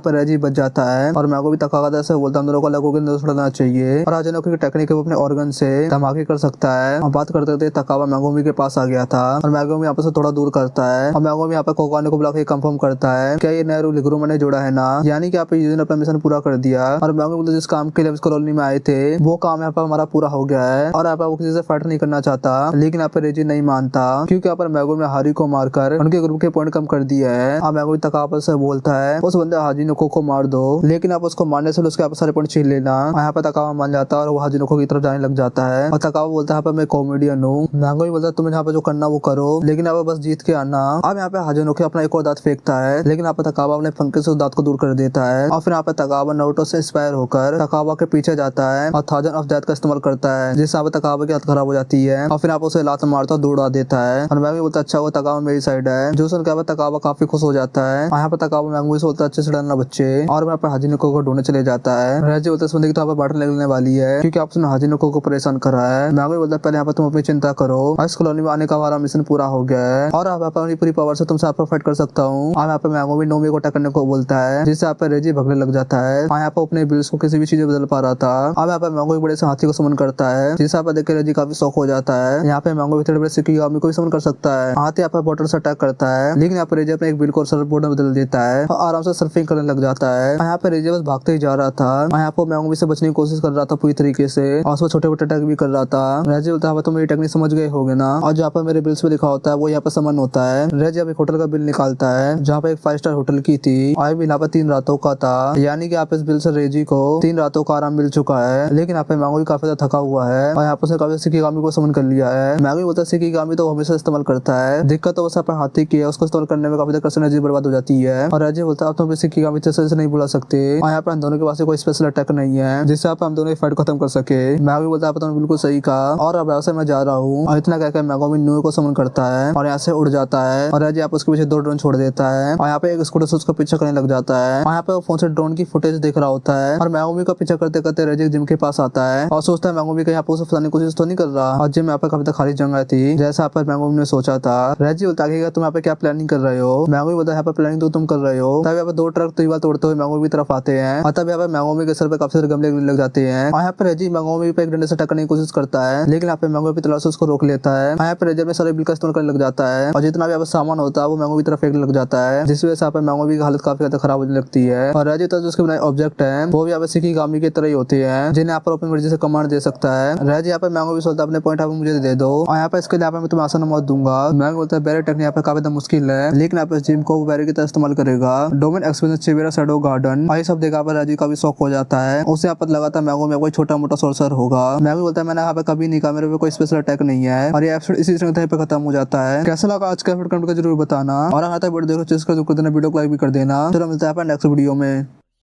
B: पे रेजी बच जाता है और मैगो भी तकावा से बोलता है हम दोनों को लगो के छोड़ना चाहिए। और हाजुनोकी की टेक्निक अपने ऑर्गन से धमाके कर सकता है। और बात करते थे तकावा मैगोमी के पास आ गया था और मैगोमी यहाँ पे से थोड़ा दूर करता है और मैगोमी यहाँ पे कोकाने को बुला के कंफर्म करता है क्या ये नया रूल हिगुरुमा ने जोड़ा है ना, यानी कि आप अपना मिशन पूरा कर दिया। और मैगोमी बोलते जिस काम के लिए इस कॉलोनी में आए थे वो काम यहाँ पर हमारा पूरा हो गया है और यहाँ पर वो किसी से फाइट नहीं करना चाहता, लेकिन यहाँ पे रेजी नहीं मानता क्योंकि यहाँ पर मैगोमी ने हारी को मारकर उनके ग्रुप के पॉइंट कम कर दिया है। और मैगोमी तकावा से बोलता है उस बंदे हाजिनुको को मार दो, लेकिन आप उसको मारने से उसके सारे पॉइंट छीन लेना। यहाँ पे तकावा मान जाता है और वो हाजिनुको की तरफ जाने लग जाता है और तकावा बोलता है यहाँ पे मैं कॉमेडियन हूँ। मैगोमी बोलता है तुम्हें यहाँ पे जो करना वो करो, लेकिन यहाँ पे बस जीत के आना। अब यहाँ पे हाजुनुको अपना एक और दांत फेंकता है, लेकिन यहाँ पे तकावा अपने पंखे से उस दांत को दूर कर देता है और फिर यहाँ पे तकावा नारुतो से इंस्पायर होकर तकावा के पीछे जाता है और 1000 ऑफ डेथ का इस्तेमाल करता है जिससे यहाँ पे तकावा की हाथ खराब हो जाती है और फिर आप उसे लात मारता और दौड़ा देता है। और मैगोमी बोलता है अच्छा वो तकावा मेरी साइड है, जो सुन के तकावा काफी खुश हो जाता है। यहाँ पे तकावा मैगोमी से बोलता है अच्छे से डरना बच्चे, और यहाँ पे हाजिनुको को ढूंढने चले जाता है। रेजी बोलता है इस बंदे की तो यहाँ पे बाटल लगने वाली है क्योंकि आपने हाजिनुको को परेशान करा है। मैगोमी बोलता है पहले यहाँ पे तुम अपनी चिंता करो, इस कॉलोनी में आने का हमारा मिशन पूरा हो गया है और आप अपनी पूरी पावर से तुमसे आपको फाइट कर सकता हूँ। और यहाँ पे मैगोमी नोमी को अटैक करने को बोलता है जिससे यहाँ पे रेजी भगने लग जाता है और यहाँ पे अपने बिल्स को किसी भी चीज बदल पा रहा था। अब यहाँ पे मैगोमी बड़े से हाथी को समन करता है जिससे यहाँ पे देख के रेजी काफी शौक हो जाता है। यहाँ पे मैगोमी बड़े सिकिगामी को भी समन कर सकता है। हाथी यहाँ पे बॉटल से अटैक करता है, लेकिन यहाँ पे रेजी अपने एक बिल को सर्फ बोर्ड में बदल देता है और आराम से सर्फिंग करने लग जाता है। यहाँ पे रेजी बस भागते ही जा रहा था और यहाँ पे मैगोमी से बचने की कोशिश कर रहा था पूरी तरीके से और उसमें छोटे छोटे अटैक भी कर रहा था। रेजी बोलता है तुम मेरी टेक्निक समझ गए होगे ना, और जहाँ पे मेरे बिल्स पे लिखा होता है वो यहाँ पे समन होता है। रेजी अब एक होटल का बिल निकालता है जहाँ पे एक 5 स्टार होटल की थी और बिल यहाँ पे 3 रातों का था, यानी कि यहाँ पे इस बिल से रेजी को 3 रातों का आराम मिल चुका है। लेकिन यहाँ पे मैगोमी काफी ज्यादा थका हुआ है और यहाँ पे उसने काफी सिकिगामी को समन कर लिया है। मैगोमी बोलता है सिकिगामी तो हमेशा इस्तेमाल करता है, दिक्कत तो बस यहाँ पे हाथी की है, उसको इस्तेमाल करने में काफी ज्यादा एनर्जी बर्बाद हो जाती है। और रेजी बोलता है आप तो सिकिगामी से नहीं बुला सकते और यहाँ पे हम दोनों के पास कोई स्पेशल अटैक नहीं है जिससे आप हम दोनों की फाइट खत्म कर सके। मैगोमी बोलता है तुमने बिल्कुल सही कहा और अब यहाँ से मैं जा रहा हूँ। और इतना कहकर मैगोमी न्यू को समन करता है और यहाँ से उड़ जाता है और रेजी आप उसके पीछे 2 ड्रोन छोड़ देता है और यहाँ पे एक स्कूटर से उसका पीछा करने लग जाता है और यहाँ पे वो फोन से ड्रोन की फुटेज देख रहा होता है और मैगोमी का पीछा करते करते रेजी जिम के पास आता है और सोचता है मैगोमी का यहाँ पे उसे फंसाने की कोशिश तो नहीं कर रहा। और जिम यहाँ पे काफी खाली जगह थी जैसा यहाँ पर मैगोमी ने सोचा था। रेजी बोलता है तुम यहाँ पे क्या प्लानिंग कर रहे हो। मैगोमी बोलता है यहाँ पे प्लानिंग तो तुम कर रहे हो। तब यहाँ पे 2 ट्रक दीवार तोड़ते हुए मैगोमी की तरफ आते हैं और तब यहाँ पे मैगोमी के सर पे काफी सारे गमले लग जाते हैं और यहाँ पे रेजी मैगोमी पे एक डंडे से टक्करने की कोशिश करता है, लेकिन यहाँ पे मैगोमी की तलवार से उसको रोक लेता है। यहाँ पे रेजी में सारे बिल का इस्तेमाल करने लग जाता है और जितना भी यहाँ पे सामान होता है वो मैगोमी की तरफ फेंकने लग जाता है, जिस वजह से यहाँ पे मैगोमी की हालत काफी ज्यादा खराब होने लगती है। और रेजी तो उसके बनाए ऑब्जेक्ट है वो भी यहाँ पे सिकिगामी की तरह ही होते हैं जिन्हें यहाँ पर अपनी मर्जी से कमांड दे सकता है। रेजी यहाँ पे मैगोमी सोचता है अपने पॉइंट आप मुझे दे दो और यहाँ पे इसके लिए यहाँ पे मैं तुम्हें आसान मौत दूंगा। मैगोमी बोलता है बैरे टेक्निक यहाँ पे काफी मुश्किल है, लेकिन यहाँ पे जिम को बैरे की तरह इस्तेमाल करेगा। डोमेन एक्सपीरियंस चिवेरा शैडो गार्डन ये सब देखा पर रेजी काफी शौक हो जाता है। उसे यहाँ पर लगाता मैगोमी कोई छोटा मोटा सोर्सर होगा। मैगोमी बोलता है मैंने यहाँ पे कभी नहीं कहा, मेरे पे कोई स्पेशल अटैक नहीं है। और ये एपिसोड इसी तरह पे खत्म हो जाता है। कैसा लगा आज का एपिसोड कमेंट करके जरूर बताना और अगर वीडियो देखो वीडियो को लाइक भी कर देना। चलो मिलता है नेक्स्ट वीडियो में।